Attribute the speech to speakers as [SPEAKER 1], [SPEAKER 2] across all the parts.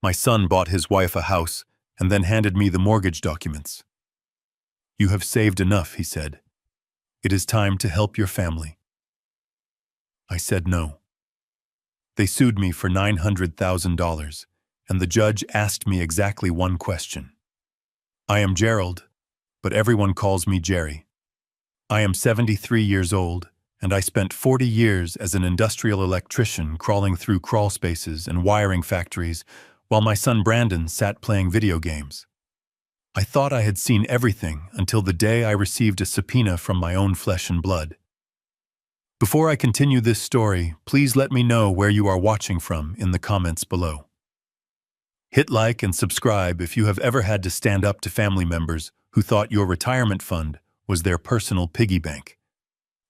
[SPEAKER 1] My son bought his wife a house and then handed me the mortgage documents. You have saved enough, he said. It is time to help your family. I said no. They sued me for $900,000, and the judge asked me exactly one question. I am Gerald, but everyone calls me Jerry. I am 73 years old, and I spent 40 years as an industrial electrician crawling through crawl spaces and wiring factories while my son Brandon sat playing video games. I thought I had seen everything until the day I received a subpoena from my own flesh and blood. Before I continue this story, please let me know where you are watching from in the comments below. Hit like and subscribe if you have ever had to stand up to family members who thought your retirement fund was their personal piggy bank.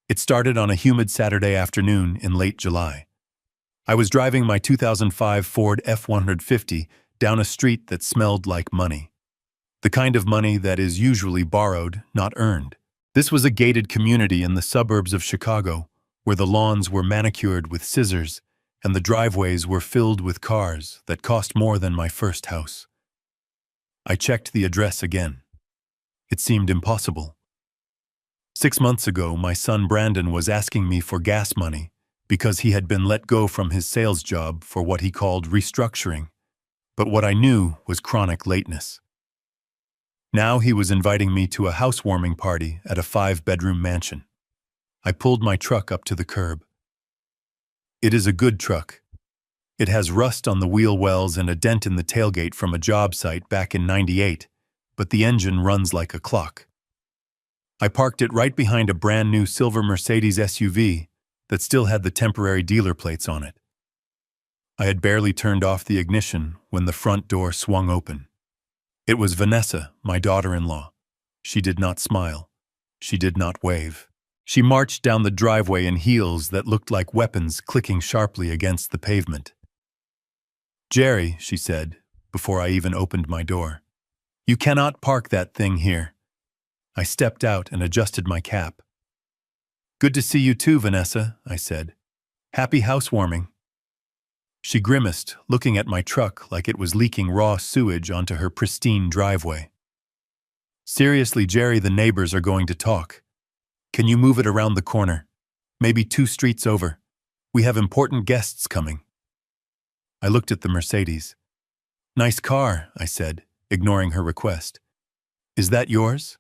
[SPEAKER 1] It started on a humid Saturday afternoon in late July. I was driving my 2005 Ford F-150 down a street that smelled like money. The kind of money that is usually borrowed, not earned. This was a gated community in the suburbs of Chicago, where the lawns were manicured with scissors and the driveways were filled with cars that cost more than my first house. I checked the address again. It seemed impossible. 6 months ago, my son Brandon was asking me for gas money because he had been let go from his sales job for what he called restructuring, but what I knew was chronic lateness. Now he was inviting me to a housewarming party at a 5-bedroom mansion. I pulled my truck up to the curb. It is a good truck. It has rust on the wheel wells and a dent in the tailgate from a job site back in '98, but the engine runs like a clock. I parked it right behind a brand new silver Mercedes SUV that still had the temporary dealer plates on it. I had barely turned off the ignition when the front door swung open. It was Vanessa, my daughter-in-law. She did not smile. She did not wave. She marched down the driveway in heels that looked like weapons clicking sharply against the pavement. "Jerry," she said, before I even opened my door, "you cannot park that thing here." I stepped out and adjusted my cap. "Good to see you too, Vanessa," I said. "Happy housewarming." She grimaced, looking at my truck like it was leaking raw sewage onto her pristine driveway. "Seriously, Jerry, the neighbors are going to talk. Can you move it around the corner? Maybe 2 streets over. We have important guests coming." I looked at the Mercedes. "Nice car," I said, ignoring her request. "Is that yours?"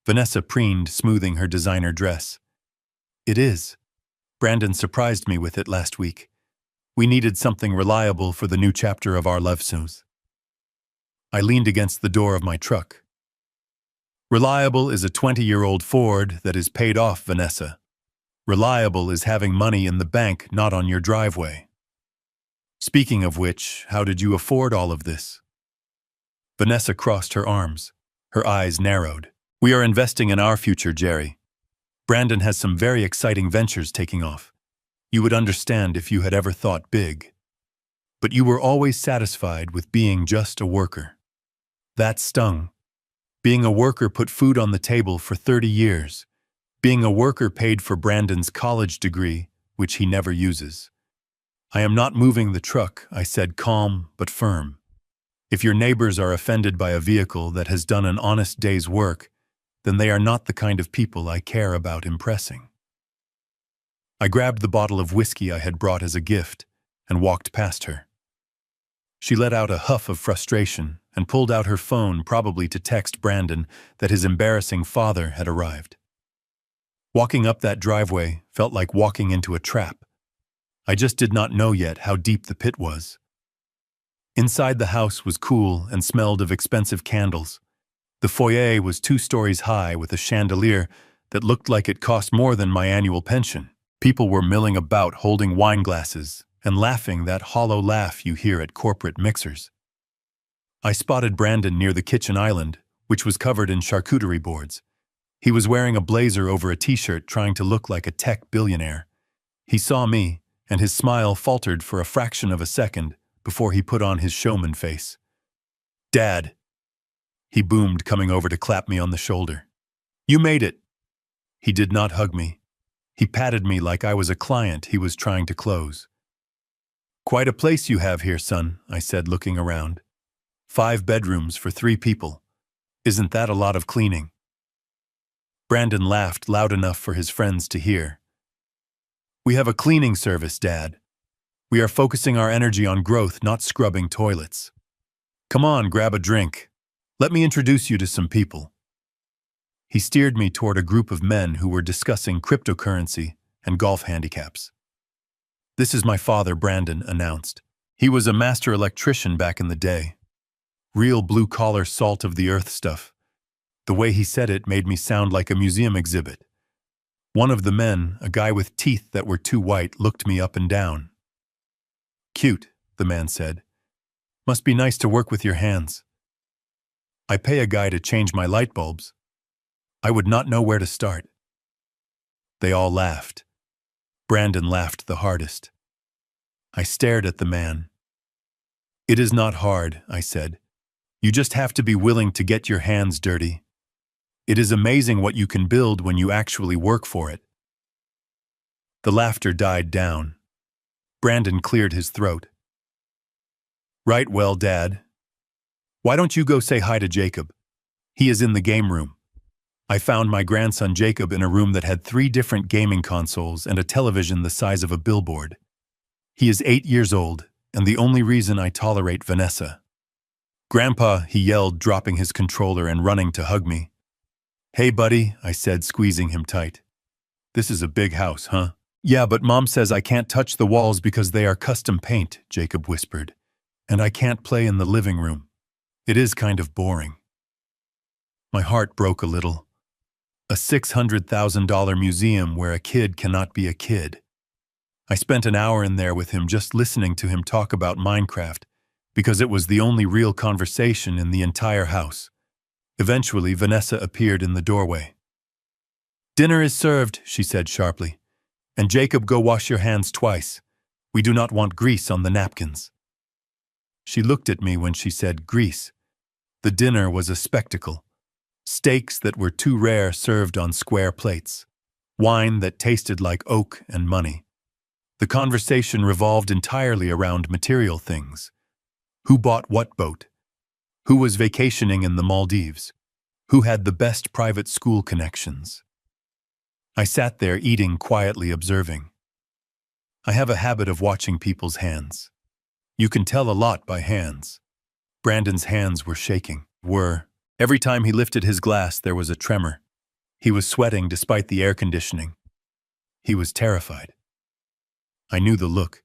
[SPEAKER 1] Vanessa preened, smoothing her designer dress. "It is. Brandon surprised me with it last week. We needed something reliable for the new chapter of our love stories." I leaned against the door of my truck. "Reliable is a 20-year-old Ford that is paid off, Vanessa. Reliable is having money in the bank, not on your driveway. Speaking of which, how did you afford all of this?" Vanessa crossed her arms. Her eyes narrowed. "We are investing in our future, Jerry. Brandon has some very exciting ventures taking off. You would understand if you had ever thought big. But you were always satisfied with being just a worker. That stung. Being a worker put food on the table for 30 years. Being a worker paid for Brandon's college degree, which he never uses. I am not moving the truck," I said, calm but firm. "If your neighbors are offended by a vehicle that has done an honest day's work, then they are not the kind of people I care about impressing." I grabbed the bottle of whiskey I had brought as a gift and walked past her. She let out a huff of frustration and pulled out her phone, probably to text Brandon that his embarrassing father had arrived. Walking up that driveway felt like walking into a trap. I just did not know yet how deep the pit was. Inside the house was cool and smelled of expensive candles. The foyer was 2 stories high with a chandelier that looked like it cost more than my annual pension. People were milling about holding wine glasses and laughing that hollow laugh you hear at corporate mixers. I spotted Brandon near the kitchen island, which was covered in charcuterie boards. He was wearing a blazer over a t-shirt, trying to look like a tech billionaire. He saw me, and his smile faltered for a fraction of a second before he put on his showman face. "Dad," he boomed, coming over to clap me on the shoulder. "You made it." He did not hug me. He patted me like I was a client he was trying to close. Quite a place you have here, son, I said, looking around. 5 bedrooms for 3 people. Isn't that a lot of cleaning? Brandon laughed loud enough for his friends to hear. We have a cleaning service, Dad. We are focusing our energy on growth, not scrubbing toilets. Come on, grab a drink. Let me introduce you to some people. He steered me toward a group of men who were discussing cryptocurrency and golf handicaps. This is my father, Brandon announced. He was a master electrician back in the day. Real blue-collar salt-of-the-earth stuff. The way he said it made me sound like a museum exhibit. One of the men, a guy with teeth that were too white, looked me up and down. Cute, the man said. Must be nice to work with your hands. I pay a guy to change my light bulbs. I would not know where to start. They all laughed. Brandon laughed the hardest. I stared at the man. It is not hard, I said. You just have to be willing to get your hands dirty. It is amazing what you can build when you actually work for it. The laughter died down. Brandon cleared his throat. Right, well, Dad. Why don't you go say hi to Jacob? He is in the game room. I found my grandson Jacob in a room that had 3 different gaming consoles and a television the size of a billboard. He is 8 years old, and the only reason I tolerate Vanessa. Grandpa, he yelled, dropping his controller and running to hug me. Hey, buddy, I said, squeezing him tight. This is a big house, huh? Yeah, but Mom says I can't touch the walls because they are custom paint, Jacob whispered. And I can't play in the living room. It is kind of boring. My heart broke a little. A $600,000 museum where a kid cannot be a kid. I spent an hour in there with him just listening to him talk about Minecraft because it was the only real conversation in the entire house. Eventually, Vanessa appeared in the doorway. Dinner is served, she said sharply. And Jacob, go wash your hands twice. We do not want grease on the napkins. She looked at me when she said grease. The dinner was a spectacle. Steaks that were too rare served on square plates. Wine that tasted like oak and money. The conversation revolved entirely around material things. Who bought what boat? Who was vacationing in the Maldives? Who had the best private school connections? I sat there eating, quietly observing. I have a habit of watching people's hands. You can tell a lot by hands. Brandon's hands were shaking. Every time he lifted his glass, there was a tremor. He was sweating despite the air conditioning. He was terrified. I knew the look.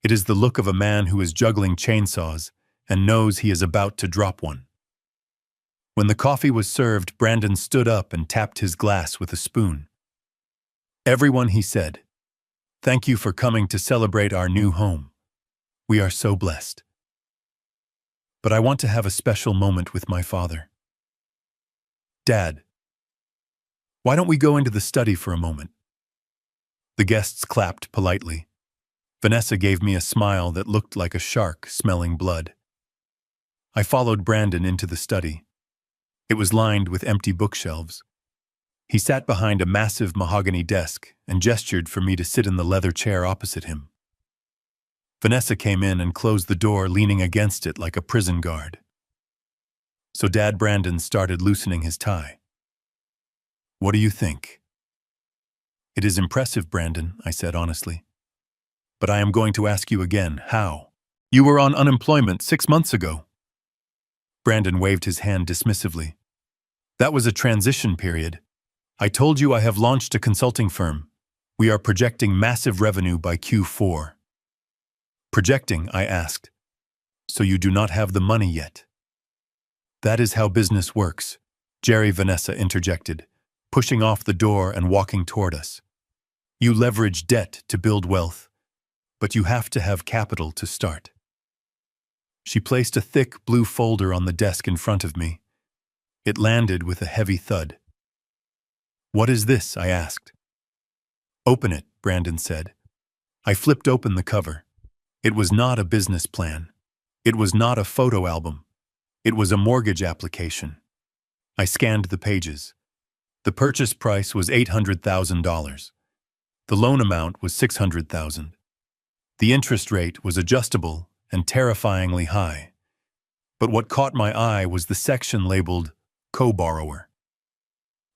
[SPEAKER 1] It is the look of a man who is juggling chainsaws and knows he is about to drop one. When the coffee was served, Brandon stood up and tapped his glass with a spoon. Everyone, he said, thank you for coming to celebrate our new home. We are so blessed. But I want to have a special moment with my father. Dad, why don't we go into the study for a moment? The guests clapped politely. Vanessa gave me a smile that looked like a shark smelling blood. I followed Brandon into the study. It was lined with empty bookshelves. He sat behind a massive mahogany desk and gestured for me to sit in the leather chair opposite him. Vanessa came in and closed the door, leaning against it like a prison guard. So Dad Brandon started loosening his tie. What do you think? It is impressive, Brandon, I said honestly. But I am going to ask you again, how? You were on unemployment 6 months ago. Brandon waved his hand dismissively. That was a transition period. I told you I have launched a consulting firm. We are projecting massive revenue by Q4. Projecting, I asked. So you do not have the money yet. That is how business works, Jerry Vanessa interjected, pushing off the door and walking toward us. You leverage debt to build wealth, but you have to have capital to start. She placed a thick blue folder on the desk in front of me. It landed with a heavy thud. What is this? I asked. Open it, Brandon said. I flipped open the cover. It was not a business plan. It was not a photo album. It was a mortgage application. I scanned the pages. The purchase price was $800,000. The loan amount was $600,000. The interest rate was adjustable and terrifyingly high. But what caught my eye was the section labeled co-borrower.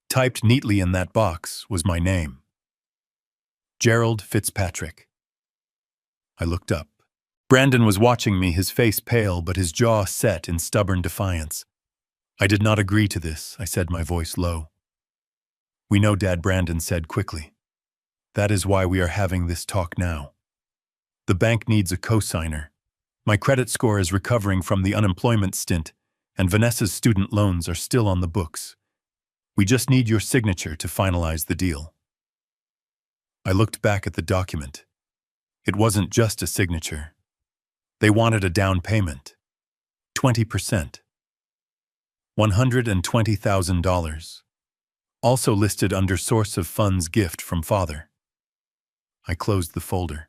[SPEAKER 1] Typed neatly in that box was my name. Gerald Fitzpatrick. I looked up. Brandon was watching me, his face pale but his jaw set in stubborn defiance. I did not agree to this, I said, my voice low. We know, Dad, Brandon said quickly. That is why we are having this talk now. The bank needs a co-signer. My credit score is recovering from the unemployment stint, and Vanessa's student loans are still on the books. We just need your signature to finalize the deal. I looked back at the document. It wasn't just a signature. They wanted a down payment. 20%. $120,000. Also listed under source of funds gift from father. I closed the folder.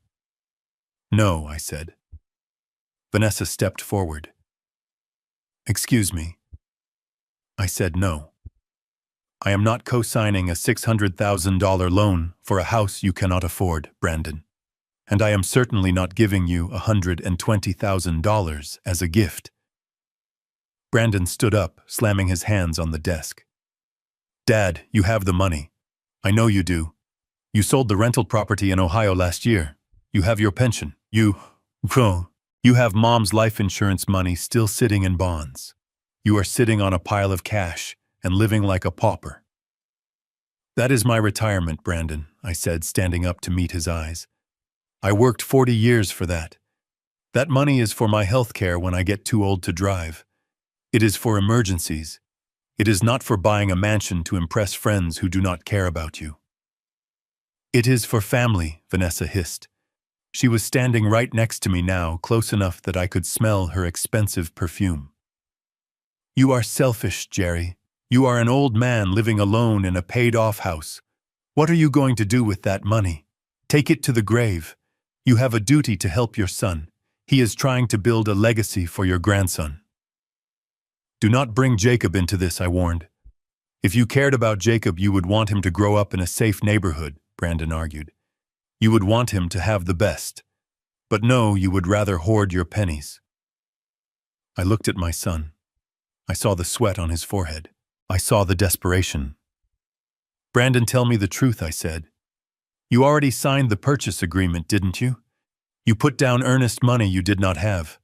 [SPEAKER 1] No, I said. Vanessa stepped forward. Excuse me. I said no. I am not co-signing a $600,000 loan for a house you cannot afford, Brandon. And I am certainly not giving you $120,000 as a gift. Brandon stood up, slamming his hands on the desk. Dad, you have the money. I know you do. You sold the rental property in Ohio last year. You have your pension. You have Mom's life insurance money still sitting in bonds. You are sitting on a pile of cash and living like a pauper. That is my retirement, Brandon, I said, standing up to meet his eyes. I worked 40 years for that. That money is for my health care when I get too old to drive. It is for emergencies. It is not for buying a mansion to impress friends who do not care about you. It is for family, Vanessa hissed. She was standing right next to me now, close enough that I could smell her expensive perfume. You are selfish, Jerry. You are an old man living alone in a paid-off house. What are you going to do with that money? Take it to the grave. You have a duty to help your son. He is trying to build a legacy for your grandson. Do not bring Jacob into this, I warned. If you cared about Jacob, you would want him to grow up in a safe neighborhood, Brandon argued. You would want him to have the best. But no, you would rather hoard your pennies. I looked at my son. I saw the sweat on his forehead. I saw the desperation. Brandon, tell me the truth, I said. You already signed the purchase agreement, didn't you? You put down earnest money you did not have.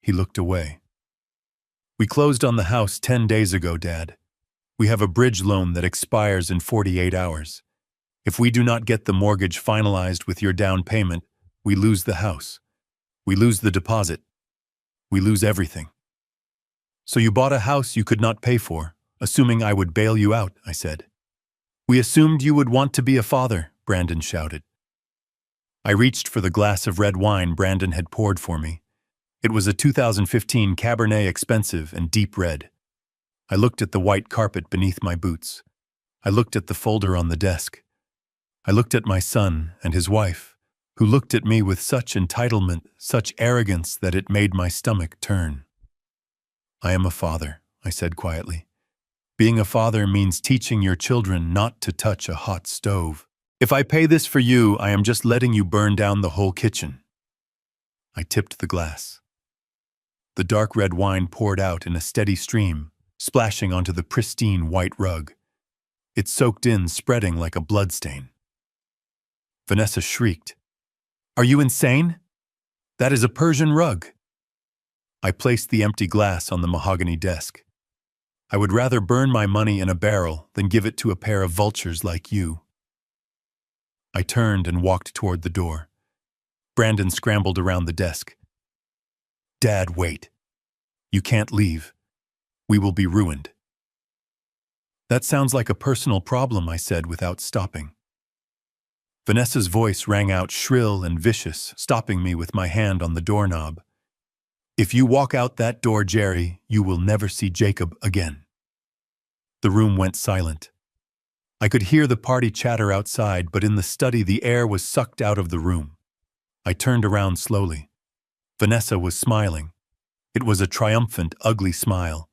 [SPEAKER 1] He looked away. We closed on the house 10 days ago, Dad. We have a bridge loan that expires in 48 hours. If we do not get the mortgage finalized with your down payment, we lose the house. We lose the deposit. We lose everything. So you bought a house you could not pay for, assuming I would bail you out, I said. We assumed you would want to be a father, Brandon shouted. I reached for the glass of red wine Brandon had poured for me. It was a 2015 Cabernet, expensive and deep red. I looked at the white carpet beneath my boots. I looked at the folder on the desk. I looked at my son and his wife, who looked at me with such entitlement, such arrogance that it made my stomach turn. I am a father, I said quietly. Being a father means teaching your children not to touch a hot stove. If I pay this for you, I am just letting you burn down the whole kitchen. I tipped the glass. The dark red wine poured out in a steady stream, splashing onto the pristine white rug. It soaked in, spreading like a bloodstain. Vanessa shrieked. Are you insane? That is a Persian rug. I placed the empty glass on the mahogany desk. I would rather burn my money in a barrel than give it to a pair of vultures like you. I turned and walked toward the door. Brandon scrambled around the desk. Dad, wait. You can't leave. We will be ruined. That sounds like a personal problem, I said without stopping. Vanessa's voice rang out shrill and vicious, stopping me with my hand on the doorknob. If you walk out that door, Jerry, you will never see Jacob again. The room went silent. I could hear the party chatter outside, but in the study the air was sucked out of the room. I turned around slowly. Vanessa was smiling. It was a triumphant, ugly smile.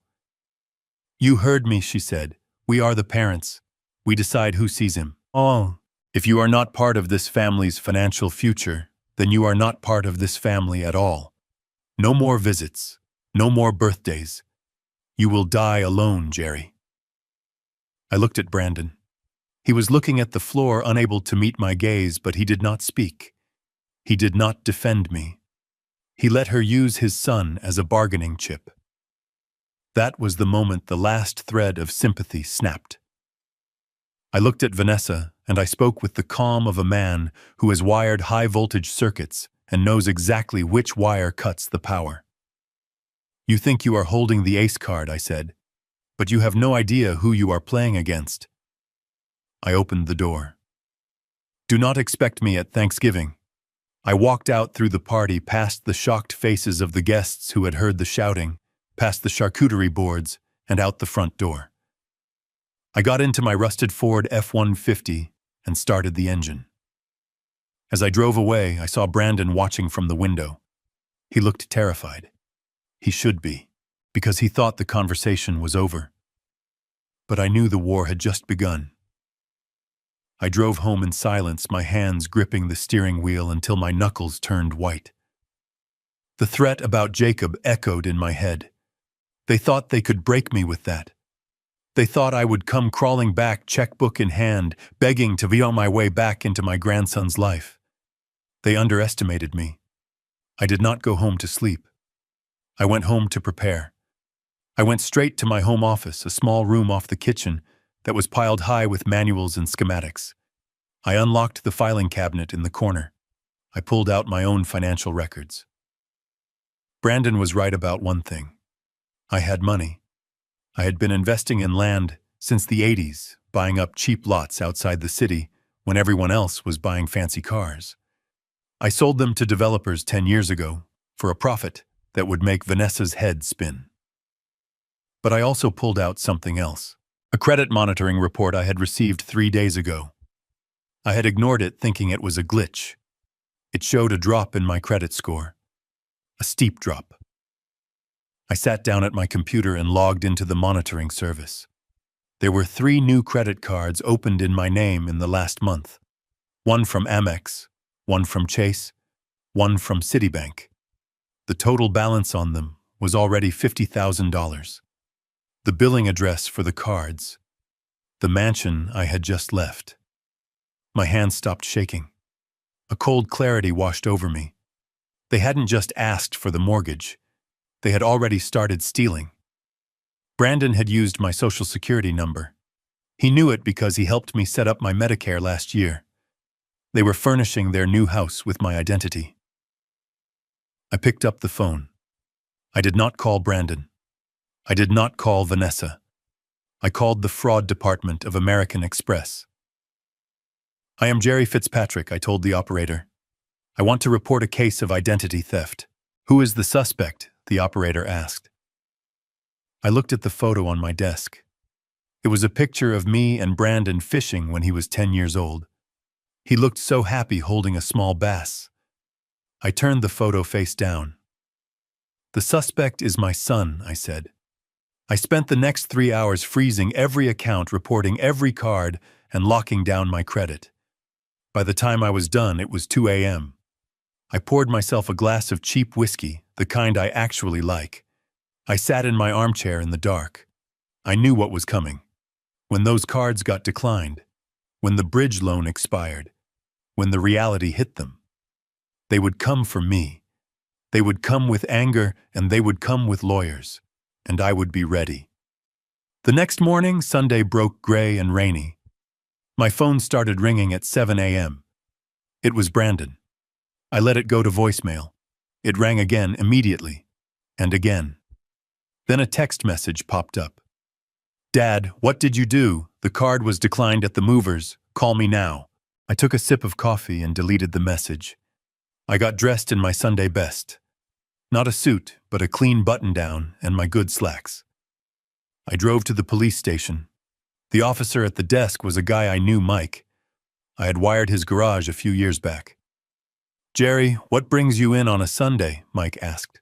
[SPEAKER 1] You heard me, she said. We are the parents. We decide who sees him. Oh, if you are not part of this family's financial future, then you are not part of this family at all. No more visits. No more birthdays. You will die alone, Jerry. I looked at Brandon. He was looking at the floor, unable to meet my gaze, but he did not speak. He did not defend me. He let her use his son as a bargaining chip. That was the moment the last thread of sympathy snapped. I looked at Vanessa, and I spoke with the calm of a man who has wired high-voltage circuits and knows exactly which wire cuts the power. You think you are holding the ace card, I said, but you have no idea who you are playing against. I opened the door. Do not expect me at Thanksgiving. I walked out through the party, past the shocked faces of the guests who had heard the shouting, past the charcuterie boards, and out the front door. I got into my rusted Ford F-150 and started the engine. As I drove away, I saw Brandon watching from the window. He looked terrified. He should be, because he thought the conversation was over. But I knew the war had just begun. I drove home in silence, my hands gripping the steering wheel until my knuckles turned white. The threat about Jacob echoed in my head. They thought they could break me with that. They thought I would come crawling back, checkbook in hand, begging to be on my way back into my grandson's life. They underestimated me. I did not go home to sleep. I went home to prepare. I went straight to my home office, a small room off the kitchen that was piled high with manuals and schematics. I unlocked the filing cabinet in the corner. I pulled out my own financial records. Brandon was right about one thing. I had money. I had been investing in land since the 80s, buying up cheap lots outside the city when everyone else was buying fancy cars. I sold them to developers 10 years ago for a profit that would make Vanessa's head spin. But I also pulled out something else. A credit monitoring report I had received 3 days ago. I had ignored it, thinking it was a glitch. It showed a drop in my credit score. A steep drop. I sat down at my computer and logged into the monitoring service. There were 3 new credit cards opened in my name in the last month. One from Amex, one from Chase, one from Citibank. The total balance on them was already $50,000. The billing address for the cards. The mansion I had just left. My hands stopped shaking. A cold clarity washed over me. They hadn't just asked for the mortgage. They had already started stealing. Brandon had used my Social Security number. He knew it because he helped me set up my Medicare last year. They were furnishing their new house with my identity. I picked up the phone. I did not call Brandon. I did not call Vanessa. I called the fraud department of American Express. I am Jerry Fitzpatrick, I told the operator. I want to report a case of identity theft. Who is the suspect? The operator asked. I looked at the photo on my desk. It was a picture of me and Brandon fishing when he was 10 years old. He looked so happy holding a small bass. I turned the photo face down. The suspect is my son, I said. I spent the next 3 hours freezing every account, reporting every card, and locking down my credit. By the time I was done, it was 2 a.m. I poured myself a glass of cheap whiskey, the kind I actually like. I sat in my armchair in the dark. I knew what was coming. When those cards got declined, when the bridge loan expired, when the reality hit them, they would come for me. They would come with anger, and they would come with lawyers, and I would be ready. The next morning, Sunday broke gray and rainy. My phone started ringing at 7 a.m. It was Brandon. I let it go to voicemail. It rang again immediately, and again. Then a text message popped up. Dad, what did you do? The card was declined at the movers. Call me now. I took a sip of coffee and deleted the message. I got dressed in my Sunday best. Not a suit, but a clean button-down and my good slacks. I drove to the police station. The officer at the desk was a guy I knew, Mike. I had wired his garage a few years back. Jerry, what brings you in on a Sunday? Mike asked.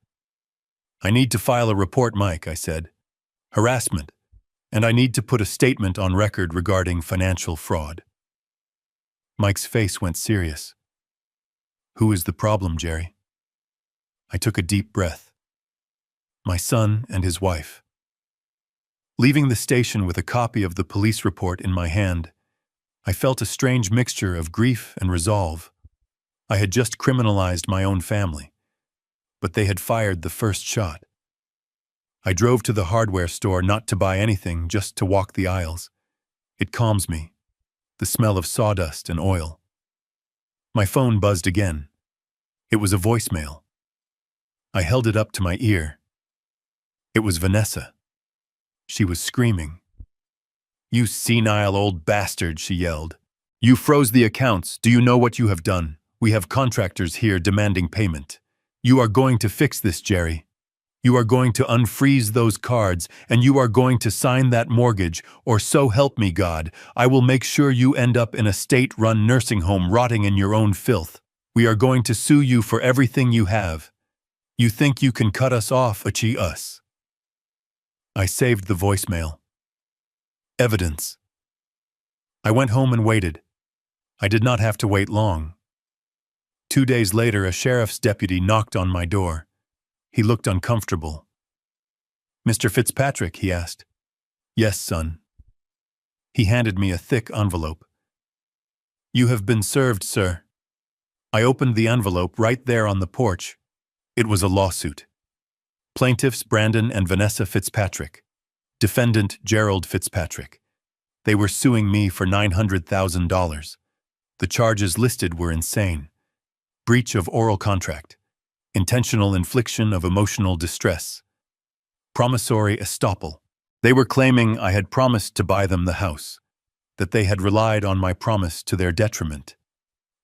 [SPEAKER 1] I need to file a report, Mike, I said. Harassment. And I need to put a statement on record regarding financial fraud. Mike's face went serious. Who is the problem, Jerry? I took a deep breath. My son and his wife. Leaving the station with a copy of the police report in my hand, I felt a strange mixture of grief and resolve. I had just criminalized my own family, but they had fired the first shot. I drove to the hardware store not to buy anything, just to walk the aisles. It calms me, the smell of sawdust and oil. My phone buzzed again. It was a voicemail. I held it up to my ear. It was Vanessa. She was screaming. "You senile old bastard," she yelled. "You froze the accounts. Do you know what you have done? We have contractors here demanding payment. You are going to fix this, Jerry. You are going to unfreeze those cards, and you are going to sign that mortgage, or so help me God, I will make sure you end up in a state-run nursing home rotting in your own filth. We are going to sue you for everything you have. You think you can cut us off, achi us." I saved the voicemail. Evidence. I went home and waited. I did not have to wait long. 2 days later, a sheriff's deputy knocked on my door. He looked uncomfortable. "Mr. Fitzpatrick," he asked. "Yes, son." He handed me a thick envelope. "You have been served, sir." I opened the envelope right there on the porch. It was a lawsuit. Plaintiffs Brandon and Vanessa Fitzpatrick. Defendant Gerald Fitzpatrick. They were suing me for $900,000. The charges listed were insane. Breach of oral contract. Intentional infliction of emotional distress. Promissory estoppel. They were claiming I had promised to buy them the house, that they had relied on my promise to their detriment,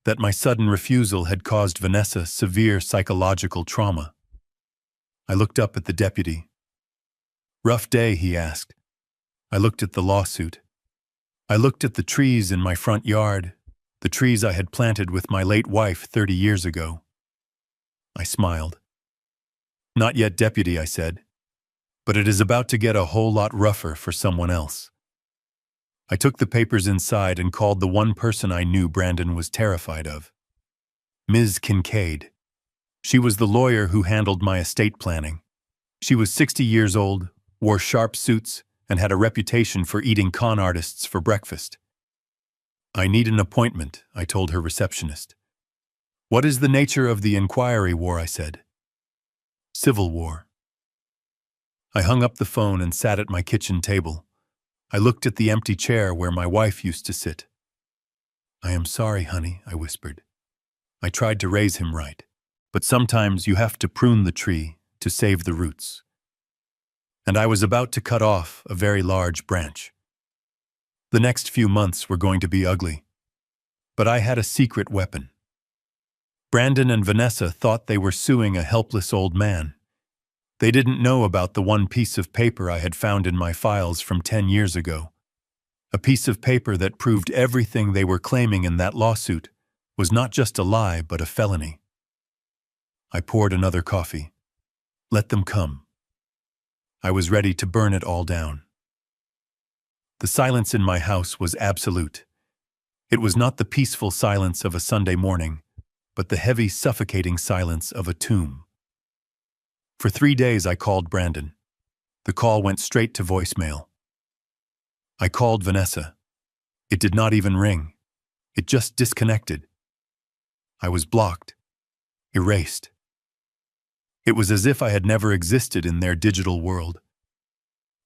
[SPEAKER 1] that my sudden refusal had caused Vanessa severe psychological trauma. I looked up at the deputy. "Rough day?" he asked. I looked at the lawsuit. I looked at the trees in my front yard, the trees I had planted with my late wife 30 years ago. I smiled. "Not yet, deputy," I said, "but it is about to get a whole lot rougher for someone else." I took the papers inside and called the one person I knew Brandon was terrified of. Ms. Kincaid. She was the lawyer who handled my estate planning. She was 60 years old, wore sharp suits, and had a reputation for eating con artists for breakfast. "I need an appointment," I told her receptionist. "What is the nature of the inquiry war?" I said. "Civil war." I hung up the phone and sat at my kitchen table. I looked at the empty chair where my wife used to sit. "I am sorry, honey," I whispered. I tried to raise him right. But sometimes you have to prune the tree to save the roots. And I was about to cut off a very large branch. The next few months were going to be ugly. But I had a secret weapon. Brandon and Vanessa thought they were suing a helpless old man. They didn't know about the one piece of paper I had found in my files from 10 years ago. A piece of paper that proved everything they were claiming in that lawsuit was not just a lie, but a felony. I poured another coffee. Let them come. I was ready to burn it all down. The silence in my house was absolute. It was not the peaceful silence of a Sunday morning, but the heavy, suffocating silence of a tomb. For 3 days I called Brandon. The call went straight to voicemail. I called Vanessa. It did not even ring. It just disconnected. I was blocked, erased. It was as if I had never existed in their digital world.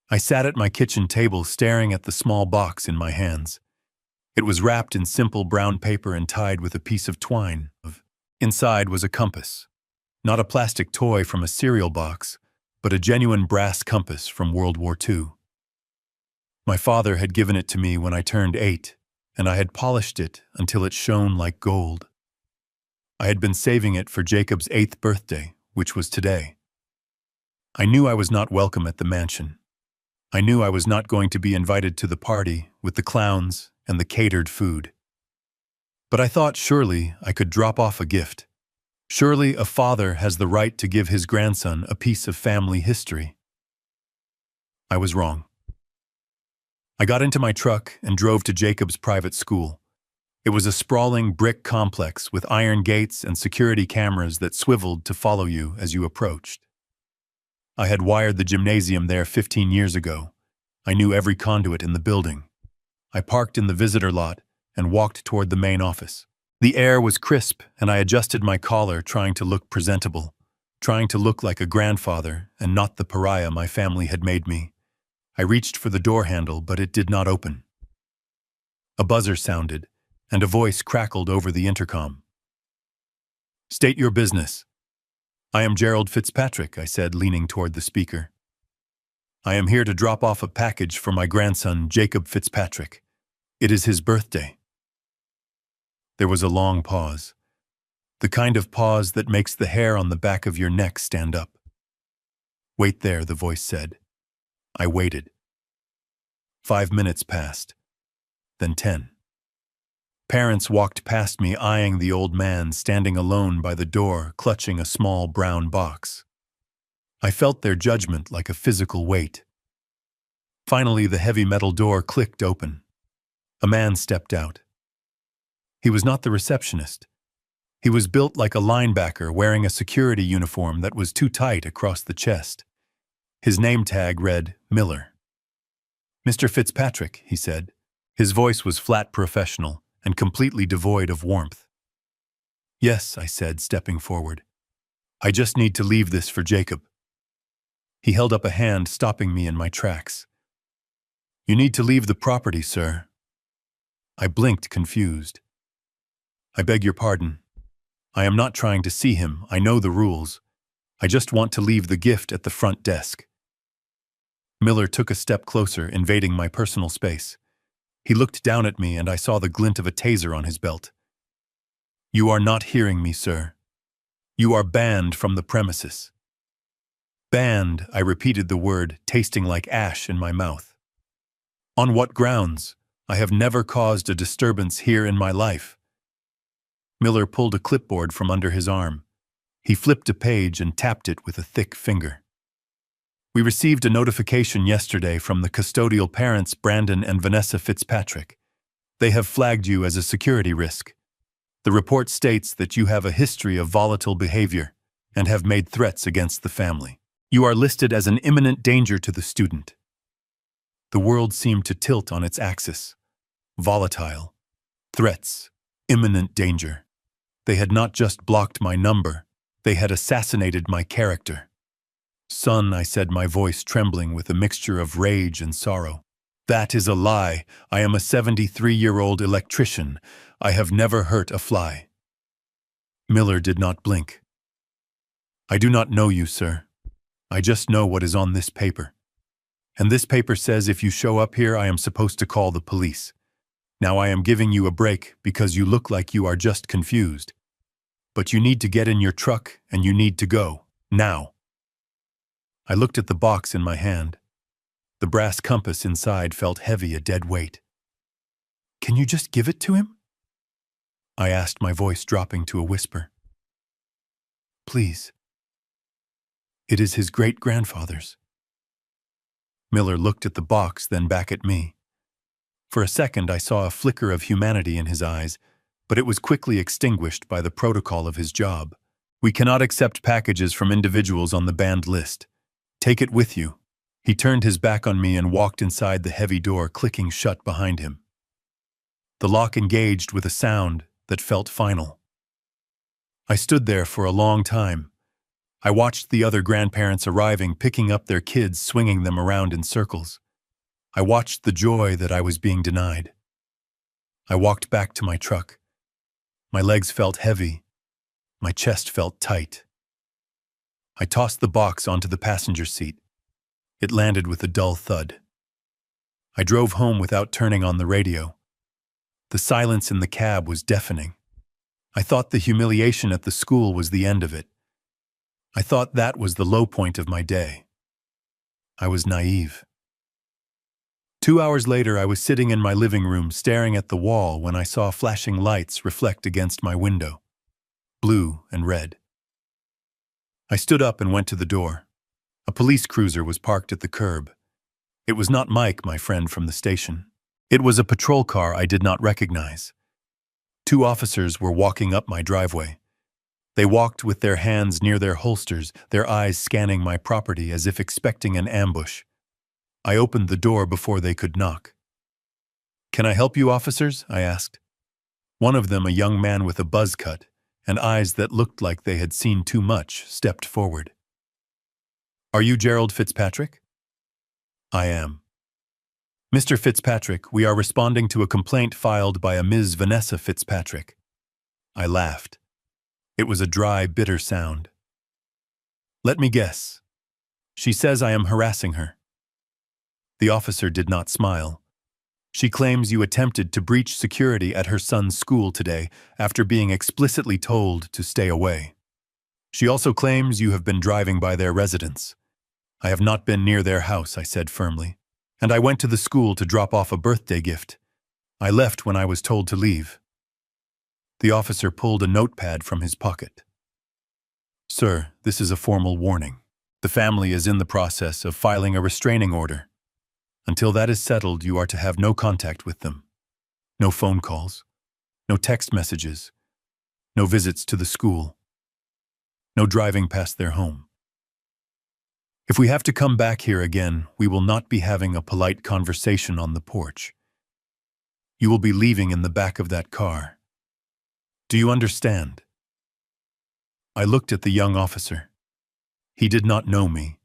[SPEAKER 1] I sat at my kitchen table staring at the small box in my hands. It was wrapped in simple brown paper and tied with a piece of twine. Inside was a compass. Not a plastic toy from a cereal box, but a genuine brass compass from World War II. My father had given it to me when I turned 8, and I had polished it until it shone like gold. I had been saving it for Jacob's 8th birthday, which was today. I knew I was not welcome at the mansion. I knew I was not going to be invited to the party with the clowns and the catered food. But I thought surely I could drop off a gift. Surely a father has the right to give his grandson a piece of family history. I was wrong. I got into my truck and drove to Jacob's private school. It was a sprawling brick complex with iron gates and security cameras that swiveled to follow you as you approached. I had wired the gymnasium there 15 years ago. I knew every conduit in the building. I parked in the visitor lot and walked toward the main office. The air was crisp, and I adjusted my collar, trying to look presentable, trying to look like a grandfather and not the pariah my family had made me. I reached for the door handle, but it did not open. A buzzer sounded, and a voice crackled over the intercom. "State your business." "I am Gerald Fitzpatrick," I said, leaning toward the speaker. "I am here to drop off a package for my grandson, Jacob Fitzpatrick. It is his birthday." There was a long pause, the kind of pause that makes the hair on the back of your neck stand up. "Wait there," the voice said. I waited. 5 minutes passed, then 10. Parents walked past me, eyeing the old man standing alone by the door, clutching a small brown box. I felt their judgment like a physical weight. Finally, the heavy metal door clicked open. A man stepped out. He was not the receptionist. He was built like a linebacker, wearing a security uniform that was too tight across the chest. His name tag read Miller. "Mr. Fitzpatrick," he said. His voice was flat professional and completely devoid of warmth. "Yes," I said, stepping forward. "I just need to leave this for Jacob." He held up a hand, stopping me in my tracks. "You need to leave the property, sir." I blinked, confused. "I beg your pardon. I am not trying to see him. I know the rules. I just want to leave the gift at the front desk." Miller took a step closer, invading my personal space. He looked down at me, and I saw the glint of a taser on his belt. "You are not hearing me, sir. You are banned from the premises." "Banned," I repeated the word, tasting like ash in my mouth. "On what grounds? I have never caused a disturbance here in my life." Miller pulled a clipboard from under his arm. He flipped a page and tapped it with a thick finger. "We received a notification yesterday from the custodial parents, Brandon and Vanessa Fitzpatrick. They have flagged you as a security risk. The report states that you have a history of volatile behavior and have made threats against the family. You are listed as an imminent danger to the student." The world seemed to tilt on its axis. Volatile. Threats. Imminent danger. They had not just blocked my number, they had assassinated my character. "Son," I said, my voice trembling with a mixture of rage and sorrow. "That is a lie. I am a 73-year-old electrician. I have never hurt a fly." Miller did not blink. "I do not know you, sir. I just know what is on this paper. And this paper says if you show up here, I am supposed to call the police. Now I am giving you a break because you look like you are just confused. But you need to get in your truck and you need to go. Now." I looked at the box in my hand. The brass compass inside felt heavy, a dead weight. "Can you just give it to him?" I asked, my voice dropping to a whisper. "Please. It is his great-grandfather's." Miller looked at the box, then back at me. For a second I saw a flicker of humanity in his eyes, but it was quickly extinguished by the protocol of his job. "We cannot accept packages from individuals on the banned list. Take it with you." He turned his back on me and walked inside, the heavy door clicking shut behind him. The lock engaged with a sound that felt final. I stood there for a long time. I watched the other grandparents arriving, picking up their kids, swinging them around in circles. I watched the joy that I was being denied. I walked back to my truck. My legs felt heavy. My chest felt tight. I tossed the box onto the passenger seat. It landed with a dull thud. I drove home without turning on the radio. The silence in the cab was deafening. I thought the humiliation at the school was the end of it. I thought that was the low point of my day. I was naive. 2 hours later, I was sitting in my living room staring at the wall when I saw flashing lights reflect against my window, blue and red. I stood up and went to the door. A police cruiser was parked at the curb. It was not Mike, my friend from the station. It was a patrol car I did not recognize. Two officers were walking up my driveway. They walked with their hands near their holsters, their eyes scanning my property as if expecting an ambush. I opened the door before they could knock. "Can I help you, officers?" I asked. One of them, a young man with a buzz cut and eyes that looked like they had seen too much, stepped forward. "Are you Gerald Fitzpatrick?" "I am." "Mr. Fitzpatrick, we are responding to a complaint filed by a Ms. Vanessa Fitzpatrick." I laughed. It was a dry, bitter sound. "Let me guess. She says I am harassing her." The officer did not smile. "She claims you attempted to breach security at her son's school today after being explicitly told to stay away. She also claims you have been driving by their residence." "I have not been near their house," I said firmly. "And I went to the school to drop off a birthday gift. I left when I was told to leave." The officer pulled a notepad from his pocket. "Sir, this is a formal warning. The family is in the process of filing a restraining order. Until that is settled, you are to have no contact with them. No phone calls, no text messages, no visits to the school, no driving past their home. If we have to come back here again, we will not be having a polite conversation on the porch. You will be leaving in the back of that car. Do you understand?" I looked at the young officer. He did not know me.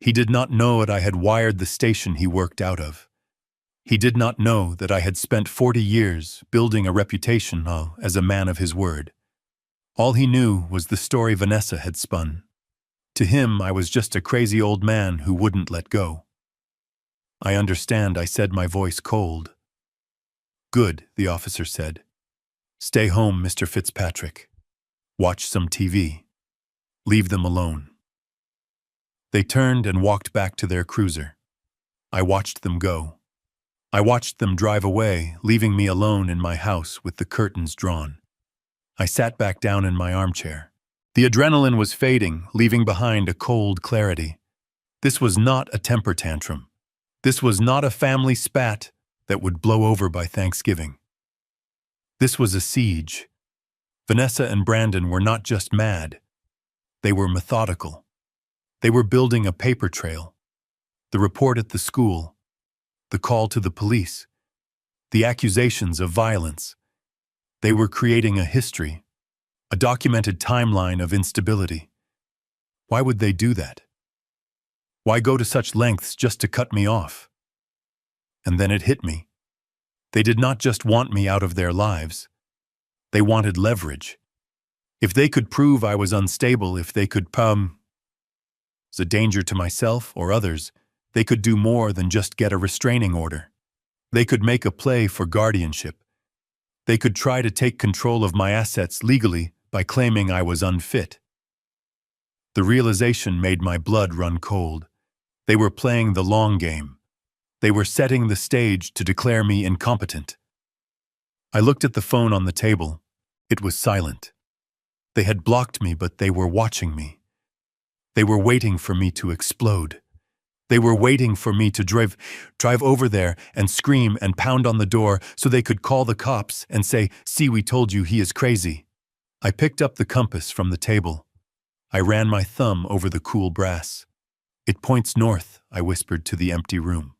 [SPEAKER 1] He did not know that I had wired the station he worked out of. He did not know that I had spent 40 years building a reputation as a man of his word. All he knew was the story Vanessa had spun. To him, I was just a crazy old man who wouldn't let go. "I understand," I said, my voice cold. "Good," the officer said. "Stay home, Mr. Fitzpatrick. Watch some TV. Leave them alone." They turned and walked back to their cruiser. I watched them go. I watched them drive away, leaving me alone in my house with the curtains drawn. I sat back down in my armchair. The adrenaline was fading, leaving behind a cold clarity. This was not a temper tantrum. This was not a family spat that would blow over by Thanksgiving. This was a siege. Vanessa and Brandon were not just mad. They were methodical. They were building a paper trail. The report at the school, the call to the police, the accusations of violence. They were creating a history, a documented timeline of instability. Why would they do that? Why go to such lengths just to cut me off? And then it hit me. They did not just want me out of their lives. They wanted leverage. If they could prove I was unstable, if they could was a danger to myself or others, they could do more than just get a restraining order. They could make a play for guardianship. They could try to take control of my assets legally by claiming I was unfit. The realization made my blood run cold. They were playing the long game. They were setting the stage to declare me incompetent. I looked at the phone on the table. It was silent. They had blocked me, but they were watching me. They were waiting for me to explode. They were waiting for me to drive over there and scream and pound on the door so they could call the cops and say, "See, we told you he is crazy." I picked up the compass from the table. I ran my thumb over the cool brass. "It points north," I whispered to the empty room.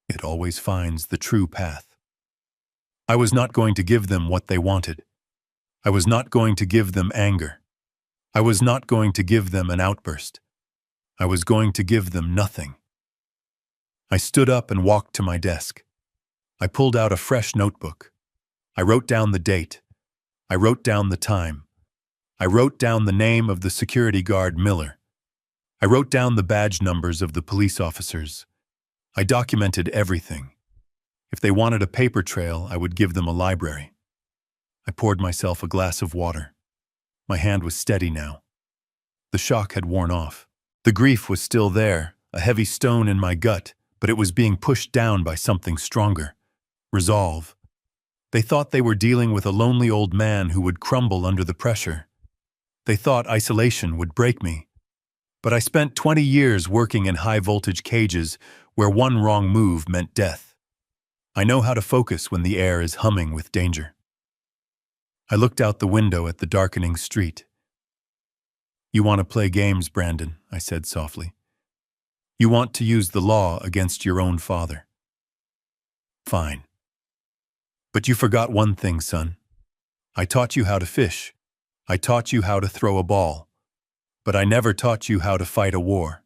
[SPEAKER 1] "It always finds the true path." I was not going to give them what they wanted. I was not going to give them anger. I was not going to give them an outburst. I was going to give them nothing. I stood up and walked to my desk. I pulled out a fresh notebook. I wrote down the date. I wrote down the time. I wrote down the name of the security guard, Miller. I wrote down the badge numbers of the police officers. I documented everything. If they wanted a paper trail, I would give them a library. I poured myself a glass of water. My hand was steady now. The shock had worn off. The grief was still there, a heavy stone in my gut, but it was being pushed down by something stronger. Resolve. They thought they were dealing with a lonely old man who would crumble under the pressure. They thought isolation would break me. But I spent 20 years working in high-voltage cages where one wrong move meant death. I know how to focus when the air is humming with danger. I looked out the window at the darkening street. "You want to play games, Brandon," I said softly. "You want to use the law against your own father. Fine. But you forgot one thing, son. I taught you how to fish. I taught you how to throw a ball. But I never taught you how to fight a war.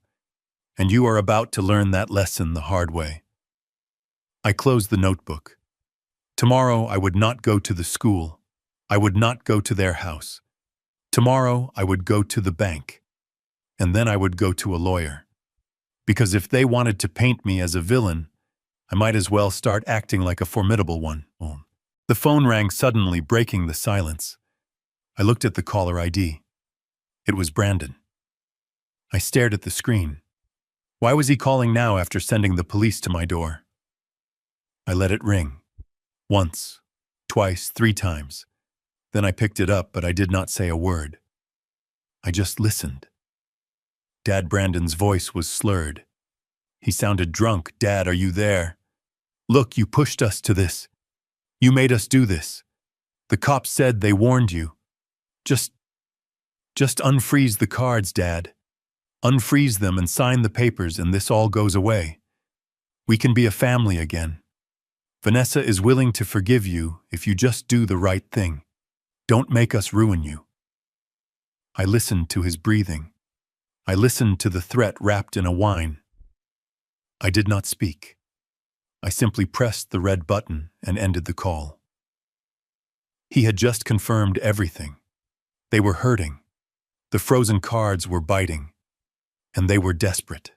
[SPEAKER 1] And you are about to learn that lesson the hard way." I closed the notebook. Tomorrow I would not go to the school. I would not go to their house. Tomorrow I would go to the bank. And then I would go to a lawyer. Because if they wanted to paint me as a villain, I might as well start acting like a formidable one. The phone rang suddenly, breaking the silence. I looked at the caller ID. It was Brandon. I stared at the screen. Why was he calling now after sending the police to my door? I let it ring. Once, twice, 3 times. Then I picked it up, but I did not say a word. I just listened. Dad Brandon's voice was slurred. He sounded drunk. "Dad, are you there? Look, you pushed us to this. You made us do this. The cops said they warned you. Just unfreeze the cards, Dad. Unfreeze them and sign the papers, and this all goes away. We can be a family again. Vanessa is willing to forgive you if you just do the right thing. Don't make us ruin you." I listened to his breathing. I listened to the threat wrapped in a whine. I did not speak. I simply pressed the red button and ended the call. He had just confirmed everything. They were hurting. The frozen cards were biting. And they were desperate.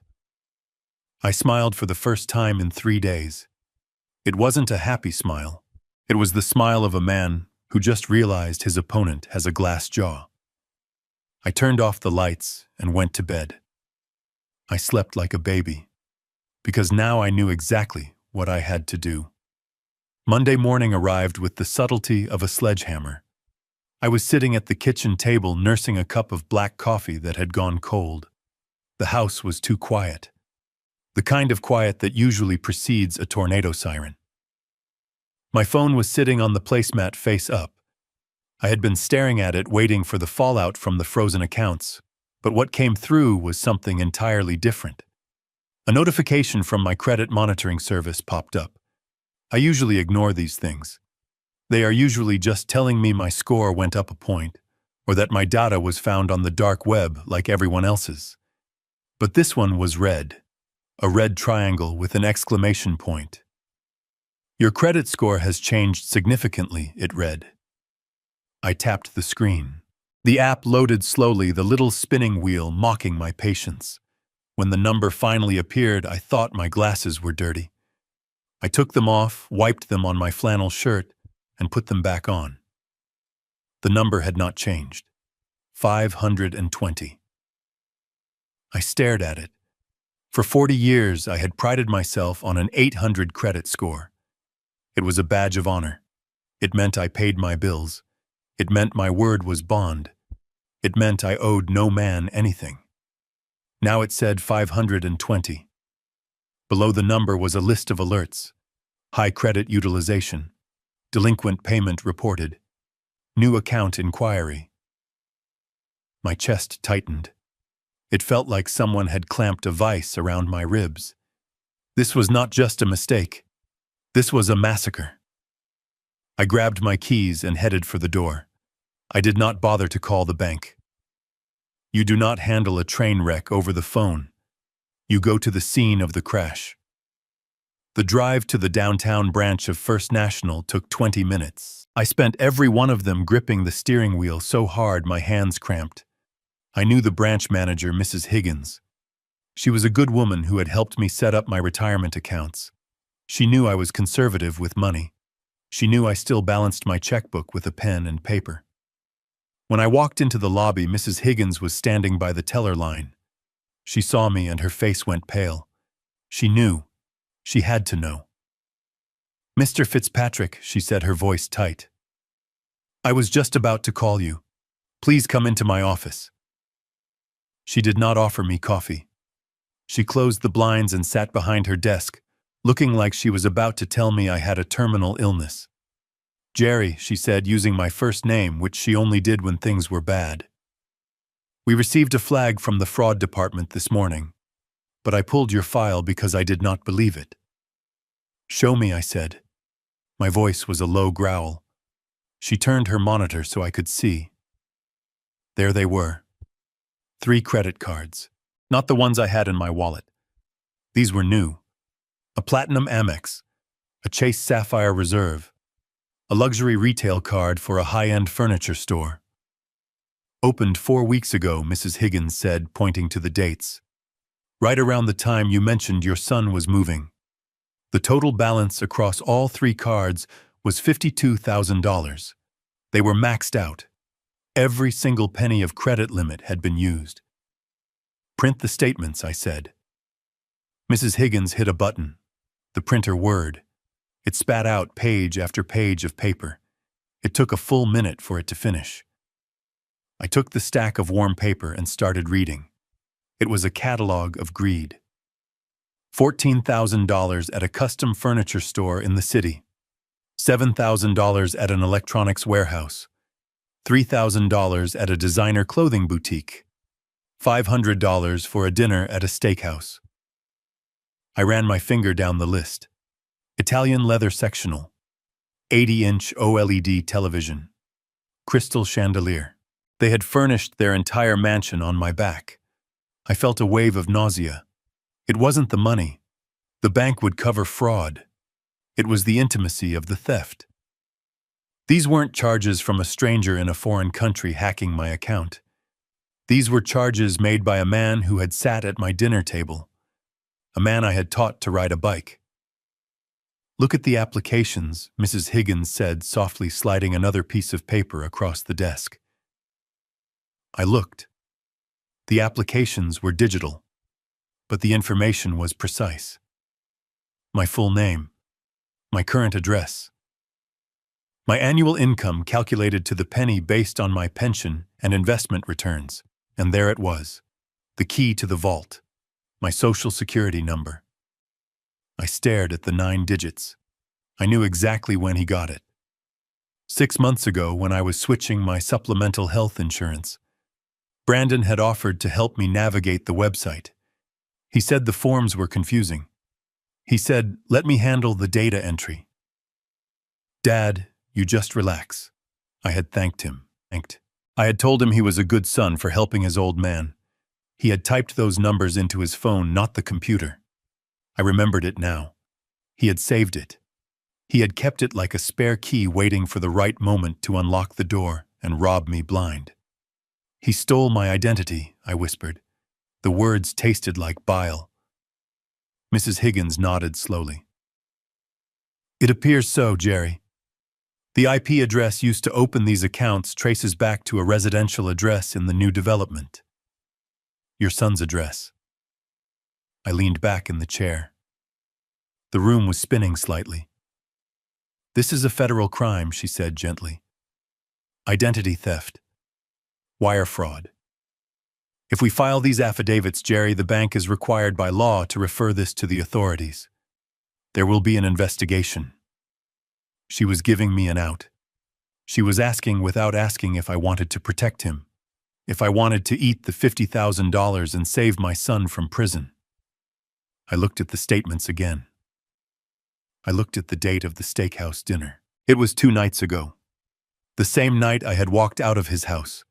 [SPEAKER 1] I smiled for the first time in 3 days. It wasn't a happy smile. It was the smile of a man who just realized his opponent has a glass jaw. I turned off the lights and went to bed. I slept like a baby, because now I knew exactly what I had to do. Monday morning arrived with the subtlety of a sledgehammer. I was sitting at the kitchen table nursing a cup of black coffee that had gone cold. The house was too quiet. The kind of quiet that usually precedes a tornado siren. My phone was sitting on the placemat face up. I had been staring at it, waiting for the fallout from the frozen accounts, but what came through was something entirely different. A notification from my credit monitoring service popped up. I usually ignore these things. They are usually just telling me my score went up a point, or that my data was found on the dark web like everyone else's. But this one was red. A red triangle with an exclamation point. "Your credit score has changed significantly," it read. I tapped the screen. The app loaded slowly, the little spinning wheel mocking my patience. When the number finally appeared, I thought my glasses were dirty. I took them off, wiped them on my flannel shirt, and put them back on. The number had not changed. 520. I stared at it. For 40 years, I had prided myself on an 800 credit score. It was a badge of honor. It meant I paid my bills. It meant my word was bond. It meant I owed no man anything. Now it said 520. Below the number was a list of alerts. High credit utilization. Delinquent payment reported. New account inquiry. My chest tightened. It felt like someone had clamped a vice around my ribs. This was not just a mistake. This was a massacre. I grabbed my keys and headed for the door. I did not bother to call the bank. You do not handle a train wreck over the phone. You go to the scene of the crash. The drive to the downtown branch of First National took 20 minutes. I spent every one of them gripping the steering wheel so hard my hands cramped. I knew the branch manager, Mrs. Higgins. She was a good woman who had helped me set up my retirement accounts. She knew I was conservative with money. She knew I still balanced my checkbook with a pen and paper. When I walked into the lobby, Mrs. Higgins was standing by the teller line. She saw me and her face went pale. She knew. She had to know. "Mr. Fitzpatrick," she said, her voice tight. "I was just about to call you. Please come into my office." She did not offer me coffee. She closed the blinds and sat behind her desk, looking like she was about to tell me I had a terminal illness. Jerry, she said, using my first name, which she only did when things were bad. We received a flag from the fraud department this morning, but I pulled your file because I did not believe it. Show me, I said. My voice was a low growl. She turned her monitor so I could see. There they were. 3 credit cards. Not the ones I had in my wallet. These were new. A Platinum Amex, a Chase Sapphire Reserve, a luxury retail card for a high-end furniture store. Opened 4 weeks ago, Mrs. Higgins said, pointing to the dates. Right around the time you mentioned your son was moving. The total balance across all 3 cards was $52,000. They were maxed out. Every single penny of credit limit had been used. Print the statements, I said. Mrs. Higgins hit a button. The printer whirred. It spat out page after page of paper. It took a full minute for it to finish. I took the stack of warm paper and started reading. It was a catalog of greed. $14,000 at a custom furniture store in the city. $7,000 at an electronics warehouse. $3,000 at a designer clothing boutique. $500 for a dinner at a steakhouse. I ran my finger down the list. Italian leather sectional. 80-inch OLED television. Crystal chandelier. They had furnished their entire mansion on my back. I felt a wave of nausea. It wasn't the money. The bank would cover fraud. It was the intimacy of the theft. These weren't charges from a stranger in a foreign country hacking my account. These were charges made by a man who had sat at my dinner table. A man I had taught to ride a bike. Look at the applications, Mrs. Higgins said, softly sliding another piece of paper across the desk. I looked. The applications were digital, but the information was precise. My full name, my current address, my annual income calculated to the penny based on my pension and investment returns, and there it was, the key to the vault, my social security number. I stared at the 9 digits. I knew exactly when he got it. 6 months ago, when I was switching my supplemental health insurance, Brandon had offered to help me navigate the website. He said the forms were confusing. He said, let me handle the data entry. Dad, you just relax. I had thanked him. I had told him he was a good son for helping his old man. He had typed those numbers into his phone, not the computer. I remembered it now. He had saved it. He had kept it like a spare key waiting for the right moment to unlock the door and rob me blind. He stole my identity, I whispered. The words tasted like bile. Mrs. Higgins nodded slowly. It appears so, Jerry. The IP address used to open these accounts traces back to a residential address in the new development. Your son's address. I leaned back in the chair. The room was spinning slightly. This is a federal crime, she said gently. Identity theft. Wire fraud. If we file these affidavits, Jerry, the bank is required by law to refer this to the authorities. There will be an investigation. She was giving me an out. She was asking without asking if I wanted to protect him, if I wanted to eat the $50,000 and save my son from prison. I looked at the statements again. I looked at the date of the steakhouse dinner. It was 2 nights ago. The same night I had walked out of his house.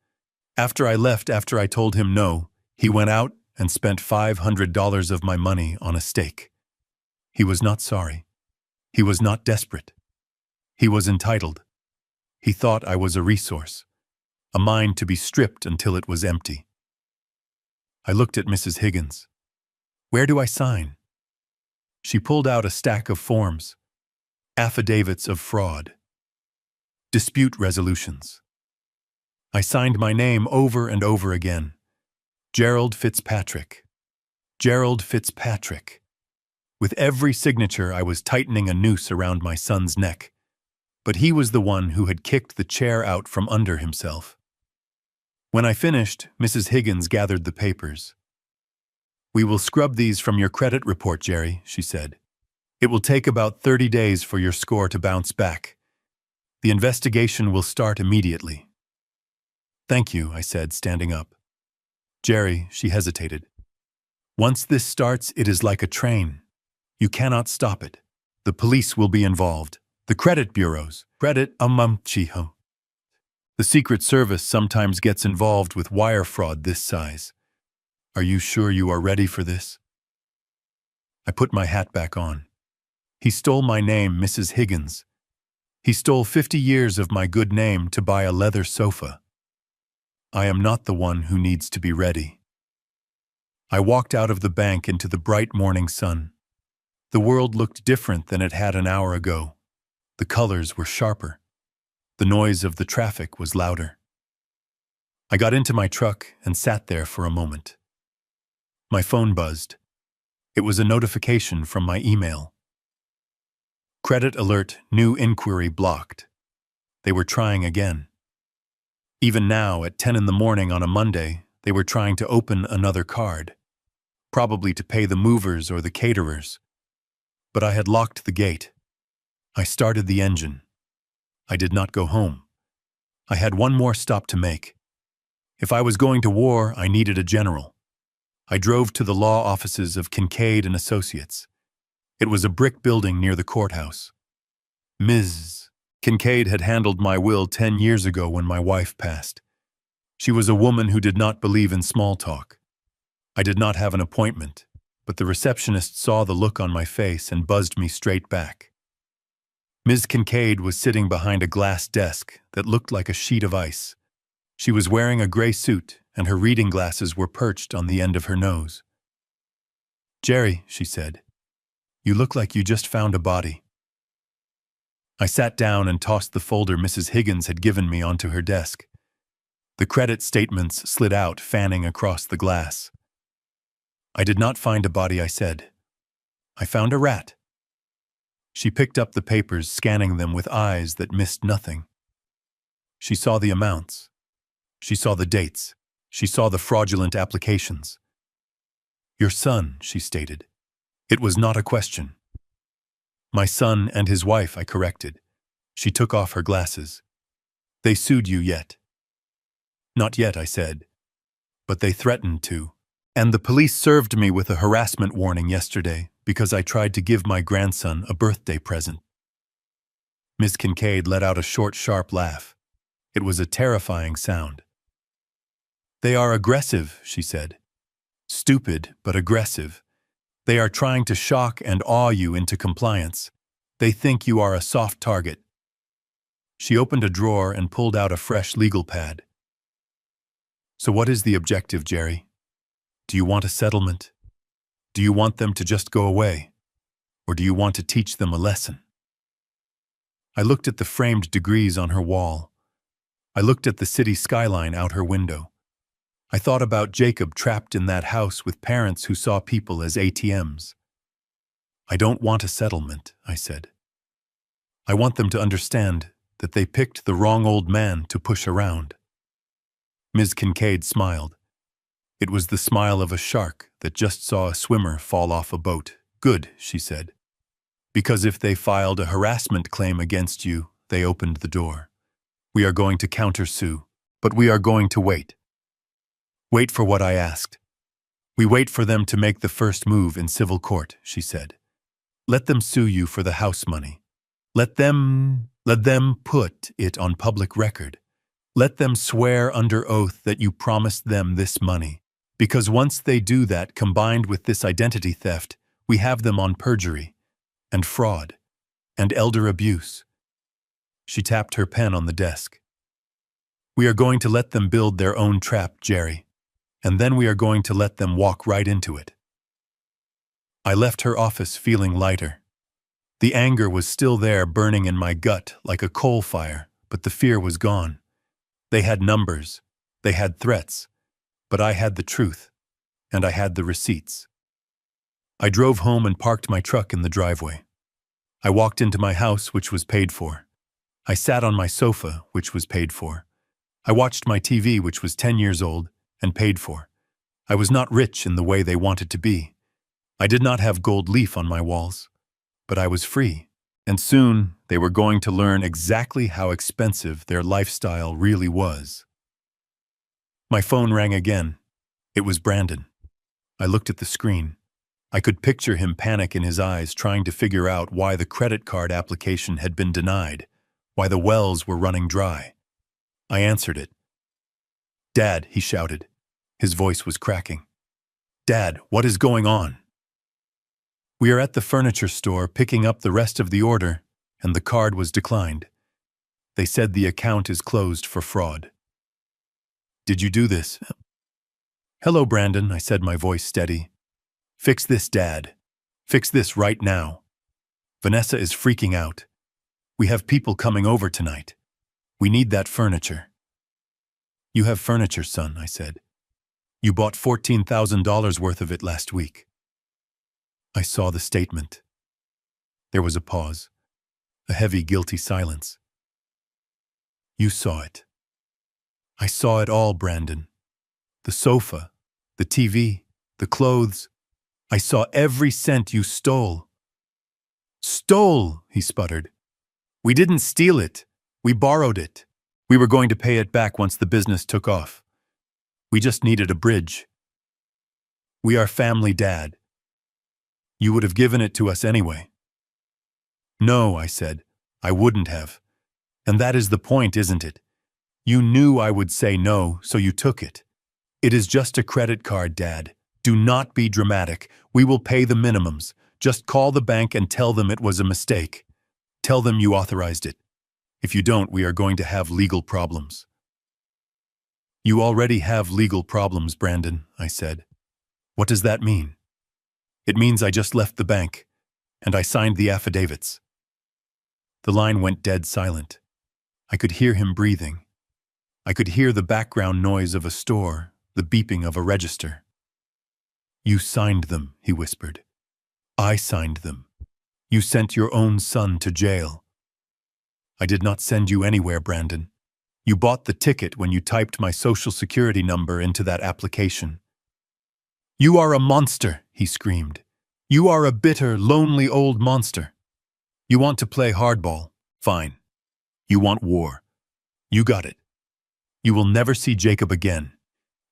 [SPEAKER 1] After I left, after I told him no, he went out and spent $500 of my money on a steak. He was not sorry. He was not desperate. He was entitled. He thought I was a resource, a mine to be stripped until it was empty. I looked at Mrs. Higgins. Where do I sign? She pulled out a stack of forms, affidavits of fraud, dispute resolutions. I signed my name over and over again. Gerald Fitzpatrick. Gerald Fitzpatrick. With every signature, I was tightening a noose around my son's neck. But he was the one who had kicked the chair out from under himself. When I finished, Mrs. Higgins gathered the papers. We will scrub these from your credit report, Jerry, she said. It will take about 30 days for your score to bounce back. The investigation will start immediately. Thank you, I said, standing up. Jerry, she hesitated. Once this starts, it is like a train. You cannot stop it. The police will be involved. The credit bureaus. The Secret Service sometimes gets involved with wire fraud this size. Are you sure you are ready for this? I put my hat back on. He stole my name, Mrs. Higgins. He stole 50 years of my good name to buy a leather sofa. I am not the one who needs to be ready. I walked out of the bank into the bright morning sun. The world looked different than it had an hour ago. The colors were sharper. The noise of the traffic was louder. I got into my truck and sat there for a moment. My phone buzzed. It was a notification from my email. Credit alert, new inquiry blocked. They were trying again. Even now, at 10 in the morning on a Monday, they were trying to open another card, probably to pay the movers or the caterers. But I had locked the gate. I started the engine. I did not go home. I had one more stop to make. If I was going to war, I needed a general. I drove to the law offices of Kincaid and Associates. It was a brick building near the courthouse. Ms. Kincaid had handled my will 10 years ago when my wife passed. She was a woman who did not believe in small talk. I did not have an appointment, but the receptionist saw the look on my face and buzzed me straight back. Ms. Kincaid was sitting behind a glass desk that looked like a sheet of ice. She was wearing a gray suit, and her reading glasses were perched on the end of her nose. "Jerry," she said, "you look like you just found a body." I sat down and tossed the folder Mrs. Higgins had given me onto her desk. The credit statements slid out, fanning across the glass. "I did not find a body," I said. "I found a rat." She picked up the papers, scanning them with eyes that missed nothing. She saw the amounts. She saw the dates. She saw the fraudulent applications. "Your son," she stated. It was not a question. "My son and his wife," I corrected. She took off her glasses. "They sued you yet?" "Not yet," I said. "But they threatened to. And the police served me with a harassment warning yesterday because I tried to give my grandson a birthday present." Miss Kincaid let out a short, sharp laugh. It was a terrifying sound. "They are aggressive," she said. "Stupid, but aggressive. They are trying to shock and awe you into compliance. They think you are a soft target." She opened a drawer and pulled out a fresh legal pad. "So what is the objective, Jerry? Do you want a settlement? Do you want them to just go away? Or do you want to teach them a lesson?" I looked at the framed degrees on her wall. I looked at the city skyline out her window. I thought about Jacob trapped in that house with parents who saw people as ATMs. "I don't want a settlement," I said. "I want them to understand that they picked the wrong old man to push around." Ms. Kincaid smiled. It was the smile of a shark that just saw a swimmer fall off a boat. "Good," she said. "Because if they filed a harassment claim against you, they opened the door. We are going to countersue, but we are going to wait. Wait for what I asked. We wait for them to make the first move in civil court," she said. "Let them sue you for the house money. Let them put it on public record. Let them swear under oath that you promised them this money. Because once they do that, combined with this identity theft, we have them on perjury, and fraud, and elder abuse." She tapped her pen on the desk. "We are going to let them build their own trap, Jerry. And then we are going to let them walk right into it." I left her office feeling lighter. The anger was still there, burning in my gut like a coal fire, but the fear was gone. They had numbers, they had threats, but I had the truth, and I had the receipts. I drove home and parked my truck in the driveway. I walked into my house, which was paid for. I sat on my sofa, which was paid for. I watched my TV, which was 10 years old, and paid for. I was not rich in the way they wanted to be. I did not have gold leaf on my walls, but I was free. And soon, they were going to learn exactly how expensive their lifestyle really was. My phone rang again. It was Brandon. I looked at the screen. I could picture him panic in his eyes, trying to figure out why the credit card application had been denied, why the wells were running dry. I answered it. "Dad," he shouted. His voice was cracking. "Dad, what is going on?" "We are at the furniture store picking up the rest of the order, and the card was declined. They said the account is closed for fraud." "Did you do this?" "Hello, Brandon," I said, my voice steady. "Fix this, Dad. Fix this right now. Vanessa is freaking out. We have people coming over tonight. We need that furniture." "You have furniture, son," I said. "You bought $14,000 worth of it last week." I saw the statement. There was a pause, a heavy, guilty silence. "You saw it." "I saw it all, Brandon. The sofa, the TV, the clothes. I saw every cent you stole." "Stole," he sputtered. "We didn't steal it. We borrowed it. We were going to pay it back once the business took off. We just needed a bridge. We are family, Dad. You would have given it to us anyway." "No," I said. "I wouldn't have. And that is the point, isn't it? You knew I would say no, so you took it. It is just a credit card, Dad. Do not be dramatic. We will pay the minimums. Just call the bank and tell them it was a mistake. Tell them you authorized it. If you don't, we are going to have legal problems." "You already have legal problems, Brandon," I said. "What does that mean?" "It means I just left the bank, and I signed the affidavits." The line went dead silent. I could hear him breathing. I could hear the background noise of a store, the beeping of a register. "You signed them," he whispered. "I signed them. You sent your own son to jail." "I did not send you anywhere, Brandon. You bought the ticket when you typed my social security number into that application." "You are a monster," he screamed. "You are a bitter, lonely old monster. You want to play hardball? Fine. You want war? You got it. You will never see Jacob again,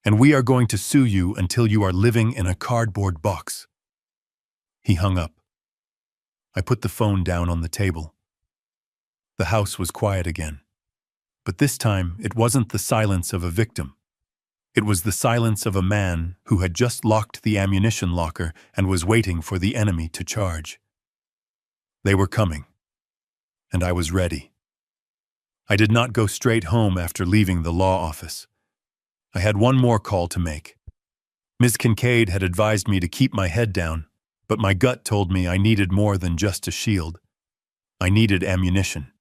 [SPEAKER 1] and we are going to sue you until you are living in a cardboard box." He hung up. I put the phone down on the table. The house was quiet again. But this time, it wasn't the silence of a victim. It was the silence of a man who had just locked the ammunition locker and was waiting for the enemy to charge. They were coming, and I was ready. I did not go straight home after leaving the law office. I had one more call to make. Ms. Kincaid had advised me to keep my head down, but my gut told me I needed more than just a shield. I needed ammunition.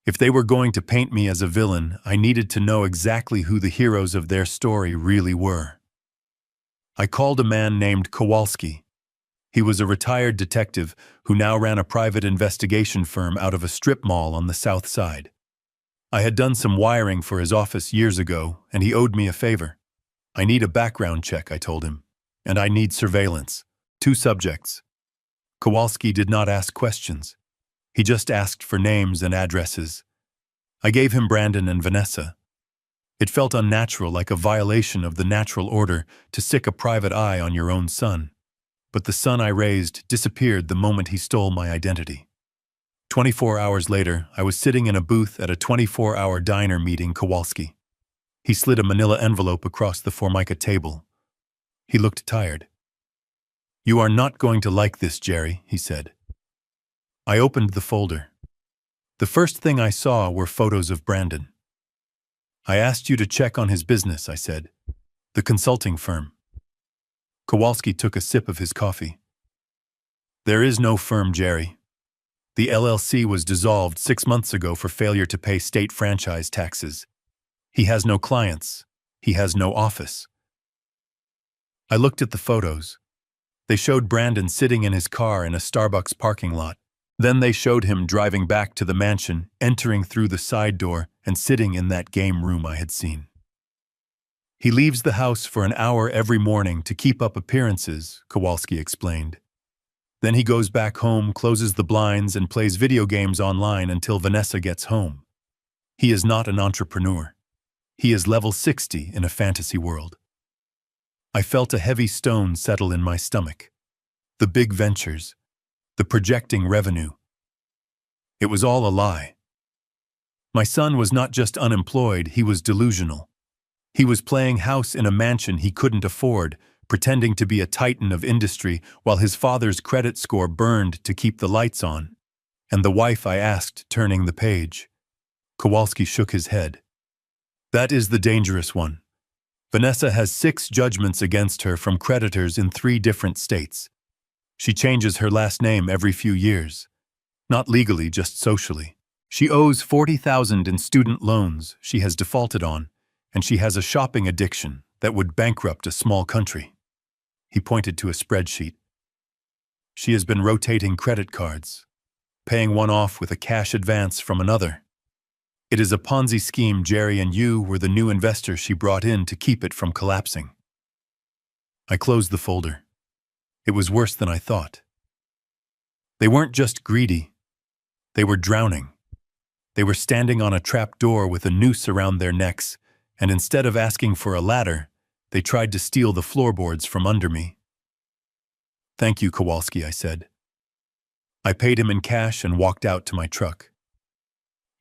[SPEAKER 1] If they were going to paint me as a villain, I needed to know exactly who the heroes of their story really were. I called a man named Kowalski. He was a retired detective who now ran a private investigation firm out of a strip mall on the South Side. I had done some wiring for his office years ago, and he owed me a favor. "I need a background check," I told him, "and I need surveillance. 2 subjects." Kowalski did not ask questions. He just asked for names and addresses. I gave him Brandon and Vanessa. It felt unnatural, like a violation of the natural order, to stick a private eye on your own son. But the son I raised disappeared the moment he stole my identity. 24 hours later, I was sitting in a booth at a 24-hour diner meeting Kowalski. He slid a manila envelope across the Formica table. He looked tired. "You are not going to like this, Jerry," he said. I opened the folder. The first thing I saw were photos of Brandon. "I asked you to check on his business," I said. "The consulting firm." Kowalski took a sip of his coffee. "There is no firm, Jerry. The LLC was dissolved 6 months ago for failure to pay state franchise taxes. He has no clients. He has no office." I looked at the photos. They showed Brandon sitting in his car in a Starbucks parking lot. Then they showed him driving back to the mansion, entering through the side door, and sitting in that game room I had seen. "He leaves the house for an hour every morning to keep up appearances," Kowalski explained. Then he goes back home, closes the blinds, and plays video games online until Vanessa gets home. He is not an entrepreneur. He is level 60 in a fantasy world. I felt a heavy stone settle in my stomach. The big ventures, the projecting revenue. It was all a lie. My son was not just unemployed, he was delusional. He was playing house in a mansion he couldn't afford, pretending to be a titan of industry while his father's credit score burned to keep the lights on. And the wife, I asked, turning the page. Kowalski shook his head. That is the dangerous one. Vanessa has 6 judgments against her from creditors in 3 different states. She changes her last name every few years. Not legally, just socially. She owes $40,000 in student loans she has defaulted on, and she has a shopping addiction that would bankrupt a small country. He pointed to a spreadsheet. She has been rotating credit cards, paying one off with a cash advance from another. It is a Ponzi scheme. Jerry and you were the new investors she brought in to keep it from collapsing. I closed the folder. It was worse than I thought. They weren't just greedy. They were drowning. They were standing on a trap door with a noose around their necks, and instead of asking for a ladder, they tried to steal the floorboards from under me. Thank you, Kowalski, I said. I paid him in cash and walked out to my truck.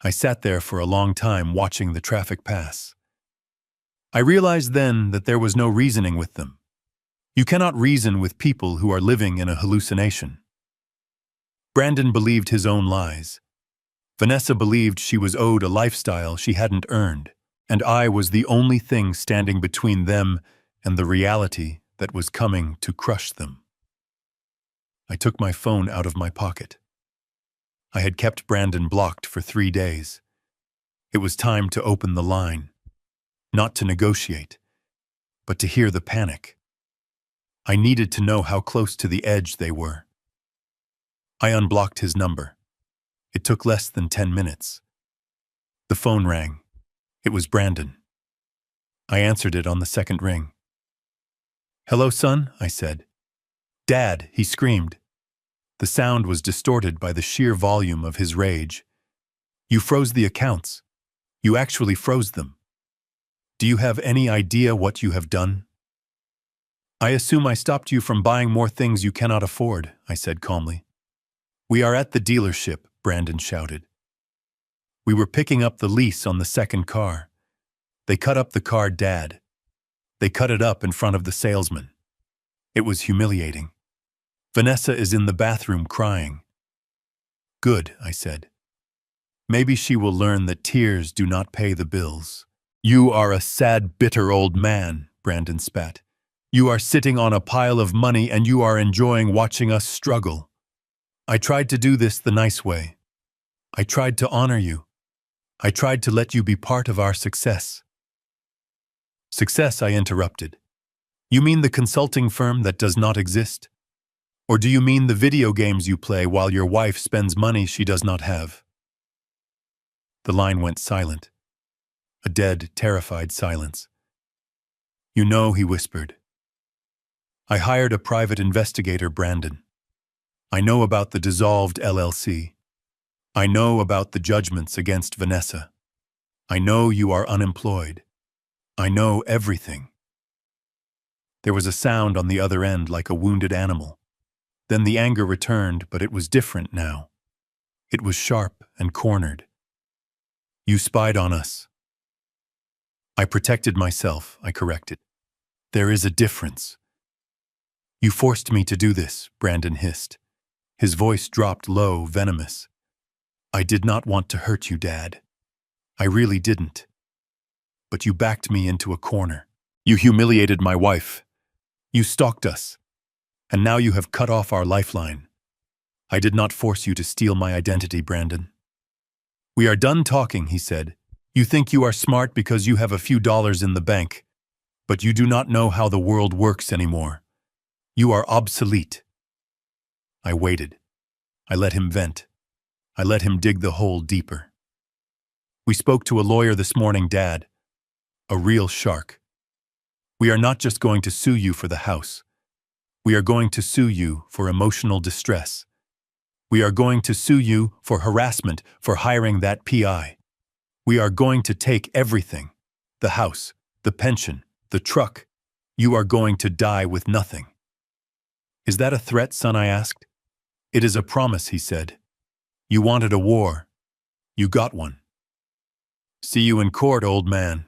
[SPEAKER 1] I sat there for a long time watching the traffic pass. I realized then that there was no reasoning with them. You cannot reason with people who are living in a hallucination. Brandon believed his own lies. Vanessa believed she was owed a lifestyle she hadn't earned, and I was the only thing standing between them and the reality that was coming to crush them. I took my phone out of my pocket. I had kept Brandon blocked for 3 days. It was time to open the line, not to negotiate, but to hear the panic. I needed to know how close to the edge they were. I unblocked his number. It took less than 10 minutes. The phone rang. It was Brandon. I answered it on the second ring. Hello, son, I said. Dad, he screamed. The sound was distorted by the sheer volume of his rage. You froze the accounts. You actually froze them. Do you have any idea what you have done? I assume I stopped you from buying more things you cannot afford, I said calmly. We are at the dealership, Brandon shouted. We were picking up the lease on the second car. They cut up the car, Dad. They cut it up in front of the salesman. It was humiliating. Vanessa is in the bathroom crying. Good, I said. Maybe she will learn that tears do not pay the bills. You are a sad, bitter old man, Brandon spat. You are sitting on a pile of money and you are enjoying watching us struggle. I tried to do this the nice way. I tried to honor you. I tried to let you be part of our success. Success, I interrupted. You mean the consulting firm that does not exist? Or do you mean the video games you play while your wife spends money she does not have? The line went silent. A dead, terrified silence. You know, he whispered. I hired a private investigator, Brandon. I know about the dissolved LLC. I know about the judgments against Vanessa. I know you are unemployed. I know everything. There was a sound on the other end like a wounded animal. Then the anger returned, but it was different now. It was sharp and cornered. You spied on us. I protected myself, I corrected. There is a difference. You forced me to do this, Brandon hissed. His voice dropped low, venomous. I did not want to hurt you, Dad. I really didn't. But you backed me into a corner. You humiliated my wife. You stalked us. And now you have cut off our lifeline. I did not force you to steal my identity, Brandon. We are done talking, he said. You think you are smart because you have a few dollars in the bank, but you do not know how the world works anymore. You are obsolete. I waited. I let him vent. I let him dig the hole deeper. We spoke to a lawyer this morning, Dad. A real shark. We are not just going to sue you for the house. We are going to sue you for emotional distress. We are going to sue you for harassment for hiring that PI. We are going to take everything. The house, the pension, the truck. You are going to die with nothing." "Is that a threat, son?" I asked. "It is a promise," he said. "You wanted a war. You got one. See you in court, old man."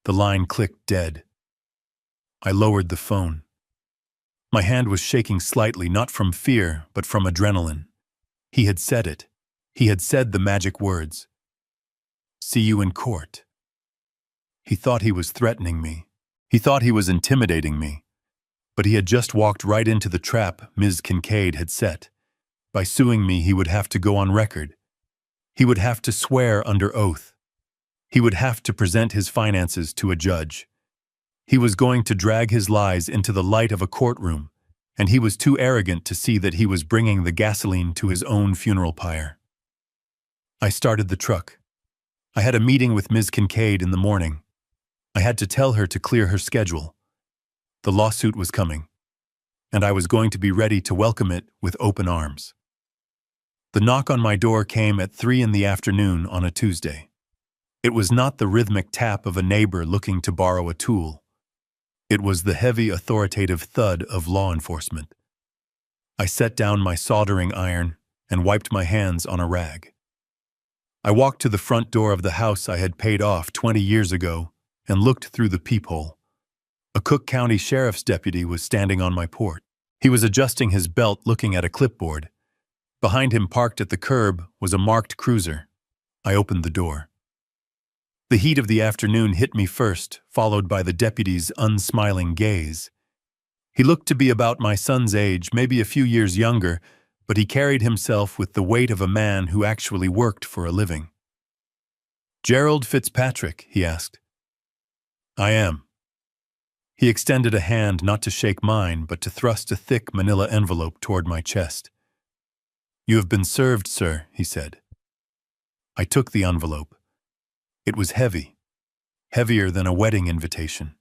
[SPEAKER 1] The line clicked dead. I lowered the phone. My hand was shaking slightly, not from fear, but from adrenaline. He had said it. He had said the magic words. "See you in court." He thought he was threatening me. He thought he was intimidating me. But he had just walked right into the trap Ms. Kincaid had set. By suing me, he would have to go on record. He would have to swear under oath. He would have to present his finances to a judge. He was going to drag his lies into the light of a courtroom, and he was too arrogant to see that he was bringing the gasoline to his own funeral pyre. I started the truck. I had a meeting with Ms. Kincaid in the morning. I had to tell her to clear her schedule. The lawsuit was coming, and I was going to be ready to welcome it with open arms. The knock on my door came at 3 p.m. on a Tuesday. It was not the rhythmic tap of a neighbor looking to borrow a tool. It was the heavy, authoritative thud of law enforcement. I set down my soldering iron and wiped my hands on a rag. I walked to the front door of the house I had paid off 20 years ago and looked through the peephole. A Cook County Sheriff's deputy was standing on my porch. He was adjusting his belt, looking at a clipboard. Behind him, parked at the curb, was a marked cruiser. I opened the door. The heat of the afternoon hit me first, followed by the deputy's unsmiling gaze. He looked to be about my son's age, maybe a few years younger, but he carried himself with the weight of a man who actually worked for a living. "Gerald Fitzpatrick?" he asked. "I am." He extended a hand, not to shake mine, but to thrust a thick manila envelope toward my chest. "You have been served, sir," he said. I took the envelope. It was heavy, heavier than a wedding invitation,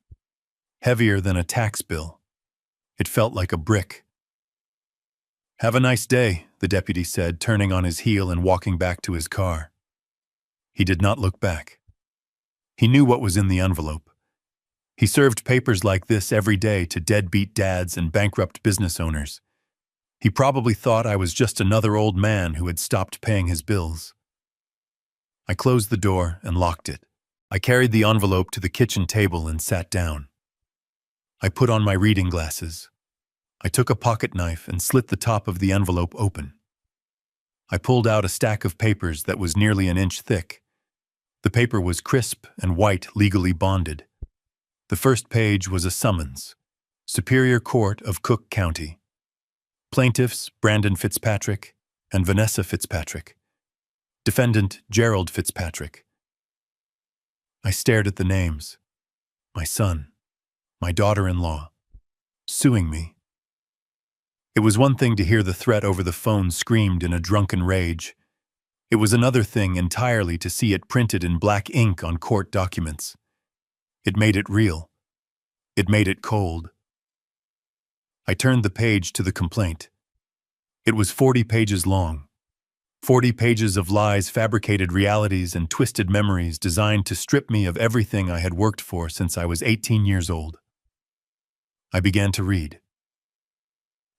[SPEAKER 1] heavier than a tax bill. It felt like a brick. "Have a nice day," the deputy said, turning on his heel and walking back to his car. He did not look back. He knew what was in the envelope. He served papers like this every day to deadbeat dads and bankrupt business owners. He probably thought I was just another old man who had stopped paying his bills. I closed the door and locked it. I carried the envelope to the kitchen table and sat down. I put on my reading glasses. I took a pocket knife and slit the top of the envelope open. I pulled out a stack of papers that was nearly an inch thick. The paper was crisp and white, legally bonded. The first page was a summons. Superior Court of Cook County. Plaintiffs Brandon Fitzpatrick and Vanessa Fitzpatrick. Defendant Gerald Fitzpatrick. I stared at the names. My son, my daughter-in-law, suing me. It was one thing to hear the threat over the phone screamed in a drunken rage. It was another thing entirely to see it printed in black ink on court documents. It made it real. It made it cold. I turned the page to the complaint. It was 40 pages long. 40 pages of lies, fabricated realities, and twisted memories designed to strip me of everything I had worked for since I was 18 years old. I began to read.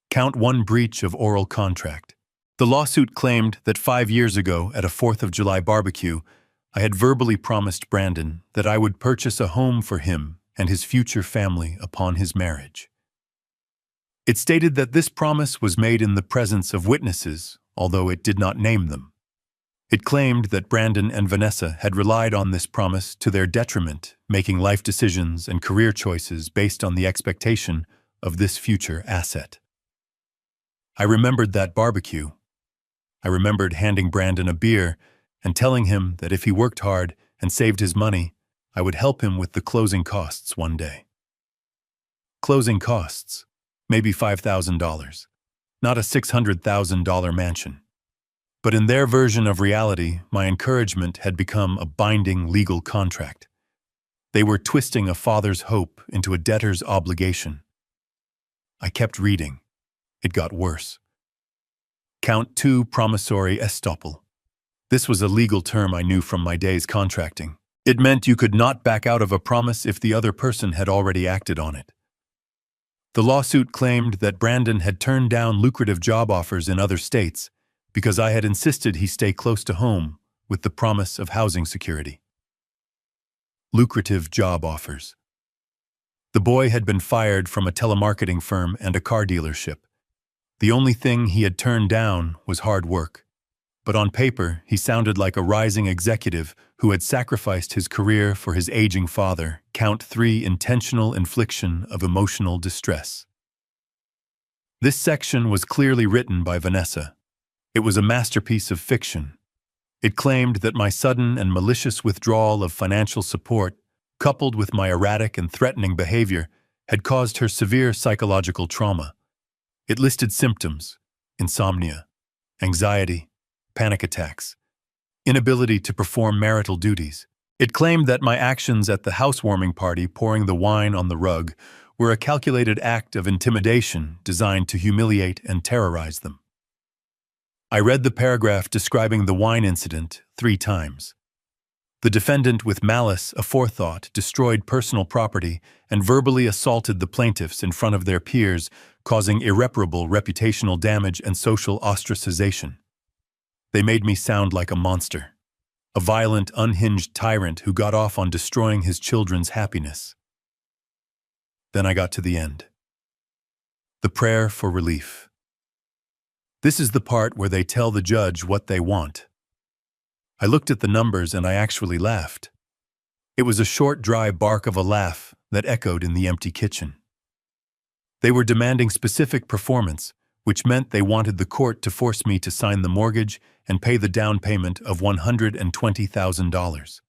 [SPEAKER 1] Count 1, breach of oral contract. The lawsuit claimed that 5 years ago at a 4th of July barbecue, I had verbally promised Brandon that I would purchase a home for him and his future family upon his marriage. It stated that this promise was made in the presence of witnesses, although it did not name them. It claimed that Brandon and Vanessa had relied on this promise to their detriment, making life decisions and career choices based on the expectation of this future asset. I remembered that barbecue. I remembered handing Brandon a beer and telling him that if he worked hard and saved his money, I would help him with the closing costs one day. Closing costs, maybe $5,000. Not a $600,000 mansion. But in their version of reality, my encouragement had become a binding legal contract. They were twisting a father's hope into a debtor's obligation. I kept reading. It got worse. Count 2 promissory estoppel. This was a legal term I knew from my days contracting. It meant you could not back out of a promise if the other person had already acted on it. The lawsuit claimed that Brandon had turned down lucrative job offers in other states because I had insisted he stay close to home with the promise of housing security. Lucrative job offers. The boy had been fired from a telemarketing firm and a car dealership. The only thing he had turned down was hard work. But on paper, he sounded like a rising executive who had sacrificed his career for his aging father. Count 3 intentional infliction of emotional distress. This section was clearly written by Vanessa. It was a masterpiece of fiction. It claimed that my sudden and malicious withdrawal of financial support, coupled with my erratic and threatening behavior, had caused her severe psychological trauma. It listed symptoms: insomnia, anxiety, panic attacks, inability to perform marital duties. It claimed that my actions at the housewarming party, pouring the wine on the rug, were a calculated act of intimidation designed to humiliate and terrorize them. I read the paragraph describing the wine incident 3 times. The defendant, with malice aforethought, destroyed personal property and verbally assaulted the plaintiffs in front of their peers, causing irreparable reputational damage and social ostracization. They made me sound like a monster, a violent, unhinged tyrant who got off on destroying his children's happiness. Then I got to the end. The prayer for relief. This is the part where they tell the judge what they want. I looked at the numbers and I actually laughed. It was a short, dry bark of a laugh that echoed in the empty kitchen. They were demanding specific performance, which meant they wanted the court to force me to sign the mortgage and pay the down payment of $120,000.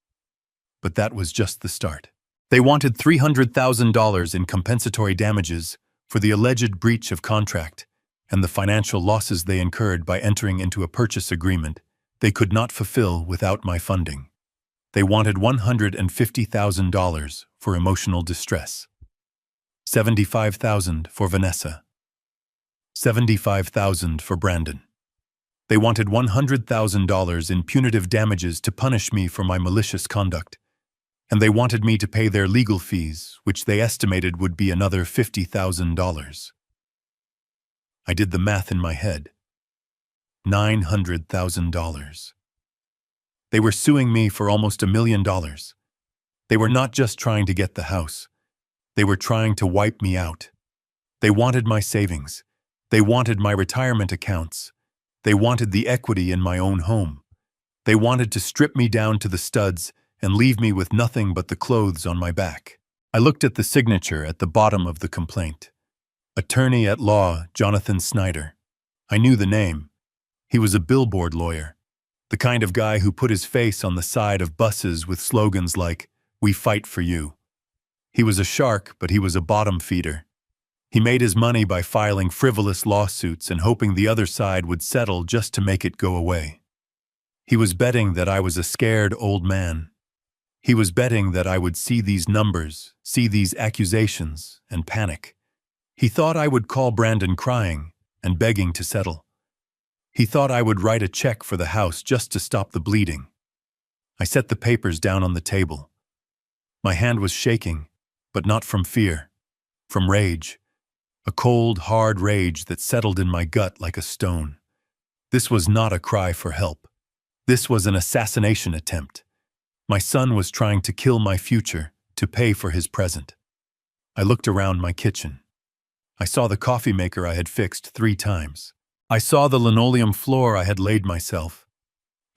[SPEAKER 1] But that was just the start. They wanted $300,000 in compensatory damages for the alleged breach of contract and the financial losses they incurred by entering into a purchase agreement they could not fulfill without my funding. They wanted $150,000 for emotional distress, $75,000 for Vanessa, $75,000 for Brandon. They wanted $100,000 in punitive damages to punish me for my malicious conduct, and they wanted me to pay their legal fees, which they estimated would be another $50,000. I did the math in my head. $900,000. They were suing me for almost $1 million. They were not just trying to get the house. They were trying to wipe me out. They wanted my savings. They wanted my retirement accounts. They wanted the equity in my own home. They wanted to strip me down to the studs and leave me with nothing but the clothes on my back. I looked at the signature at the bottom of the complaint. Attorney at law, Jonathan Snyder. I knew the name. He was a billboard lawyer, the kind of guy who put his face on the side of buses with slogans like, "We fight for you." He was a shark, but he was a bottom feeder. He made his money by filing frivolous lawsuits and hoping the other side would settle just to make it go away. He was betting that I was a scared old man. He was betting that I would see these numbers, see these accusations, and panic. He thought I would call Brandon crying and begging to settle. He thought I would write a check for the house just to stop the bleeding. I set the papers down on the table. My hand was shaking, but not from fear, from rage. A cold, hard rage that settled in my gut like a stone. This was not a cry for help. This was an assassination attempt. My son was trying to kill my future to pay for his present. I looked around my kitchen. I saw the coffee maker I had fixed 3 times. I saw the linoleum floor I had laid myself.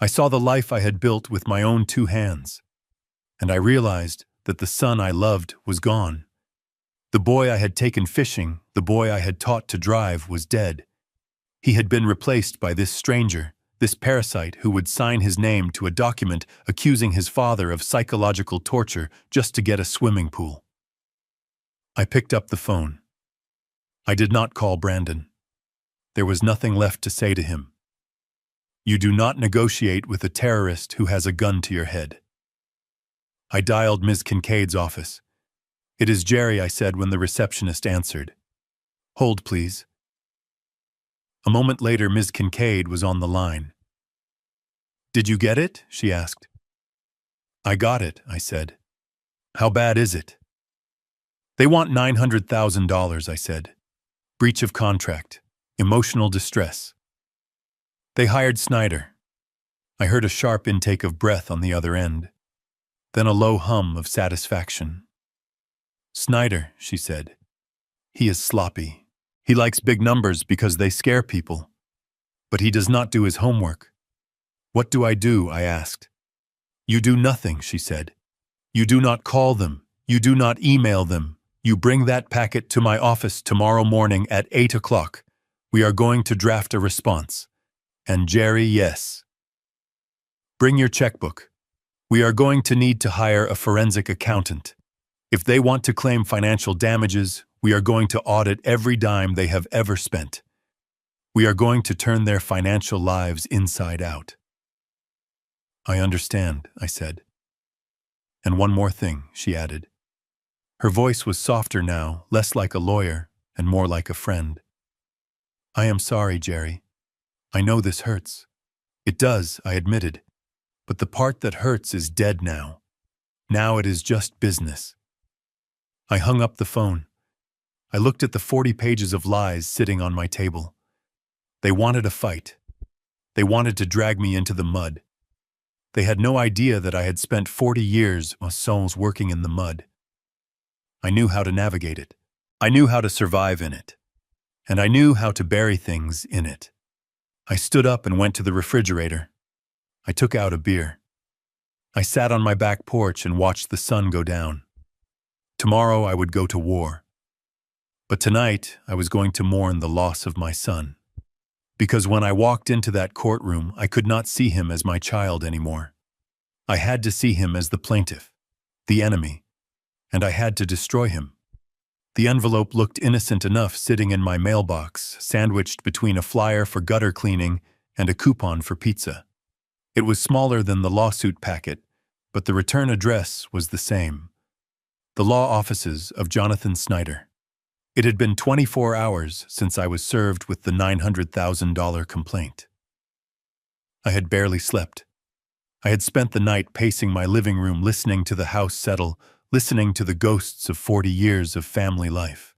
[SPEAKER 1] I saw the life I had built with my own 2 hands. And I realized that the son I loved was gone. The boy I had taken fishing, the boy I had taught to drive, was dead. He had been replaced by this stranger, this parasite who would sign his name to a document accusing his father of psychological torture just to get a swimming pool. I picked up the phone. I did not call Brandon. There was nothing left to say to him. You do not negotiate with a terrorist who has a gun to your head. I dialed Ms. Kincaid's office. It is Jerry, I said when the receptionist answered. Hold, please. A moment later, Ms. Kincaid was on the line. Did you get it? She asked. I got it, I said. How bad is it? They want $900,000, I said. Breach of contract. Emotional distress. They hired Snyder. I heard a sharp intake of breath on the other end, then a low hum of satisfaction. Snyder, she said. He is sloppy. He likes big numbers because they scare people. But he does not do his homework. What do? I asked. You do nothing, she said. You do not call them. You do not email them. You bring that packet to my office tomorrow morning at 8 o'clock. We are going to draft a response. And Jerry, yes. Bring your checkbook. We are going to need to hire a forensic accountant. If they want to claim financial damages, we are going to audit every dime they have ever spent. We are going to turn their financial lives inside out. I understand, I said. And one more thing, she added. Her voice was softer now, less like a lawyer and more like a friend. I am sorry, Jerry. I know this hurts. It does, I admitted. But the part that hurts is dead now. Now it is just business. I hung up the phone. I looked at the 40 pages of lies sitting on my table. They wanted a fight. They wanted to drag me into the mud. They had no idea that I had spent 40 years maçons working in the mud. I knew how to navigate it. I knew how to survive in it. And I knew how to bury things in it. I stood up and went to the refrigerator. I took out a beer. I sat on my back porch and watched the sun go down. Tomorrow I would go to war. But tonight I was going to mourn the loss of my son. Because when I walked into that courtroom, I could not see him as my child anymore. I had to see him as the plaintiff, the enemy, and I had to destroy him. The envelope looked innocent enough sitting in my mailbox, sandwiched between a flyer for gutter cleaning and a coupon for pizza. It was smaller than the lawsuit packet, but the return address was the same. The law offices of Jonathan Snyder. It had been 24 hours since I was served with the $900,000 complaint. I had barely slept. I had spent the night pacing my living room, listening to the house settle, listening to the ghosts of 40 years of family life.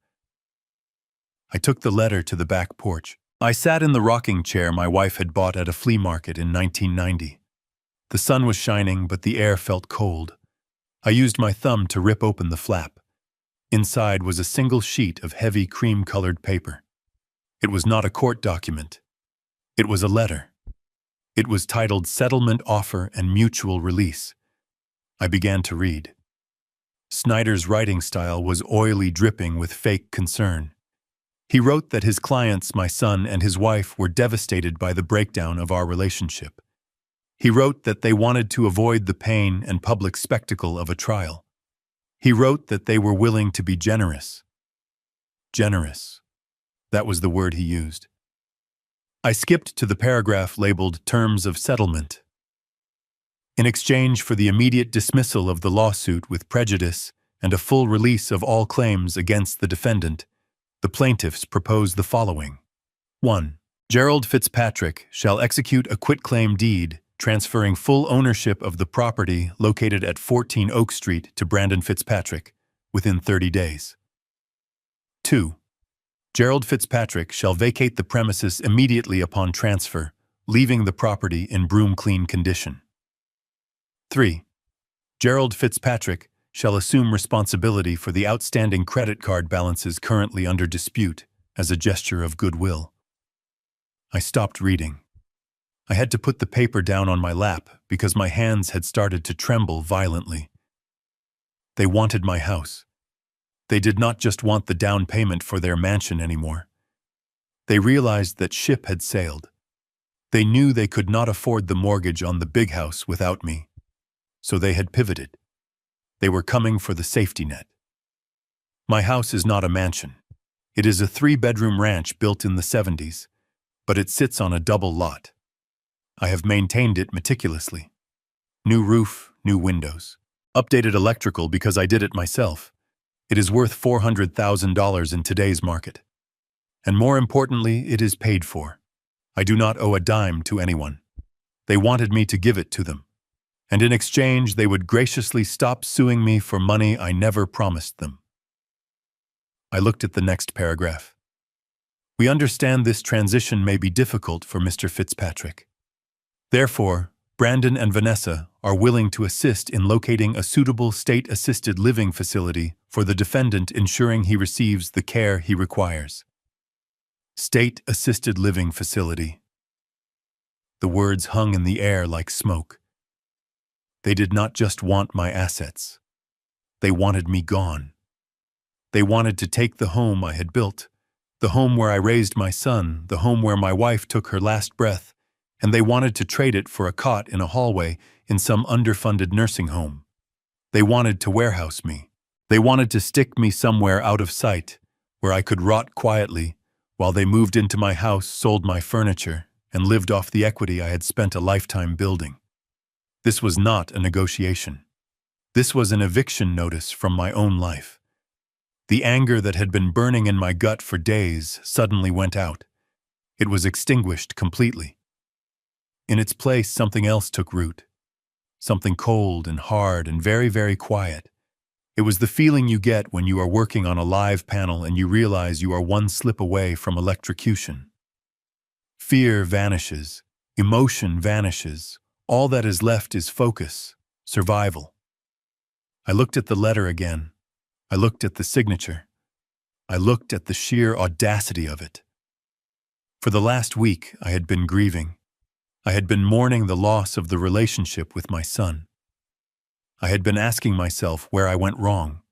[SPEAKER 1] I took the letter to the back porch. I sat in the rocking chair my wife had bought at a flea market in 1990. The sun was shining, but the air felt cold. I used my thumb to rip open the flap. Inside was a single sheet of heavy cream-colored paper. It was not a court document. It was a letter. It was titled Settlement Offer and Mutual Release. I began to read. Snyder's writing style was oily, dripping with fake concern. He wrote that his clients, my son and his wife, were devastated by the breakdown of our relationship. He wrote that they wanted to avoid the pain and public spectacle of a trial. He wrote that they were willing to be generous. Generous. That was the word he used. I skipped to the paragraph labeled Terms of Settlement. In exchange for the immediate dismissal of the lawsuit with prejudice and a full release of all claims against the defendant, the plaintiffs proposed the following. 1. Gerald Fitzpatrick shall execute a quitclaim deed transferring full ownership of the property located at 14 Oak Street to Brandon Fitzpatrick within 30 days. 2. Gerald Fitzpatrick shall vacate the premises immediately upon transfer, leaving the property in broom-clean condition. 3. Gerald Fitzpatrick shall assume responsibility for the outstanding credit card balances currently under dispute as a gesture of goodwill. I stopped reading. I had to put the paper down on my lap because my hands had started to tremble violently. They wanted my house. They did not just want the down payment for their mansion anymore. They realized that ship had sailed. They knew they could not afford the mortgage on the big house without me. So they had pivoted. They were coming for the safety net. My house is not a mansion. It is a 3-bedroom ranch built in the 70s, but it sits on a double lot. I have maintained it meticulously. New roof, new windows. Updated electrical because I did it myself. It is worth $400,000 in today's market. And more importantly, it is paid for. I do not owe a dime to anyone. They wanted me to give it to them. And in exchange, they would graciously stop suing me for money I never promised them. I looked at the next paragraph. We understand this transition may be difficult for Mr. Fitzpatrick. Therefore, Brandon and Vanessa are willing to assist in locating a suitable state-assisted living facility for the defendant, ensuring he receives the care he requires. State-assisted living facility. The words hung in the air like smoke. They did not just want my assets. They wanted me gone. They wanted to take the home I had built, the home where I raised my son, the home where my wife took her last breath, and they wanted to trade it for a cot in a hallway in some underfunded nursing home. They wanted to warehouse me. They wanted to stick me somewhere out of sight, where I could rot quietly, while they moved into my house, sold my furniture, and lived off the equity I had spent a lifetime building. This was not a negotiation. This was an eviction notice from my own life. The anger that had been burning in my gut for days suddenly went out. It was extinguished completely. In its place, something else took root. Something cold and hard and very, very quiet. It was the feeling you get when you are working on a live panel and you realize you are one slip away from electrocution. Fear vanishes. Emotion vanishes. All that is left is focus, survival. I looked at the letter again. I looked at the signature. I looked at the sheer audacity of it. For the last week, I had been grieving. I had been mourning the loss of the relationship with my son. I had been asking myself where I went wrong.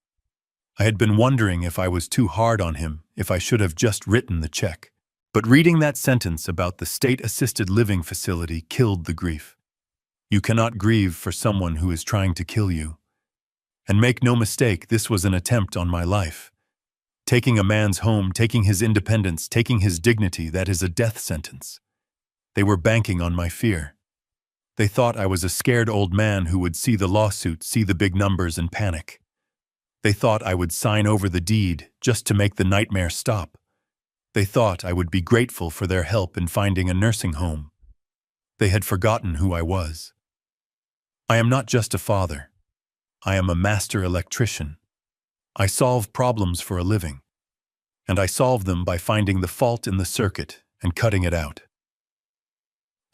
[SPEAKER 1] I had been wondering if I was too hard on him, if I should have just written the check. But reading that sentence about the state-assisted living facility killed the grief. You cannot grieve for someone who is trying to kill you. And make no mistake, this was an attempt on my life. Taking a man's home, taking his independence, taking his dignity, that is a death sentence. They were banking on my fear. They thought I was a scared old man who would see the lawsuit, see the big numbers and panic. They thought I would sign over the deed just to make the nightmare stop. They thought I would be grateful for their help in finding a nursing home. They had forgotten who I was. I am not just a father. I am a master electrician. I solve problems for a living. And I solve them by finding the fault in the circuit and cutting it out.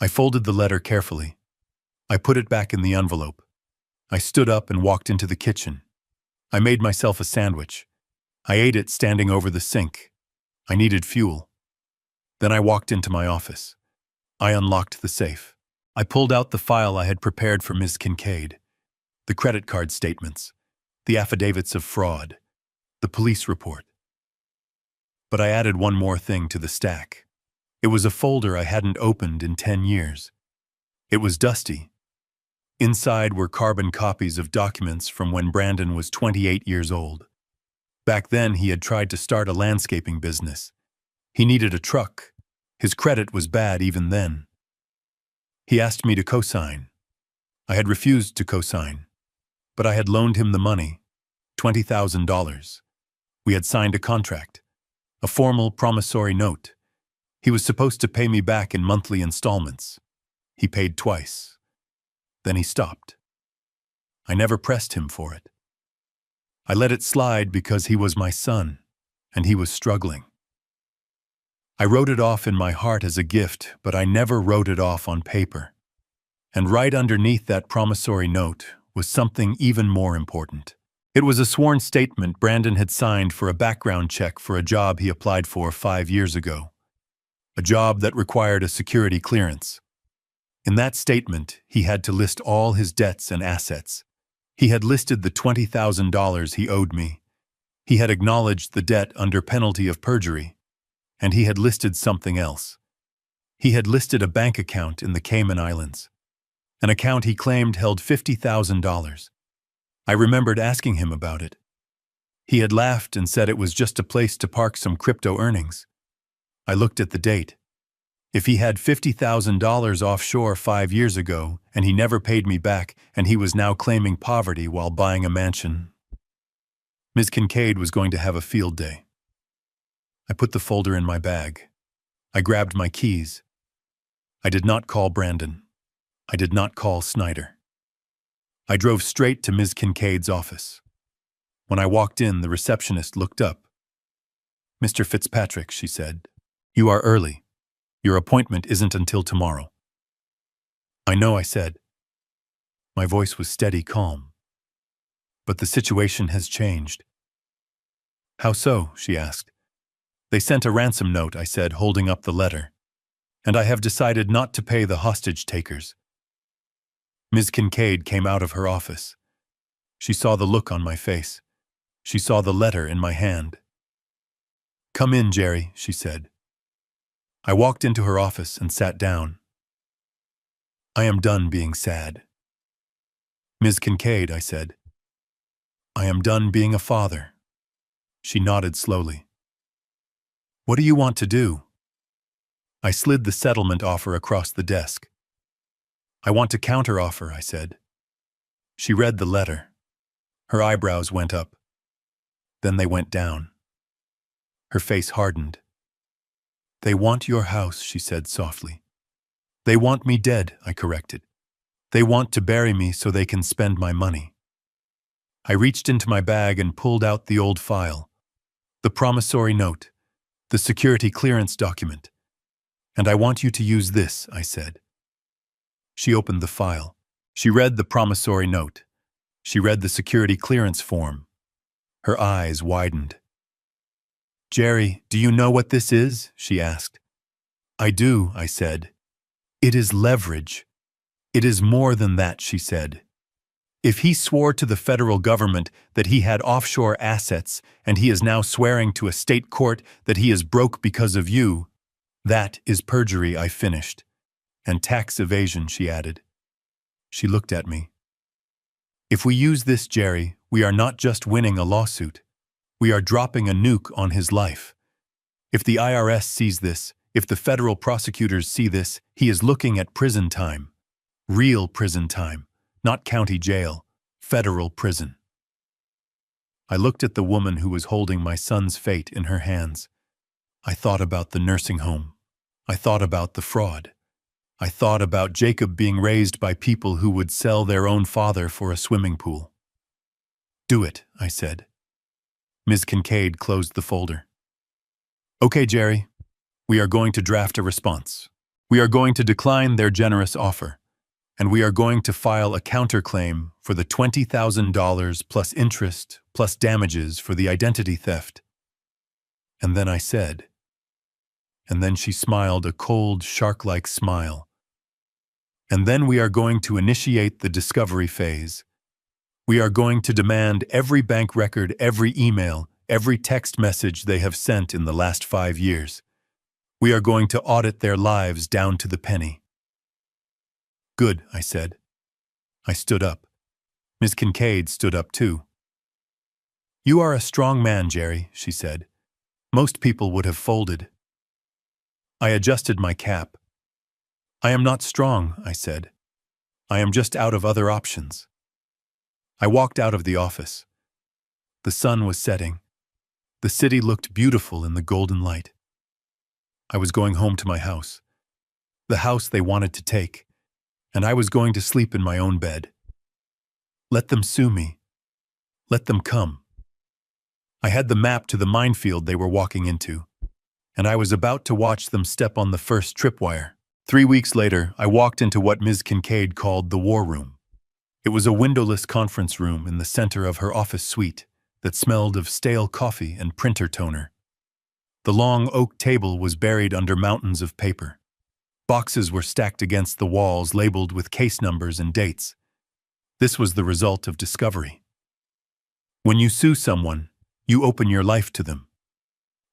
[SPEAKER 1] I folded the letter carefully. I put it back in the envelope. I stood up and walked into the kitchen. I made myself a sandwich. I ate it standing over the sink. I needed fuel. Then I walked into my office. I unlocked the safe. I pulled out the file I had prepared for Ms. Kincaid. The credit card statements, the affidavits of fraud, the police report. But I added one more thing to the stack. It was a folder I hadn't opened in 10 years. It was dusty. Inside were carbon copies of documents from when Brandon was 28 years old. Back then, he had tried to start a landscaping business. He needed a truck. His credit was bad even then. He asked me to co-sign. I had refused to co-sign. But I had loaned him the money, $20,000. We had signed a contract, a formal promissory note. He was supposed to pay me back in monthly installments. He paid twice. Then he stopped. I never pressed him for it. I let it slide because he was my son, and he was struggling. I wrote it off in my heart as a gift, but I never wrote it off on paper. And right underneath that promissory note was something even more important. It was a sworn statement Brandon had signed for a background check for a job he applied for 5 years ago. A job that required a security clearance. In that statement, he had to list all his debts and assets. He had listed the $20,000 he owed me. He had acknowledged the debt under penalty of perjury. And he had listed something else. He had listed a bank account in the Cayman Islands. An account he claimed held $50,000. I remembered asking him about it. He had laughed and said it was just a place to park some crypto earnings. I looked at the date. If he had $50,000 offshore 5 years ago, and he never paid me back, and he was now claiming poverty while buying a mansion, Ms. Kincaid was going to have a field day. I put the folder in my bag. I grabbed my keys. I did not call Brandon. I did not call Snyder. I drove straight to Ms. Kincaid's office. When I walked in, the receptionist looked up. "Mr. Fitzpatrick," she said, "you are early. Your appointment isn't until tomorrow." "I know," I said. My voice was steady, calm. "But the situation has changed." "How so?" she asked. "They sent a ransom note," I said, holding up the letter. "And I have decided not to pay the hostage takers." Ms. Kincaid came out of her office. She saw the look on my face. She saw the letter in my hand. "Come in, Jerry," she said. I walked into her office and sat down. "I am done being sad." "Ms. Kincaid," I said, "I am done being a father." She nodded slowly. "What do you want to do?" I slid the settlement offer across the desk. "I want to counteroffer," I said. She read the letter. Her eyebrows went up. Then they went down. Her face hardened. "They want your house," she said softly. "They want me dead," I corrected. "They want to bury me so they can spend my money." I reached into my bag and pulled out the old file, the promissory note, the security clearance document. "And I want you to use this," I said. She opened the file. She read the promissory note. She read the security clearance form. Her eyes widened. "Jerry, do you know what this is?" she asked. "I do," I said. "It is leverage." "It is more than that," she said. "If he swore to the federal government that he had offshore assets and he is now swearing to a state court that he is broke because of you, that is perjury," I finished. "And tax evasion," she added. She looked at me. "If we use this, Jerry, we are not just winning a lawsuit. We are dropping a nuke on his life. If the IRS sees this, if the federal prosecutors see this, he is looking at prison time. Real prison time. Not county jail, federal prison." I looked at the woman who was holding my son's fate in her hands. I thought about the nursing home. I thought about the fraud. I thought about Jacob being raised by people who would sell their own father for a swimming pool. "Do it," I said. Ms. Kincaid closed the folder. "Okay, Jerry, we are going to draft a response. We are going to decline their generous offer. And we are going to file a counterclaim for the $20,000 plus interest plus damages for the identity theft." And then I said, and then she smiled a cold, shark-like smile. "And then we are going to initiate the discovery phase. We are going to demand every bank record, every email, every text message they have sent in the last 5 years. We are going to audit their lives down to the penny." "Good," I said. I stood up. Ms. Kincaid stood up too. "You are a strong man, Jerry," she said. "Most people would have folded." I adjusted my cap. "I am not strong," I said. "I am just out of other options." I walked out of the office. The sun was setting. The city looked beautiful in the golden light. I was going home to my house. The house they wanted to take. And I was going to sleep in my own bed. Let them sue me. Let them come. I had the map to the minefield they were walking into, and I was about to watch them step on the first tripwire. 3 weeks later, I walked into what Ms. Kincaid called the war room. It was a windowless conference room in the center of her office suite that smelled of stale coffee and printer toner. The long oak table was buried under mountains of paper. Boxes were stacked against the walls labeled with case numbers and dates. This was the result of discovery. When you sue someone, you open your life to them.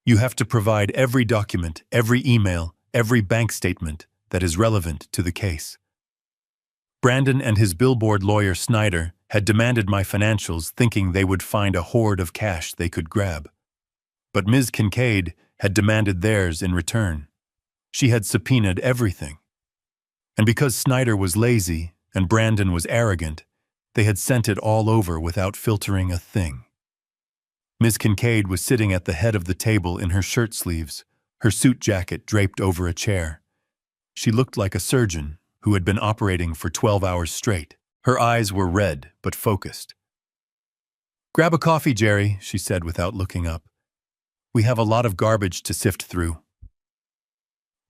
[SPEAKER 1] You have to provide every document, every email, every bank statement that is relevant to the case. Brandon and his billboard lawyer Snyder had demanded my financials thinking they would find a hoard of cash they could grab. But Ms. Kincaid had demanded theirs in return. She had subpoenaed everything. And because Snyder was lazy and Brandon was arrogant, they had sent it all over without filtering a thing. Miss Kincaid was sitting at the head of the table in her shirt sleeves, her suit jacket draped over a chair. She looked like a surgeon who had been operating for 12 hours straight. Her eyes were red but focused. "Grab a coffee, Jerry," she said without looking up. "We have a lot of garbage to sift through."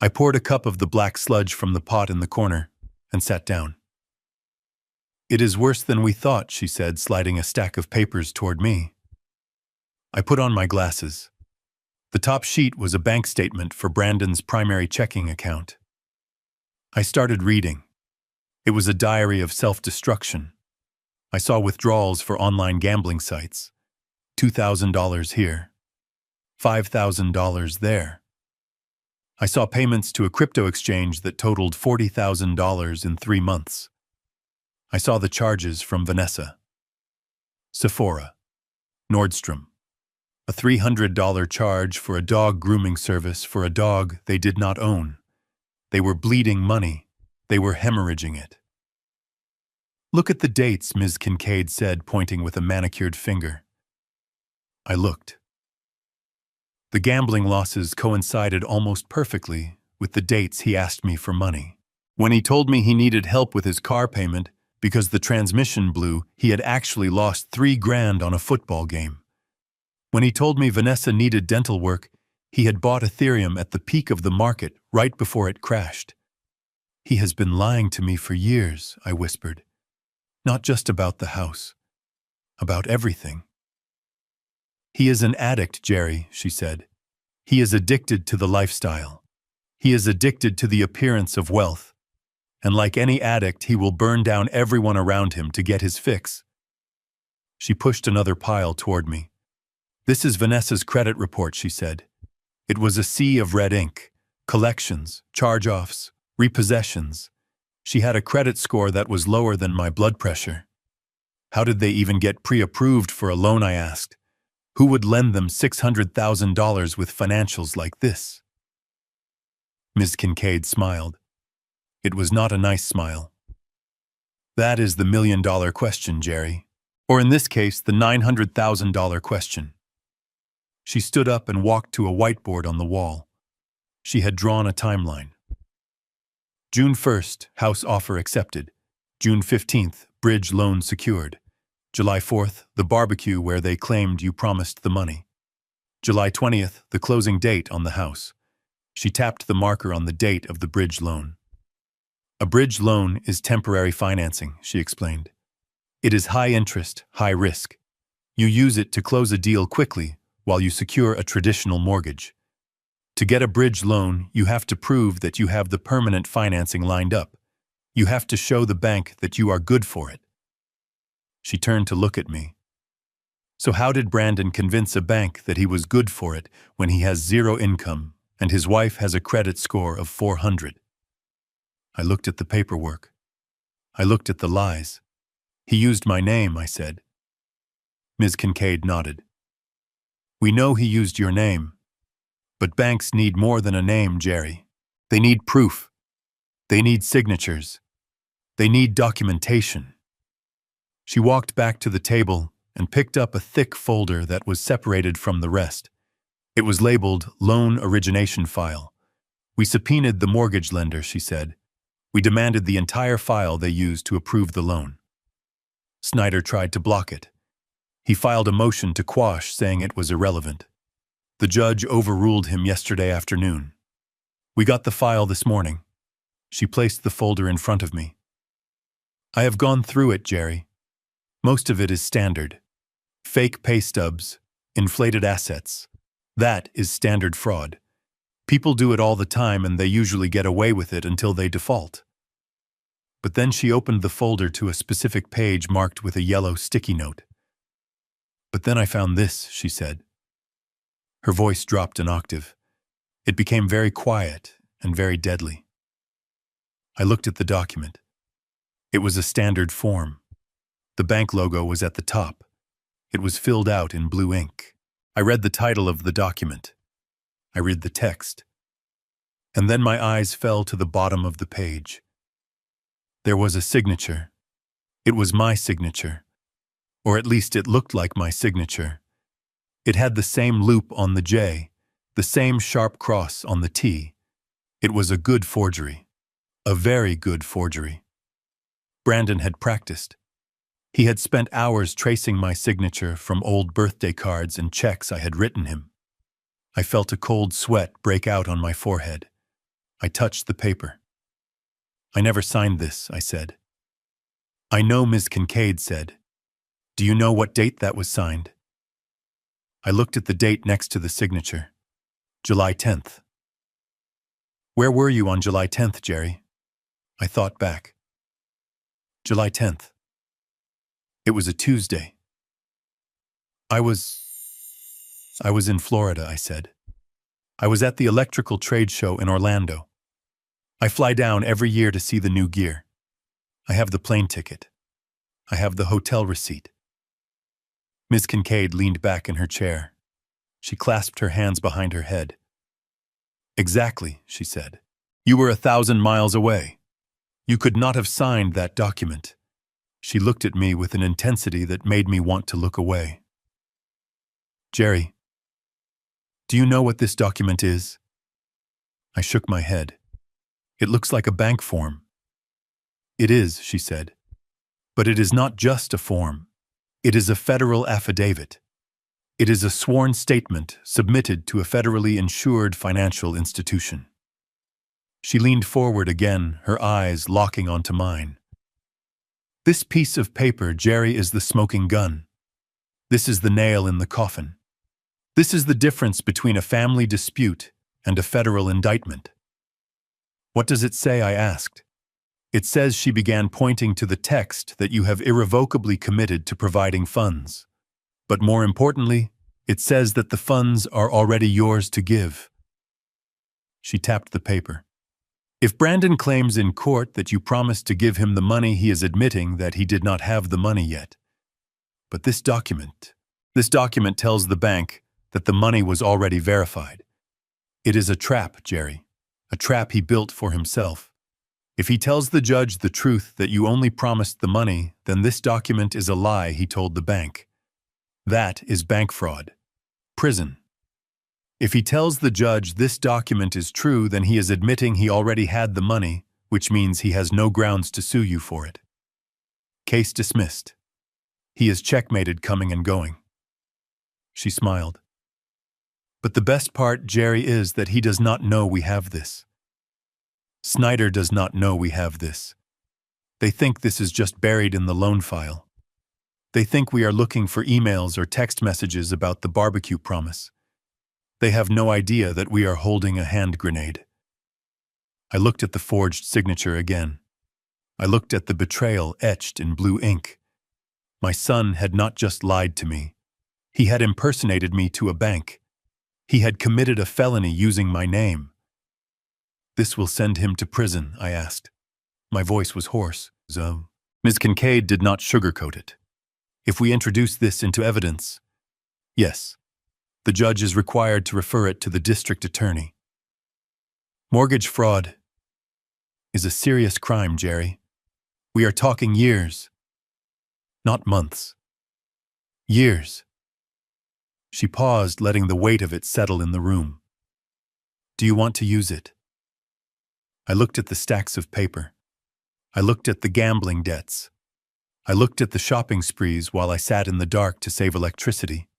[SPEAKER 1] I poured a cup of the black sludge from the pot in the corner and sat down. "It is worse than we thought," she said, sliding a stack of papers toward me. I put on my glasses. The top sheet was a bank statement for Brandon's primary checking account. I started reading. It was a diary of self-destruction. I saw withdrawals for online gambling sites. $2,000 here. $5,000 there. I saw payments to a crypto exchange that totaled $40,000 in 3 months. I saw the charges from Vanessa, Sephora, Nordstrom. A $300 charge for a dog grooming service for a dog they did not own. They were bleeding money. They were hemorrhaging it. "Look at the dates," Ms. Kincaid said, pointing with a manicured finger. I looked. The gambling losses coincided almost perfectly with the dates he asked me for money. When he told me he needed help with his car payment because the transmission blew, he had actually lost $3,000 on a football game. When he told me Vanessa needed dental work, he had bought Ethereum at the peak of the market right before it crashed. "He has been lying to me for years," I whispered. "Not just about the house. About everything." "He is an addict, Jerry," she said. "He is addicted to the lifestyle. He is addicted to the appearance of wealth. And like any addict, he will burn down everyone around him to get his fix." She pushed another pile toward me. "This is Vanessa's credit report," she said. It was a sea of red ink. Collections, charge-offs, repossessions. She had a credit score that was lower than my blood pressure. "How did they even get pre-approved for a loan?" I asked. "Who would lend them $600,000 with financials like this?" Ms. Kincaid smiled. It was not a nice smile. "That is the million-dollar question, Jerry. Or in this case, the $900,000 question." She stood up and walked to a whiteboard on the wall. She had drawn a timeline. June 1st, house offer accepted. June 15th, bridge loan secured. July 4th, the barbecue where they claimed you promised the money. July 20th, the closing date on the house. She tapped the marker on the date of the bridge loan. "A bridge loan is temporary financing," she explained. "It is high interest, high risk. You use it to close a deal quickly while you secure a traditional mortgage. To get a bridge loan, you have to prove that you have the permanent financing lined up. You have to show the bank that you are good for it." She turned to look at me. "So how did Brandon convince a bank that he was good for it when he has zero income and his wife has a credit score of 400? I looked at the paperwork. I looked at the lies. "He used my name," I said. Ms. Kincaid nodded. "We know he used your name. But banks need more than a name, Jerry. They need proof. They need signatures. They need documentation." She walked back to the table and picked up a thick folder that was separated from the rest. It was labeled Loan Origination File. "We subpoenaed the mortgage lender," she said. "We demanded the entire file they used to approve the loan." Snyder tried to block it. He filed a motion to quash, saying it was irrelevant. The judge overruled him yesterday afternoon. "We got the file this morning." She placed the folder in front of me. "I have gone through it, Jerry. Most of it is standard. Fake pay stubs, inflated assets. That is standard fraud. People do it all the time and they usually get away with it until they default." But then she opened the folder to a specific page marked with a yellow sticky note. "But then I found this," she said. Her voice dropped an octave. It became very quiet and very deadly. I looked at the document. It was a standard form. The bank logo was at the top. It was filled out in blue ink. I read the title of the document. I read the text. And then my eyes fell to the bottom of the page. There was a signature. It was my signature. Or at least it looked like my signature. It had the same loop on the J, the same sharp cross on the T. It was a good forgery. A very good forgery. Brandon had practiced. He had spent hours tracing my signature from old birthday cards and checks I had written him. I felt a cold sweat break out on my forehead. I touched the paper. "I never signed this," I said. "I know," Ms. Kincaid said. "Do you know what date that was signed?" I looked at the date next to the signature. July 10th. "Where were you on July 10th, Jerry?" I thought back. July 10th. It was a Tuesday. I was in Florida, I said. I was at the electrical trade show in Orlando. I fly down every year to see the new gear. I have the plane ticket. I have the hotel receipt. Ms. Kincaid leaned back in her chair. She clasped her hands behind her head. "Exactly," she said. "You were 1,000 miles away. You could not have signed that document." She looked at me with an intensity that made me want to look away. "Jerry, do you know what this document is?" I shook my head. "It looks like a bank form." "It is," she said. "But it is not just a form. It is a federal affidavit. It is a sworn statement submitted to a federally insured financial institution." She leaned forward again, her eyes locking onto mine. "This piece of paper, Jerry, is the smoking gun. This is the nail in the coffin. This is the difference between a family dispute and a federal indictment." "What does it say?" I asked. "It says," she began, pointing to the text, "that you have irrevocably committed to providing funds. But more importantly, it says that the funds are already yours to give." She tapped the paper. "If Brandon claims in court that you promised to give him the money, he is admitting that he did not have the money yet. But this document tells the bank that the money was already verified. It is a trap, Jerry, a trap he built for himself. If he tells the judge the truth that you only promised the money, then this document is a lie he told the bank. That is bank fraud. Prison. If he tells the judge this document is true, then he is admitting he already had the money, which means he has no grounds to sue you for it. Case dismissed. He is checkmated coming and going." She smiled. "But the best part, Jerry, is that he does not know we have this. Snyder does not know we have this. They think this is just buried in the loan file. They think we are looking for emails or text messages about the barbecue promise. They have no idea that we are holding a hand grenade." I looked at the forged signature again. I looked at the betrayal etched in blue ink. My son had not just lied to me. He had impersonated me to a bank. He had committed a felony using my name. "This will send him to prison?" I asked. My voice was hoarse. Ms. Kincaid did not sugarcoat it. "If we introduce this into evidence, yes. The judge is required to refer it to the district attorney. Mortgage fraud is a serious crime, Jerry. We are talking years, not months. Years." She paused, letting the weight of it settle in the room. "Do you want to use it?" I looked at the stacks of paper. I looked at the gambling debts. I looked at the shopping sprees while I sat in the dark to save electricity.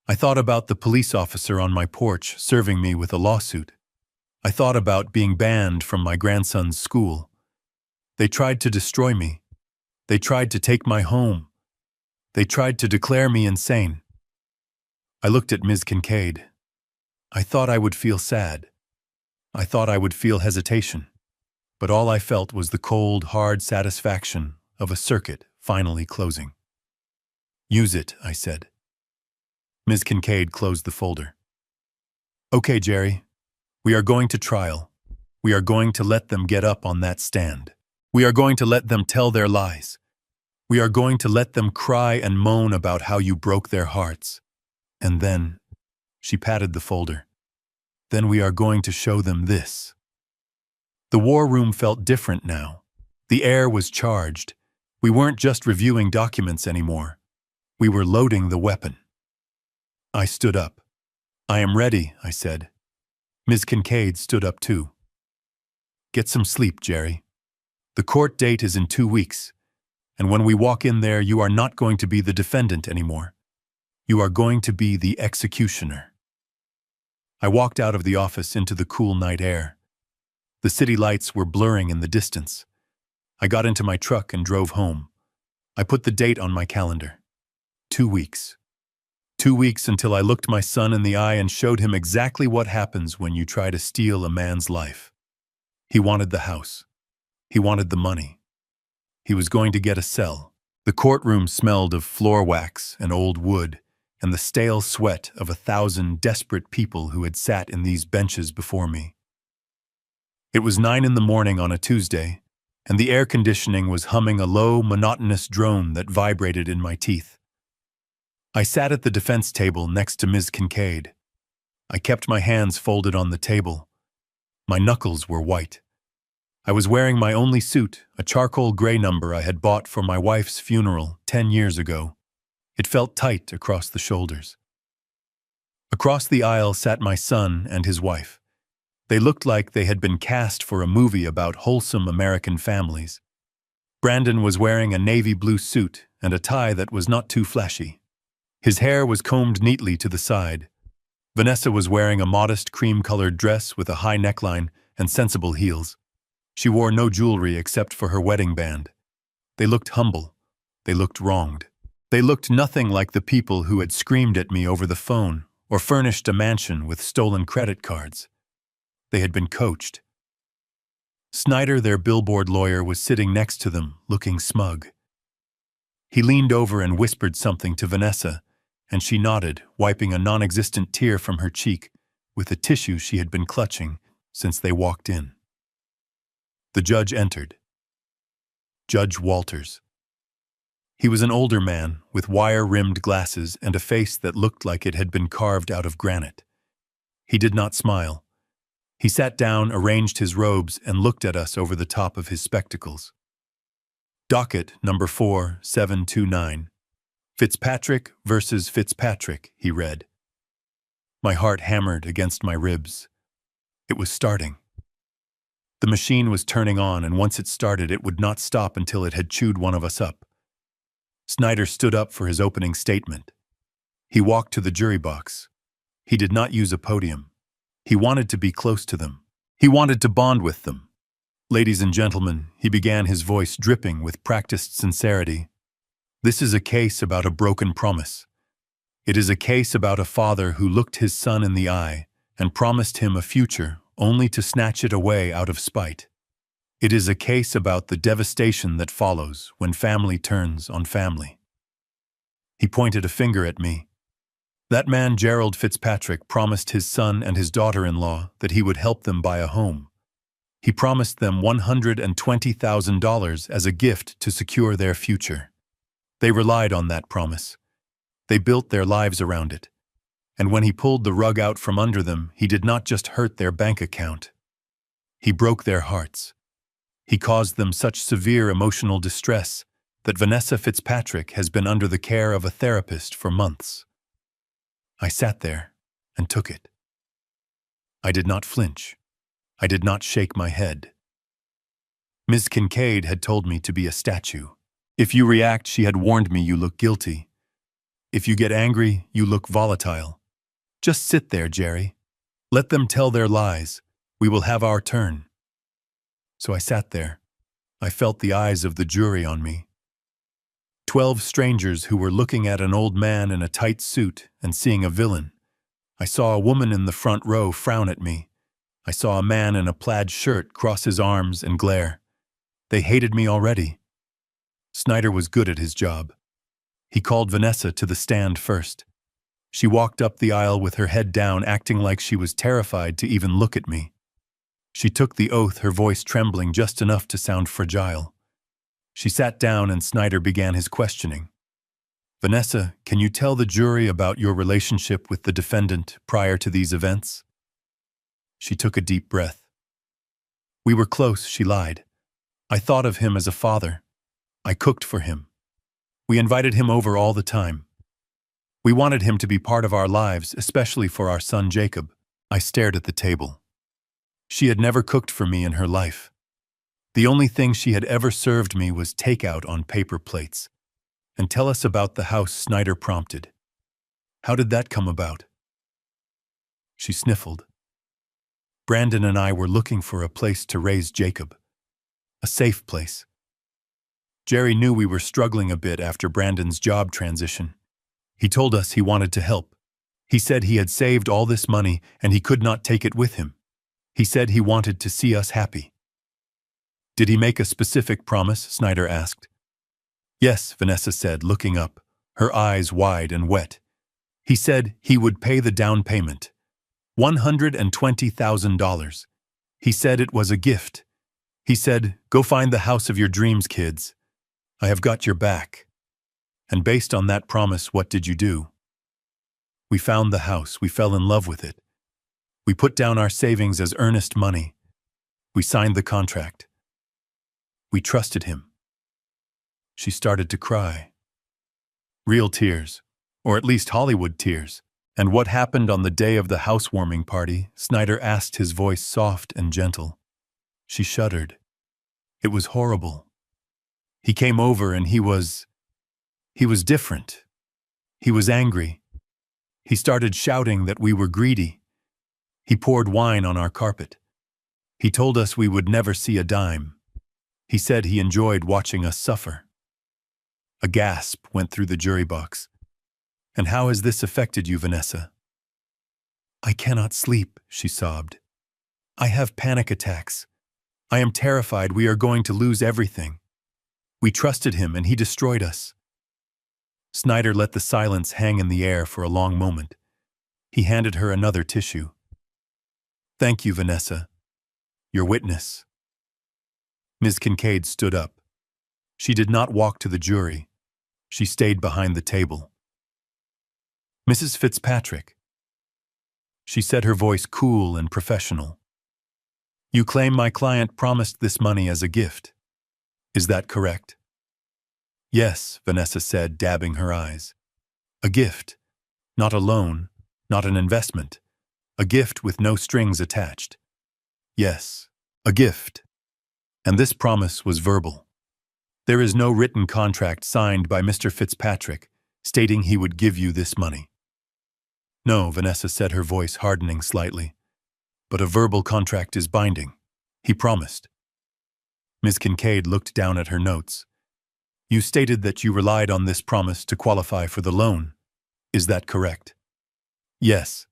[SPEAKER 1] I thought about the police officer on my porch serving me with a lawsuit. I thought about being banned from my grandson's school. They tried to destroy me. They tried to take my home. They tried to declare me insane. I looked at Ms. Kincaid. I thought I would feel sad. I thought I would feel hesitation. But all I felt was the cold, hard satisfaction of a circuit finally closing. "Use it," I said. Ms. Kincaid closed the folder. "Okay, Jerry. We are going to trial. We are going to let them get up on that stand. We are going to let them tell their lies. We are going to let them cry and moan about how you broke their hearts. And then," she patted the folder, "then we are going to show them this." The war room felt different now. The air was charged. We weren't just reviewing documents anymore. We were loading the weapon. I stood up. I am ready, I said. Ms. Kincaid stood up too. Get some sleep, Jerry. The court date is in 2 weeks, and when we walk in there, you are not going to be the defendant anymore. You are going to be the executioner. I walked out of the office into the cool night air. The city lights were blurring in the distance. I got into my truck and drove home. I put the date on my calendar. 2 weeks. 2 weeks until I looked my son in the eye and showed him exactly what happens when you try to steal a man's life. He wanted the house. He wanted the money. He was going to get a cell. The courtroom smelled of floor wax and old wood, and the stale sweat of 1,000 desperate people who had sat in these benches before me. It was 9 in the morning on a Tuesday, and the air conditioning was humming a low, monotonous drone that vibrated in my teeth. I sat at the defense table next to Ms. Kincaid. I kept my hands folded on the table. My knuckles were white. I was wearing my only suit, a charcoal gray number I had bought for my wife's funeral 10 years ago. It felt tight across the shoulders. Across the aisle sat my son and his wife. They looked like they had been cast for a movie about wholesome American families. Brandon was wearing a navy blue suit and a tie that was not too flashy. His hair was combed neatly to the side. Vanessa was wearing a modest cream-colored dress with a high neckline and sensible heels. She wore no jewelry except for her wedding band. They looked humble. They looked wronged. They looked nothing like the people who had screamed at me over the phone or furnished a mansion with stolen credit cards. They had been coached. Snyder, their billboard lawyer, was sitting next to them, looking smug. He leaned over and whispered something to Vanessa, and she nodded, wiping a non-existent tear from her cheek with a tissue she had been clutching since they walked in. The judge entered. Judge Walters. He was an older man with wire-rimmed glasses and a face that looked like it had been carved out of granite. He did not smile. He sat down, arranged his robes, and looked at us over the top of his spectacles. Docket number 4729. Fitzpatrick versus Fitzpatrick, he read. My heart hammered against my ribs. It was starting. The machine was turning on, and once it started, it would not stop until it had chewed one of us up. Snyder stood up for his opening statement. He walked to the jury box. He did not use a podium. He wanted to be close to them. He wanted to bond with them. Ladies and gentlemen, he began, his voice dripping with practiced sincerity. This is a case about a broken promise. It is a case about a father who looked his son in the eye and promised him a future only to snatch it away out of spite. It is a case about the devastation that follows when family turns on family. He pointed a finger at me. That man, Gerald Fitzpatrick, promised his son and his daughter-in-law that he would help them buy a home. He promised them $120,000 as a gift to secure their future. They relied on that promise. They built their lives around it. And when he pulled the rug out from under them, he did not just hurt their bank account. He broke their hearts. He caused them such severe emotional distress that Vanessa Fitzpatrick has been under the care of a therapist for months. I sat there and took it. I did not flinch. I did not shake my head. Ms. Kincaid had told me to be a statue. If you react, she had warned me, you look guilty. If you get angry, you look volatile. Just sit there, Jerry. Let them tell their lies. We will have our turn. So I sat there. I felt the eyes of the jury on me. 12 strangers who were looking at an old man in a tight suit and seeing a villain. I saw a woman in the front row frown at me. I saw a man in a plaid shirt cross his arms and glare. They hated me already. Snyder was good at his job. He called Vanessa to the stand first. She walked up the aisle with her head down, acting like she was terrified to even look at me. She took the oath, her voice trembling just enough to sound fragile. She sat down and Snyder began his questioning. Vanessa, can you tell the jury about your relationship with the defendant prior to these events? She took a deep breath. We were close, she lied. I thought of him as a father. I cooked for him. We invited him over all the time. We wanted him to be part of our lives, especially for our son Jacob. I stared at the table. She had never cooked for me in her life. The only thing she had ever served me was takeout on paper plates. And tell us about the house, Snyder prompted. How did that come about? She sniffled. Brandon and I were looking for a place to raise Jacob. A safe place. Jerry knew we were struggling a bit after Brandon's job transition. He told us he wanted to help. He said he had saved all this money and he could not take it with him. He said he wanted to see us happy. Did he make a specific promise? Snyder asked. Yes, Vanessa said, looking up, her eyes wide and wet. He said he would pay the down payment. $120,000. He said it was a gift. He said, go find the house of your dreams, kids. I have got your back. And based on that promise, what did you do? We found the house. We fell in love with it. We put down our savings as earnest money. We signed the contract. We trusted him. She started to cry. Real tears, or at least Hollywood tears. And what happened on the day of the housewarming party? Snyder asked, his voice soft and gentle. She shuddered. It was horrible. He came over and he was different. He was angry. He started shouting that we were greedy. He poured wine on our carpet. He told us we would never see a dime. He said he enjoyed watching us suffer. A gasp went through the jury box. And how has this affected you, Vanessa? I cannot sleep, she sobbed. I have panic attacks. I am terrified we are going to lose everything. We trusted him and he destroyed us. Snyder let the silence hang in the air for a long moment. He handed her another tissue. Thank you, Vanessa. Your witness. Ms. Kincaid stood up. She did not walk to the jury. She stayed behind the table. Mrs. Fitzpatrick. She said, her voice cool and professional. You claim my client promised this money as a gift. Is that correct? Yes, Vanessa said, dabbing her eyes. A gift. Not a loan, not an investment. A gift with no strings attached. Yes, a gift. And this promise was verbal. There is no written contract signed by Mr. Fitzpatrick stating he would give you this money. No, Vanessa said, her voice hardening slightly. But a verbal contract is binding. He promised. Ms. Kincaid looked down at her notes. You stated that you relied on this promise to qualify for the loan. Is that correct? Yes.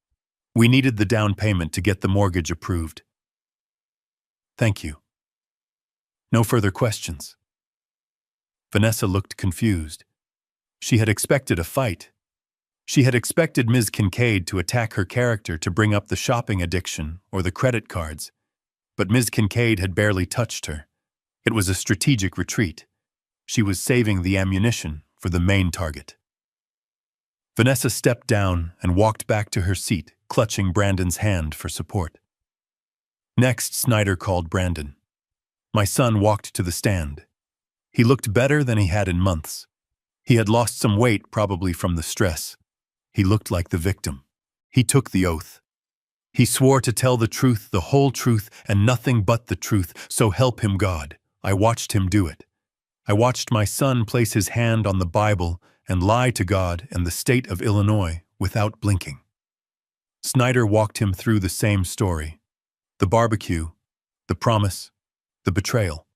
[SPEAKER 1] We needed the down payment to get the mortgage approved. Thank you. No further questions. Vanessa looked confused. She had expected a fight. She had expected Ms. Kincaid to attack her character to bring up the shopping addiction or the credit cards. But Ms. Kincaid had barely touched her. It was a strategic retreat. She was saving the ammunition for the main target. Vanessa stepped down and walked back to her seat, clutching Brandon's hand for support. Next, Snyder called Brandon. My son walked to the stand. He looked better than he had in months. He had lost some weight, probably from the stress. He looked like the victim. He took the oath. He swore to tell the truth, the whole truth, and nothing but the truth, so help him God. I watched him do it. I watched my son place his hand on the Bible and lie to God and the state of Illinois without blinking. Snyder walked him through the same story. The barbecue, the promise, the betrayal.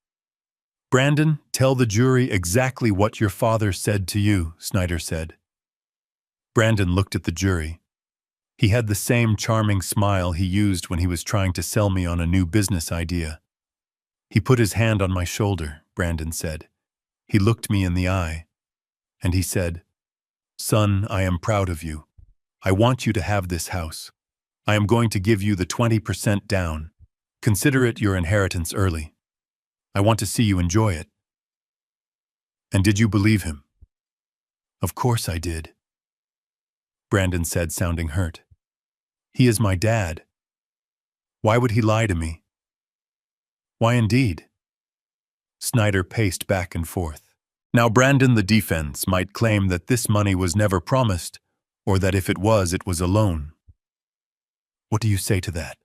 [SPEAKER 1] Brandon, tell the jury exactly what your father said to you, Snyder said. Brandon looked at the jury. He had the same charming smile he used when he was trying to sell me on a new business idea. He put his hand on my shoulder, Brandon said. He looked me in the eye, and he said, Son, I am proud of you. I want you to have this house. I am going to give you the 20% down. Consider it your inheritance early. I want to see you enjoy it. And did you believe him? Of course I did. Brandon said, sounding hurt. He is my dad. Why would he lie to me? Why indeed? Snyder paced back and forth. Now Brandon, the defense, might claim that this money was never promised, or that if it was a loan. What do you say to that?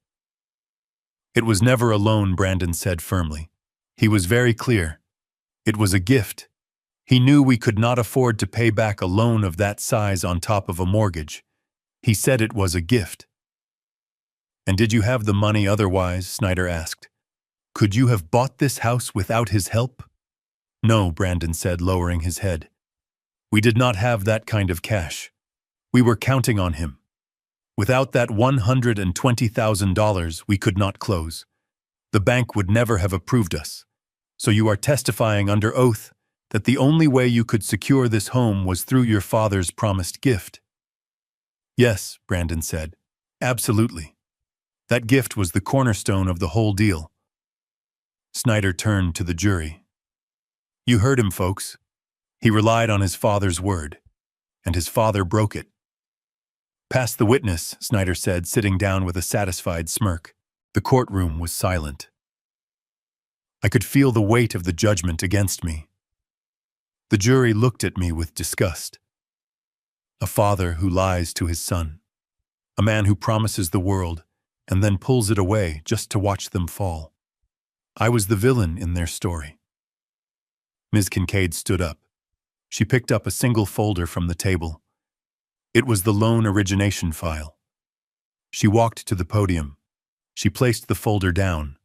[SPEAKER 1] It was never a loan, Brandon said firmly. He was very clear. It was a gift. He knew we could not afford to pay back a loan of that size on top of a mortgage. He said it was a gift. And did you have the money otherwise? Snyder asked. Could you have bought this house without his help? No, Brandon said, lowering his head. We did not have that kind of cash. We were counting on him. Without that $120,000, we could not close. The bank would never have approved us. So you are testifying under oath that the only way you could secure this home was through your father's promised gift. Yes, Brandon said. Absolutely. That gift was the cornerstone of the whole deal. Snyder turned to the jury. You heard him, folks. He relied on his father's word, and his father broke it. Pass the witness, Snyder said, sitting down with a satisfied smirk. The courtroom was silent. I could feel the weight of the judgment against me. The jury looked at me with disgust. A father who lies to his son. A man who promises the world and then pulls it away just to watch them fall. I was the villain in their story. Ms. Kincaid stood up. She picked up a single folder from the table. It was the loan origination file. She walked to the podium. She placed the folder down.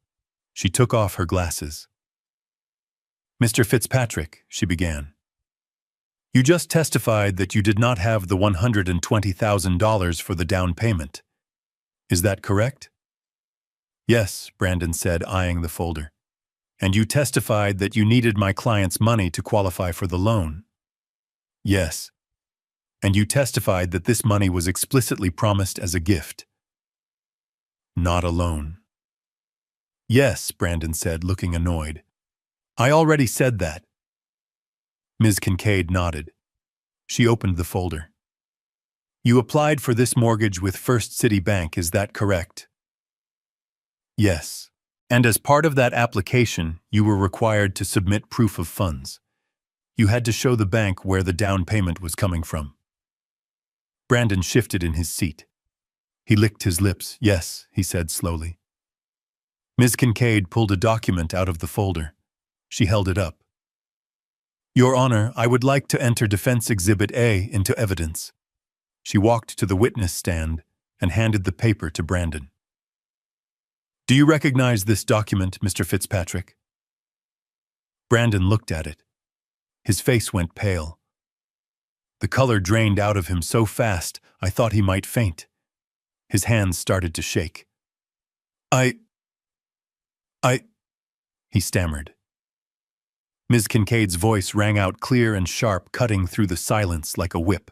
[SPEAKER 1] She took off her glasses. Mr. Fitzpatrick, she began. You just testified that you did not have the $120,000 for the down payment. Is that correct? Yes, Brandon said, eyeing the folder. And you testified that you needed my client's money to qualify for the loan. Yes. And you testified that this money was explicitly promised as a gift. Not a loan. Yes, Brandon said, looking annoyed. I already said that. Ms. Kincaid nodded. She opened the folder. You applied for this mortgage with First City Bank, is that correct? Yes. And as part of that application, you were required to submit proof of funds. You had to show the bank where the down payment was coming from. Brandon shifted in his seat. He licked his lips. Yes, he said slowly. Ms. Kincaid pulled a document out of the folder. She held it up. Your Honor, I would like to enter Defense Exhibit A into evidence. She walked to the witness stand and handed the paper to Brandon. Do you recognize this document, Mr. Fitzpatrick? Brandon looked at it. His face went pale. The color drained out of him so fast I thought he might faint. His hands started to shake. I, he stammered. Ms. Kincaid's voice rang out clear and sharp, cutting through the silence like a whip.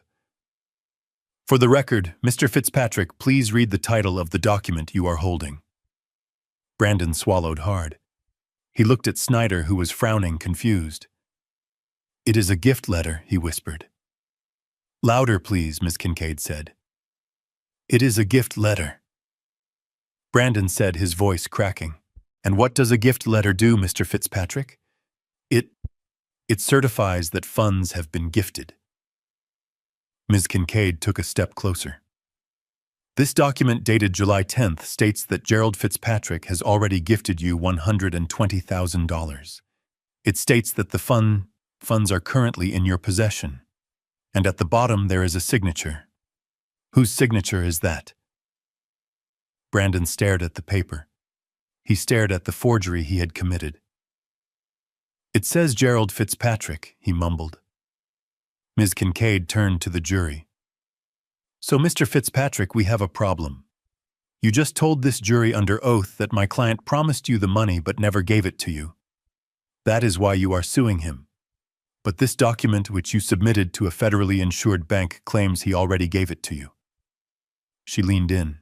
[SPEAKER 1] For the record, Mr. Fitzpatrick, please read the title of the document you are holding. Brandon swallowed hard. He looked at Snyder, who was frowning, confused. It is a gift letter, he whispered. Louder, please, Ms. Kincaid said. It is a gift letter. Brandon said, his voice cracking. And what does a gift letter do, Mr. Fitzpatrick? It certifies that funds have been gifted. Ms. Kincaid took a step closer. This document dated July 10th states that Gerald Fitzpatrick has already gifted you $120,000. It states that the funds are currently in your possession. And at the bottom there is a signature. Whose signature is that? Brandon stared at the paper. He stared at the forgery he had committed. It says Gerald Fitzpatrick, he mumbled. Ms. Kincaid turned to the jury. So, Mr. Fitzpatrick, we have a problem. You just told this jury under oath that my client promised you the money but never gave it to you. That is why you are suing him. But this document which you submitted to a federally insured bank claims he already gave it to you. She leaned in.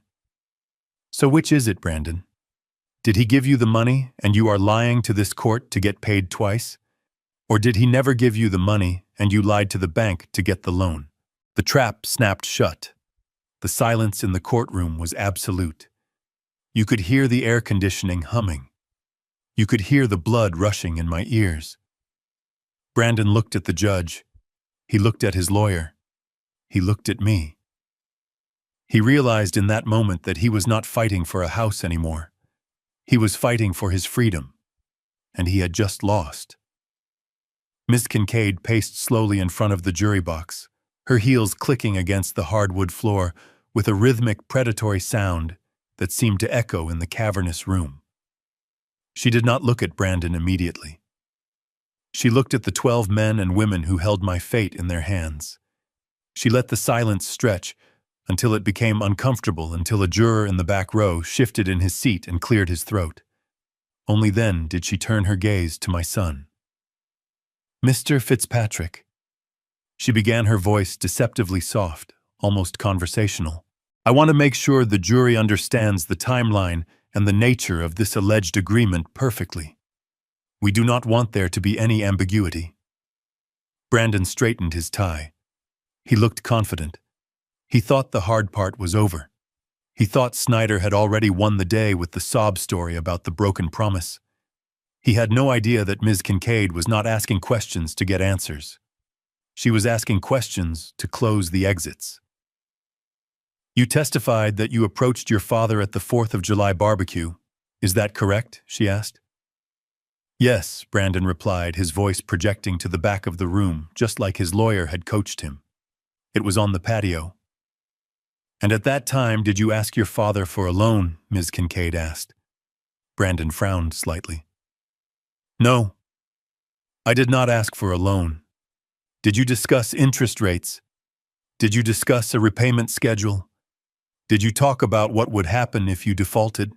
[SPEAKER 1] So which is it, Brandon? Did he give you the money and you are lying to this court to get paid twice? Or did he never give you the money and you lied to the bank to get the loan? The trap snapped shut. The silence in the courtroom was absolute. You could hear the air conditioning humming. You could hear the blood rushing in my ears. Brandon looked at the judge. He looked at his lawyer. He looked at me. He realized in that moment that he was not fighting for a house anymore. He was fighting for his freedom, and he had just lost. Miss Kincaid paced slowly in front of the jury box, her heels clicking against the hardwood floor with a rhythmic, predatory sound that seemed to echo in the cavernous room. She did not look at Brandon immediately. She looked at the 12 men and women who held my fate in their hands. She let the silence stretch until it became uncomfortable, until a juror in the back row shifted in his seat and cleared his throat. Only then did she turn her gaze to my son. "Mr. Fitzpatrick." She began, her voice deceptively soft, almost conversational. "I want to make sure the jury understands the timeline and the nature of this alleged agreement perfectly. We do not want there to be any ambiguity." Brandon straightened his tie. He looked confident. He thought the hard part was over. He thought Snyder had already won the day with the sob story about the broken promise. He had no idea that Ms. Kincaid was not asking questions to get answers. She was asking questions to close the exits. "You testified that you approached your father at the 4th of July barbecue. Is that correct?" she asked. "Yes," Brandon replied, his voice projecting to the back of the room, just like his lawyer had coached him. "It was on the patio." "And at that time, did you ask your father for a loan?" Ms. Kincaid asked. Brandon frowned slightly. "No, I did not ask for a loan. Did you discuss interest rates? Did you discuss a repayment schedule? Did you talk about what would happen if you defaulted?"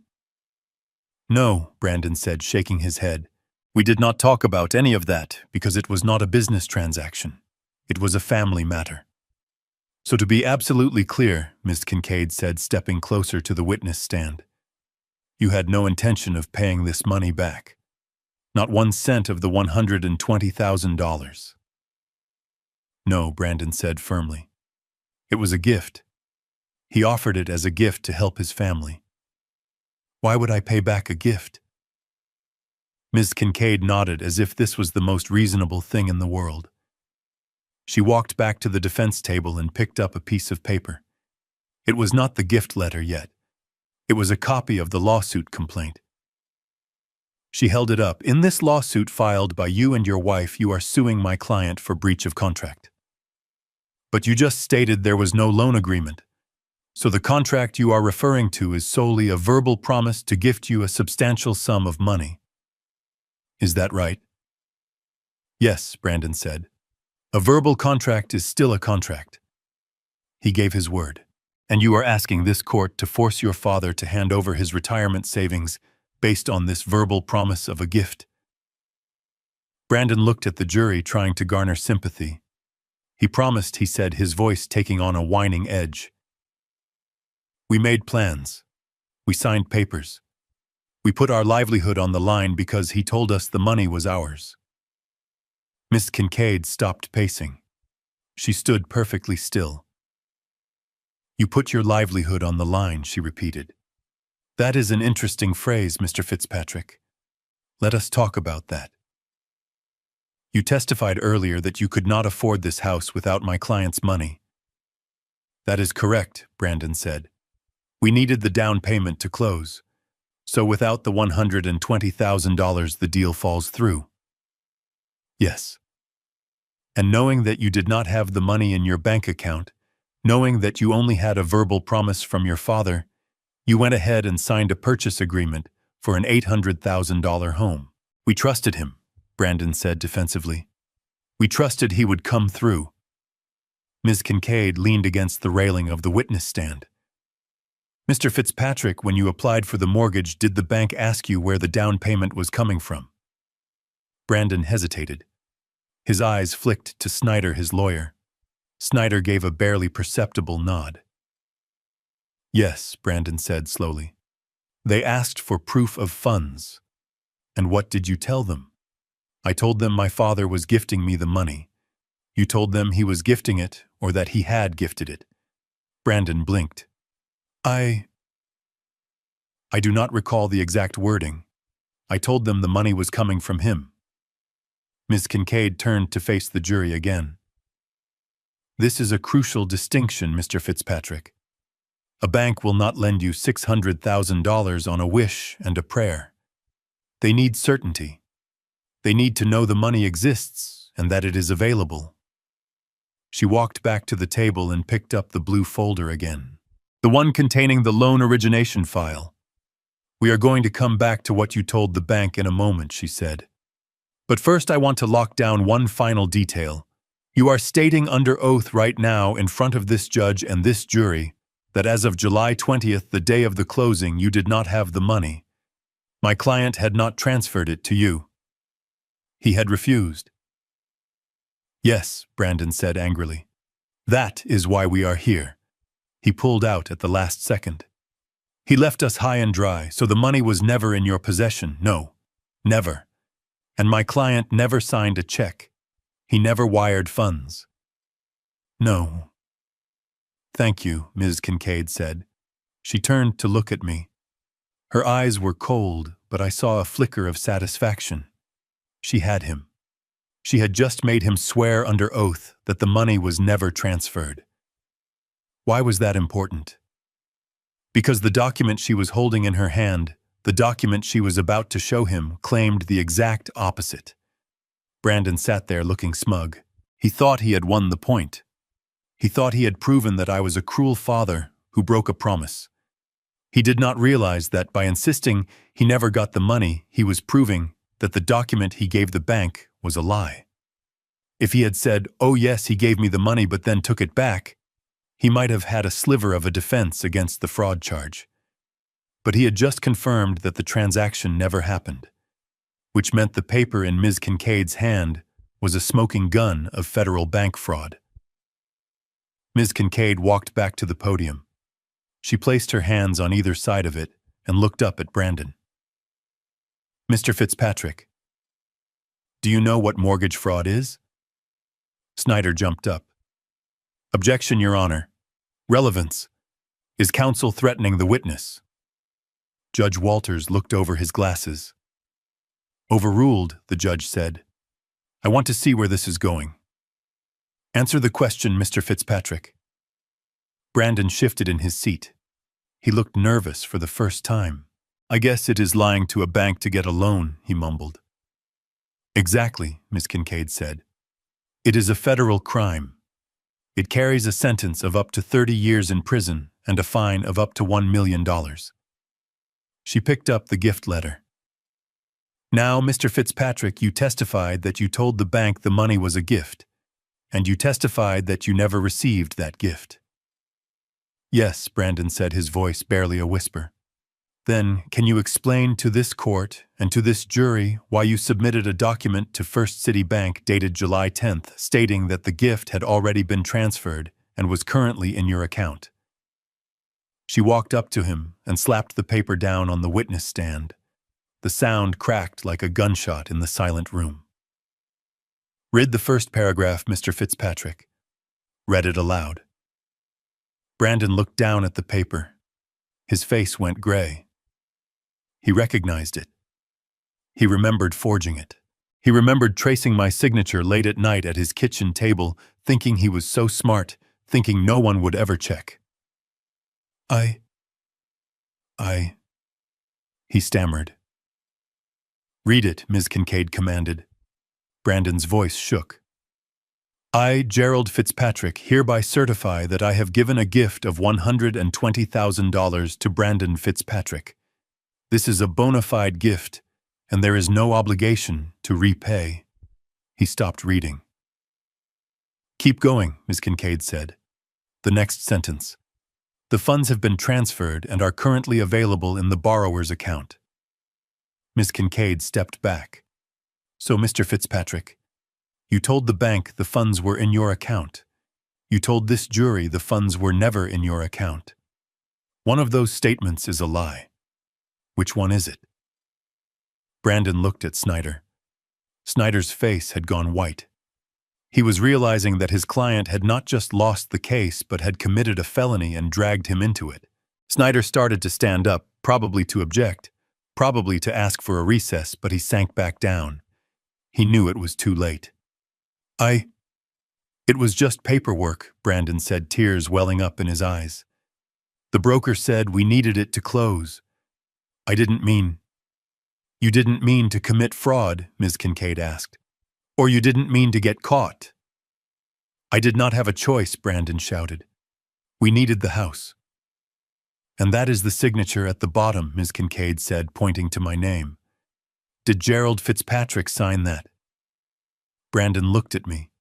[SPEAKER 1] "No," Brandon said, shaking his head. "We did not talk about any of that because it was not a business transaction. It was a family matter." "So to be absolutely clear," Ms. Kincaid said, stepping closer to the witness stand, "you had no intention of paying this money back. Not 1 cent of the $120,000. "No," Brandon said firmly. "It was a gift. He offered it as a gift to help his family." "Why would I pay back a gift?" Ms. Kincaid nodded as if this was the most reasonable thing in the world. She walked back to the defense table and picked up a piece of paper. It was not the gift letter yet. It was a copy of the lawsuit complaint. She held it up. "In this lawsuit filed by you and your wife, you are suing my client for breach of contract. But you just stated there was no loan agreement. So the contract you are referring to is solely a verbal promise to gift you a substantial sum of money. Is that right?" "Yes," Brandon said. "A verbal contract is still a contract." He gave his word. "And you are asking this court to force your father to hand over his retirement savings based on this verbal promise of a gift?" Brandon looked at the jury, trying to garner sympathy. "He promised," he said, his voice taking on a whining edge. "We made plans. We signed papers. We put our livelihood on the line because he told us the money was ours." Miss Kincaid stopped pacing. She stood perfectly still. "You put your livelihood on the line," she repeated. "That is an interesting phrase, Mr. Fitzpatrick. Let us talk about that. You testified earlier that you could not afford this house without my client's money." "That is correct," Brandon said. "We needed the down payment to close. So without the $120,000, the deal falls through." "Yes." "And knowing that you did not have the money in your bank account, knowing that you only had a verbal promise from your father, you went ahead and signed a purchase agreement for an $800,000 home." "We trusted him," Brandon said defensively. "We trusted he would come through." Ms. Kincaid leaned against the railing of the witness stand. "Mr. Fitzpatrick, when you applied for the mortgage, did the bank ask you where the down payment was coming from?" Brandon hesitated. His eyes flicked to Snyder, his lawyer. Snyder gave a barely perceptible nod. "Yes," Brandon said slowly. "They asked for proof of funds." "And what did you tell them?" "I told them my father was gifting me the money." "You told them he was gifting it, or that he had gifted it?" Brandon blinked. I do not recall the exact wording. I told them the money was coming from him." Ms. Kincaid turned to face the jury again. "This is a crucial distinction, Mr. Fitzpatrick. A bank will not lend you $600,000 on a wish and a prayer. They need certainty. They need to know the money exists and that it is available. She walked back to the table and picked up the blue folder again. The one containing the loan origination file. We are going to come back to what you told the bank in a moment, she said. But first I want to lock down one final detail. You are stating under oath right now in front of this judge and this jury that as of July 20th, the day of the closing, you did not have the money. My client had not transferred it to you. He had refused. Yes, Brandon said angrily. That is why we are here. He pulled out at the last second. He left us high and dry, so the money was never in your possession. No, never. And my client never signed a check. He never wired funds. No. Thank you, Ms. Kincaid said. She turned to look at me. Her eyes were cold, but I saw a flicker of satisfaction. She had him. She had just made him swear under oath that the money was never transferred. Why was that important? Because the document she was holding in her hand, the document she was about to show him, claimed the exact opposite. Brandon sat there looking smug. He thought he had won the point. He thought he had proven that I was a cruel father who broke a promise. He did not realize that by insisting he never got the money, he was proving that the document he gave the bank was a lie. If he had said, "Oh yes, he gave me the money but then took it back," he might have had a sliver of a defense against the fraud charge. But he had just confirmed that the transaction never happened, which meant the paper in Ms. Kincaid's hand was a smoking gun of federal bank fraud. Ms. Kincaid walked back to the podium. She placed her hands on either side of it and looked up at Brandon. Mr. Fitzpatrick, do you know what mortgage fraud is? Snyder jumped up. Objection, Your Honor. Relevance. Is counsel threatening the witness? Judge Walters looked over his glasses. Overruled, the judge said. I want to see where this is going. Answer the question, Mr. Fitzpatrick. Brandon shifted in his seat. He looked nervous for the first time. I guess it is lying to a bank to get a loan, he mumbled. Exactly, Ms. Kincaid said. It is a federal crime. It carries a sentence of up to 30 years in prison and a fine of up to $1 million. She picked up the gift letter. Now, Mr. Fitzpatrick, you testified that you told the bank the money was a gift, and you testified that you never received that gift. Yes, Brandon said, his voice barely a whisper. Then, can you explain to this court and to this jury why you submitted a document to First City Bank dated July 10th stating that the gift had already been transferred and was currently in your account? She walked up to him and slapped the paper down on the witness stand. The sound cracked like a gunshot in the silent room. Read the first paragraph, Mr. Fitzpatrick. Read it aloud. Brandon looked down at the paper. His face went gray. He recognized it. He remembered forging it. He remembered tracing my signature late at night at his kitchen table, thinking he was so smart, thinking no one would ever check. I, he stammered. Read it, Ms. Kincaid commanded. Brandon's voice shook. I, Gerald Fitzpatrick, hereby certify that I have given a gift of $120,000 to Brandon Fitzpatrick. This is a bona fide gift, and there is no obligation to repay. He stopped reading. Keep going, Ms. Kincaid said. The next sentence. The funds have been transferred and are currently available in the borrower's account. Ms. Kincaid stepped back. So, Mr. Fitzpatrick, you told the bank the funds were in your account. You told this jury the funds were never in your account. One of those statements is a lie. Which one is it? Brandon looked at Snyder. Snyder's face had gone white. He was realizing that his client had not just lost the case but had committed a felony and dragged him into it. Snyder started to stand up, probably to object, probably to ask for a recess, but he sank back down. He knew it was too late. It was just paperwork, Brandon said, tears welling up in his eyes. The broker said we needed it to close. I didn't mean. You didn't mean to commit fraud, Ms. Kincaid asked. Or you didn't mean to get caught. I did not have a choice, Brandon shouted. We needed the house. And that is the signature at the bottom, Ms. Kincaid said, pointing to my name. Did Gerald Fitzpatrick sign that? Brandon looked at me.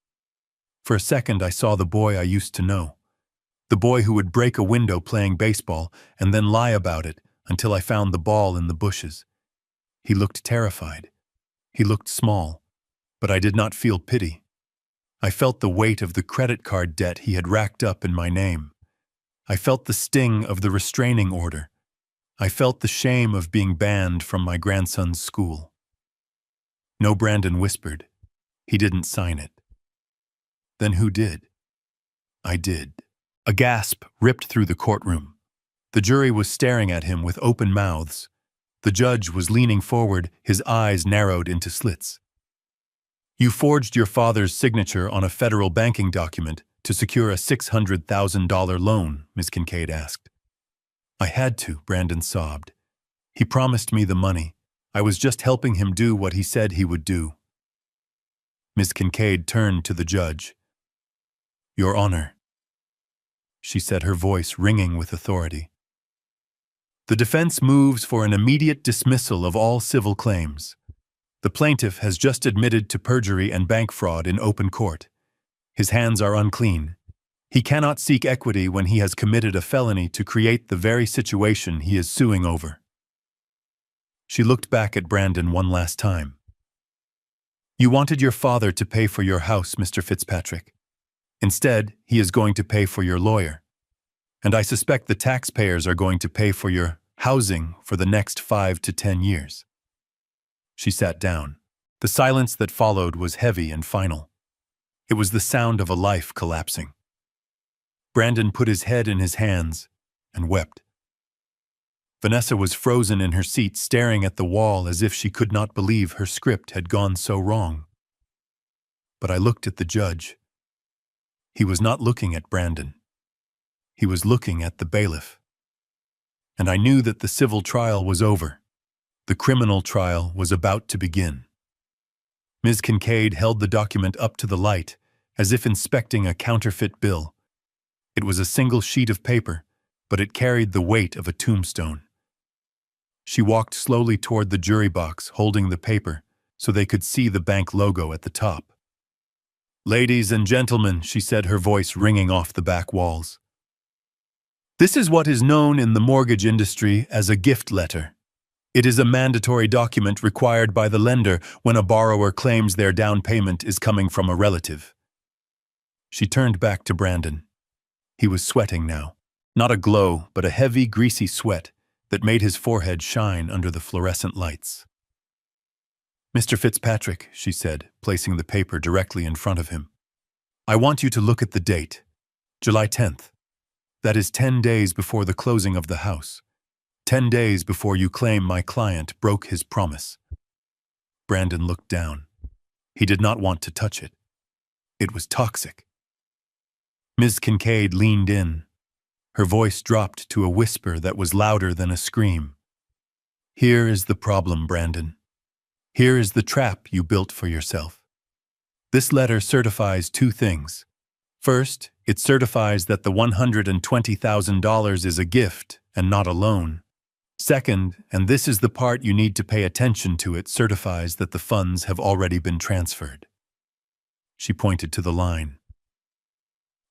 [SPEAKER 1] For a second, I saw the boy I used to know. The boy who would break a window playing baseball and then lie about it until I found the ball in the bushes. He looked terrified. He looked small, but I did not feel pity. I felt the weight of the credit card debt he had racked up in my name. I felt the sting of the restraining order. I felt the shame of being banned from my grandson's school. No, Brandon whispered. He didn't sign it. Then who did? I did. A gasp ripped through the courtroom. The jury was staring at him with open mouths. The judge was leaning forward, his eyes narrowed into slits. You forged your father's signature on a federal banking document to secure a $600,000 loan, Ms. Kincaid asked. I had to, Brandon sobbed. He promised me the money. I was just helping him do what he said he would do. Ms. Kincaid turned to the judge. Your Honor, she said, her voice ringing with authority. The defense moves for an immediate dismissal of all civil claims. The plaintiff has just admitted to perjury and bank fraud in open court. His hands are unclean. He cannot seek equity when he has committed a felony to create the very situation he is suing over. She looked back at Brandon one last time. You wanted your father to pay for your house, Mr. Fitzpatrick. Instead, he is going to pay for your lawyer. And I suspect the taxpayers are going to pay for your housing for the next 5 to 10 years. She sat down. The silence that followed was heavy and final. It was the sound of a life collapsing. Brandon put his head in his hands and wept. Vanessa was frozen in her seat, staring at the wall as if she could not believe her script had gone so wrong. But I looked at the judge. He was not looking at Brandon. He was looking at the bailiff. And I knew that the civil trial was over. The criminal trial was about to begin. Ms. Kincaid held the document up to the light, as if inspecting a counterfeit bill. It was a single sheet of paper, but it carried the weight of a tombstone. She walked slowly toward the jury box, holding the paper, so they could see the bank logo at the top. Ladies and gentlemen, she said, her voice ringing off the back walls. This is what is known in the mortgage industry as a gift letter. It is a mandatory document required by the lender when a borrower claims their down payment is coming from a relative. She turned back to Brandon. He was sweating now. Not a glow, but a heavy, greasy sweat that made his forehead shine under the fluorescent lights. Mr. Fitzpatrick, she said, placing the paper directly in front of him. I want you to look at the date. July 10th. That is 10 days before the closing of the house. 10 days before you claim my client broke his promise. Brandon looked down. He did not want to touch it. It was toxic. Ms. Kincaid leaned in. Her voice dropped to a whisper that was louder than a scream. Here is the problem, Brandon. Here is the trap you built for yourself. This letter certifies 2 things. First, it certifies that the $120,000 is a gift and not a loan. Second, and this is the part you need to pay attention to, it certifies that the funds have already been transferred. She pointed to the line.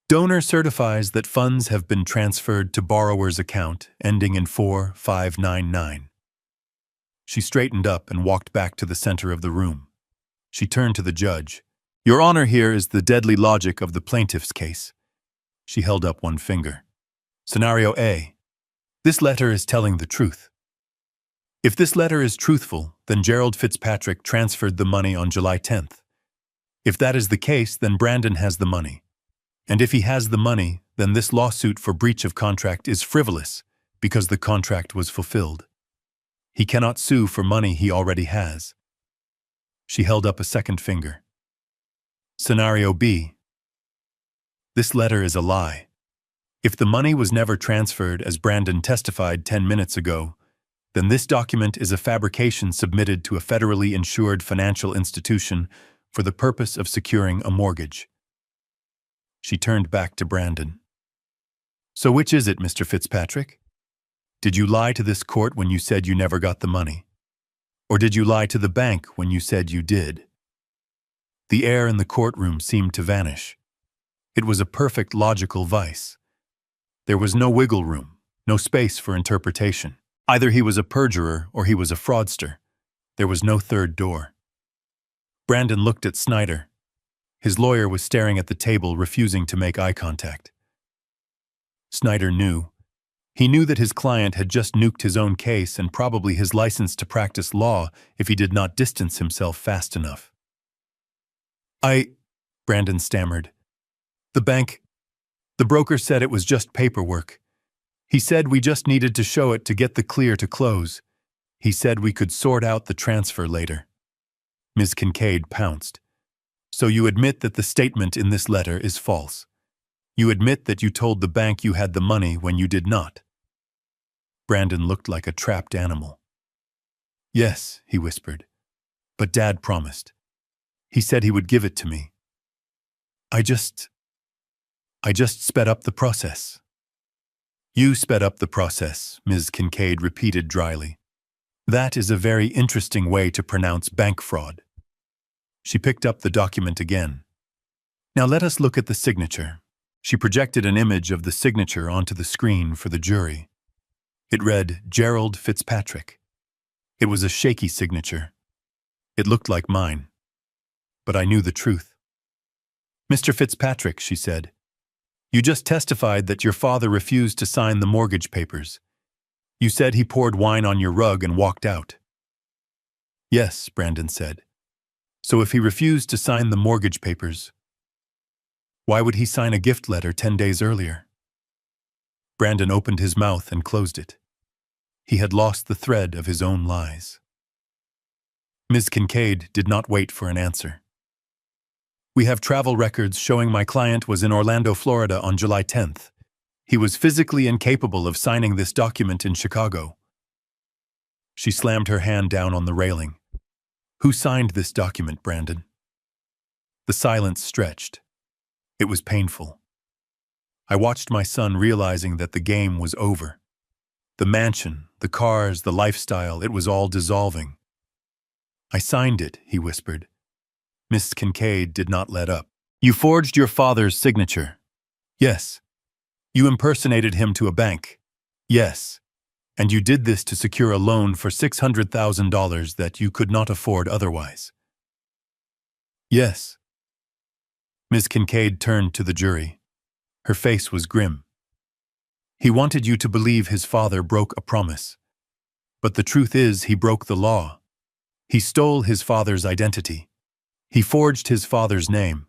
[SPEAKER 1] Donor certifies that funds have been transferred to borrower's account ending in 4599. She straightened up and walked back to the center of the room. She turned to the judge. Your Honor, here is the deadly logic of the plaintiff's case. She held up one finger. Scenario A. This letter is telling the truth. If this letter is truthful, then Gerald Fitzpatrick transferred the money on July 10th. If that is the case, then Brandon has the money. And if he has the money, then this lawsuit for breach of contract is frivolous because the contract was fulfilled. He cannot sue for money he already has. She held up a second finger. Scenario B. This letter is a lie. If the money was never transferred, as Brandon testified 10 minutes ago, then this document is a fabrication submitted to a federally insured financial institution for the purpose of securing a mortgage. She turned back to Brandon. So which is it, Mr. Fitzpatrick? Did you lie to this court when you said you never got the money? Or did you lie to the bank when you said you did? The air in the courtroom seemed to vanish. It was a perfect logical vice. There was no wiggle room, no space for interpretation. Either he was a perjurer or he was a fraudster. There was no third door. Brandon looked at Snyder. His lawyer was staring at the table, refusing to make eye contact. Snyder knew. He knew that his client had just nuked his own case and probably his license to practice law if he did not distance himself fast enough. Brandon stammered. The broker said it was just paperwork. He said we just needed to show it to get the clear to close. He said we could sort out the transfer later. Ms. Kincaid pounced. So you admit that the statement in this letter is false. You admit that you told the bank you had the money when you did not. Brandon looked like a trapped animal. Yes, he whispered. But Dad promised. He said he would give it to me. I just sped up the process. You sped up the process, Ms. Kincaid repeated dryly. That is a very interesting way to pronounce bank fraud. She picked up the document again. Now let us look at the signature. She projected an image of the signature onto the screen for the jury. It read, Gerald Fitzpatrick. It was a shaky signature. It looked like mine. But I knew the truth. Mr. Fitzpatrick, she said, you just testified that your father refused to sign the mortgage papers. You said he poured wine on your rug and walked out. Yes, Brandon said. So if he refused to sign the mortgage papers, why would he sign a gift letter 10 days earlier? Brandon opened his mouth and closed it. He had lost the thread of his own lies. Ms. Kincaid did not wait for an answer. We have travel records showing my client was in Orlando, Florida on July 10th. He was physically incapable of signing this document in Chicago. She slammed her hand down on the railing. Who signed this document, Brandon? The silence stretched. It was painful. I watched my son realizing that the game was over. The mansion, the cars, the lifestyle, it was all dissolving. I signed it, he whispered. Miss Kincaid did not let up. You forged your father's signature. Yes. You impersonated him to a bank. Yes. And you did this to secure a loan for $600,000 that you could not afford otherwise. Yes. Ms. Kincaid turned to the jury. Her face was grim. He wanted you to believe his father broke a promise. But the truth is, he broke the law. He stole his father's identity. He forged his father's name.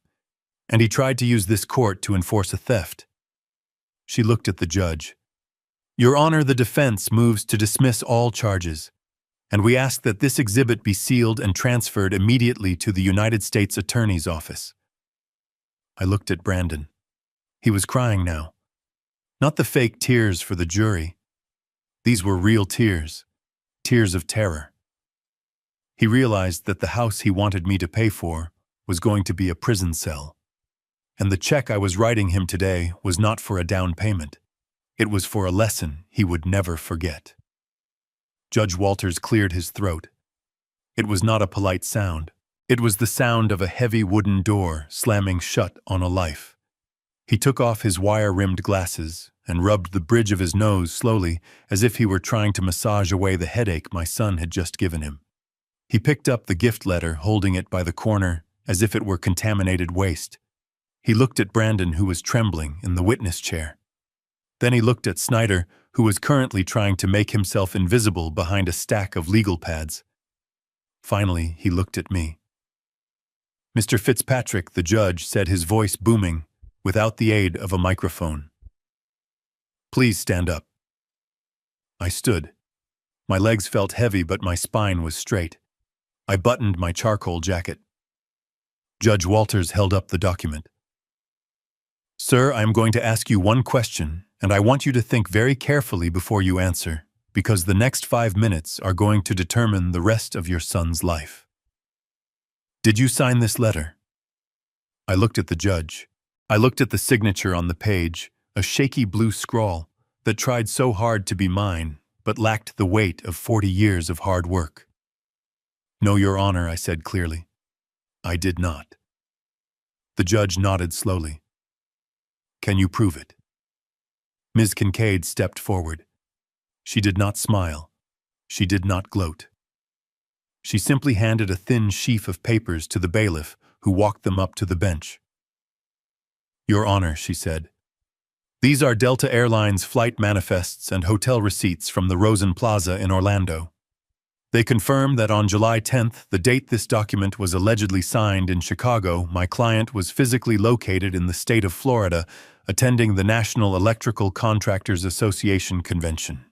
[SPEAKER 1] And he tried to use this court to enforce a theft. She looked at the judge. Your Honor, the defense moves to dismiss all charges, and we ask that this exhibit be sealed and transferred immediately to the United States Attorney's Office. I looked at Brandon. He was crying now. Not the fake tears for the jury. These were real tears, tears of terror. He realized that the house he wanted me to pay for was going to be a prison cell. And the check I was writing him today was not for a down payment. It was for a lesson he would never forget. Judge Walters cleared his throat. It was not a polite sound. It was the sound of a heavy wooden door slamming shut on a life. He took off his wire-rimmed glasses and rubbed the bridge of his nose slowly, as if he were trying to massage away the headache my son had just given him. He picked up the gift letter, holding it by the corner as if it were contaminated waste. He looked at Brandon, who was trembling in the witness chair. Then he looked at Snyder, who was currently trying to make himself invisible behind a stack of legal pads. Finally, he looked at me. Mr. Fitzpatrick, the judge, said, his voice booming, without the aid of a microphone. Please stand up. I stood. My legs felt heavy, but my spine was straight. I buttoned my charcoal jacket. Judge Walters held up the document. Sir, I am going to ask you one question, and I want you to think very carefully before you answer, because the next 5 minutes are going to determine the rest of your son's life. Did you sign this letter? I looked at the judge. I looked at the signature on the page, a shaky blue scrawl that tried so hard to be mine, but lacked the weight of 40 years of hard work. No, Your Honor, I said clearly. I did not. The judge nodded slowly. Can you prove it? Ms. Kincaid stepped forward. She did not smile. She did not gloat. She simply handed a thin sheaf of papers to the bailiff, who walked them up to the bench. Your Honor, she said, these are Delta Airlines flight manifests and hotel receipts from the Rosen Plaza in Orlando. They confirm that on July 10th, the date this document was allegedly signed in Chicago, my client was physically located in the state of Florida, attending the National Electrical Contractors Association convention.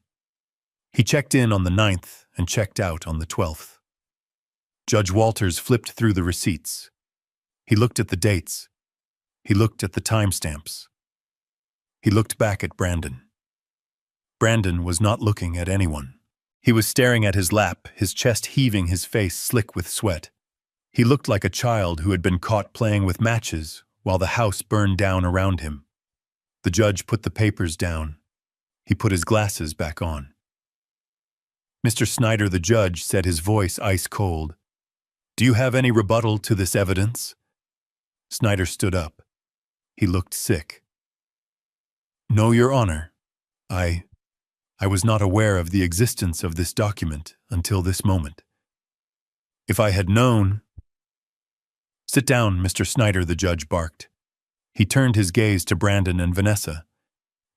[SPEAKER 1] He checked in on the 9th and checked out on the 12th. Judge Walters flipped through the receipts. He looked at the dates. He looked at the timestamps. He looked back at Brandon. Brandon was not looking at anyone. He was staring at his lap, his chest heaving, his face slick with sweat. He looked like a child who had been caught playing with matches while the house burned down around him. The judge put the papers down. He put his glasses back on. Mr. Snyder, the judge, said, his voice ice cold. Do you have any rebuttal to this evidence? Snyder stood up. He looked sick. No, Your Honor. I was not aware of the existence of this document until this moment. If I had known... Sit down, Mr. Snyder, the judge barked. He turned his gaze to Brandon and Vanessa.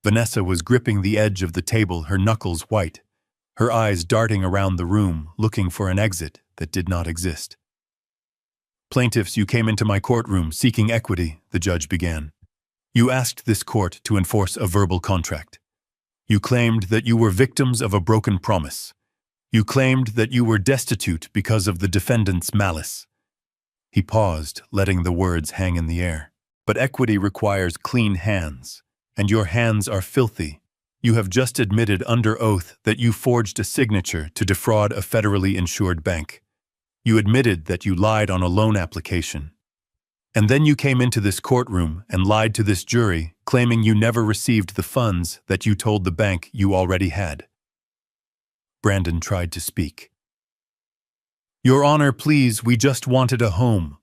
[SPEAKER 1] Vanessa was gripping the edge of the table, her knuckles white, her eyes darting around the room, looking for an exit that did not exist. Plaintiffs, you came into my courtroom seeking equity, the judge began. You asked this court to enforce a verbal contract. You claimed that you were victims of a broken promise. You claimed that you were destitute because of the defendant's malice. He paused, letting the words hang in the air. But equity requires clean hands, and your hands are filthy. You have just admitted under oath that you forged a signature to defraud a federally insured bank. You admitted that you lied on a loan application. And then you came into this courtroom and lied to this jury, claiming you never received the funds that you told the bank you already had. Brandon tried to speak. Your Honor, please, we just wanted a home.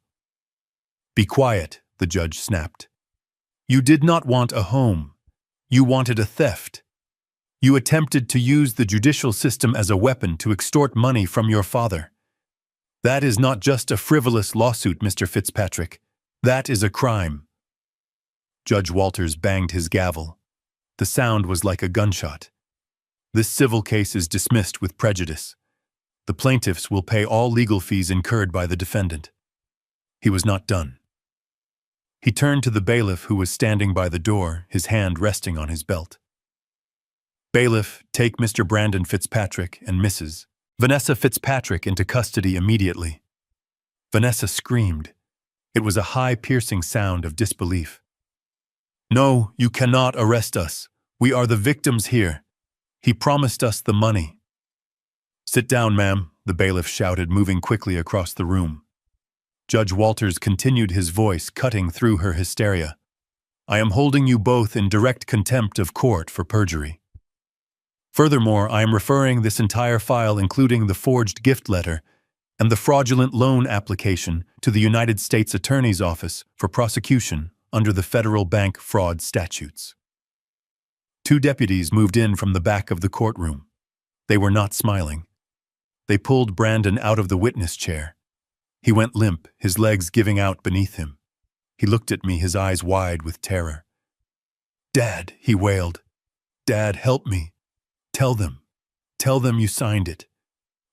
[SPEAKER 1] Be quiet, the judge snapped. You did not want a home. You wanted a theft. You attempted to use the judicial system as a weapon to extort money from your father. That is not just a frivolous lawsuit, Mr. Fitzpatrick. That is a crime. Judge Walters banged his gavel. The sound was like a gunshot. This civil case is dismissed with prejudice. The plaintiffs will pay all legal fees incurred by the defendant. He was not done. He turned to the bailiff who was standing by the door, his hand resting on his belt. Bailiff, take Mr. Brandon Fitzpatrick and Mrs. Vanessa Fitzpatrick into custody immediately. Vanessa screamed. It was a high, piercing sound of disbelief. No, you cannot arrest us. We are the victims here. He promised us the money. Sit down, ma'am, the bailiff shouted, moving quickly across the room. Judge Walters continued, his voice cutting through her hysteria. I am holding you both in direct contempt of court for perjury. Furthermore, I am referring this entire file, including the forged gift letter and the fraudulent loan application, to the United States Attorney's Office for prosecution under the federal bank fraud statutes. 2 deputies moved in from the back of the courtroom. They were not smiling. They pulled Brandon out of the witness chair. He went limp, his legs giving out beneath him. He looked at me, his eyes wide with terror. Dad, he wailed. Dad, help me. Tell them you signed it.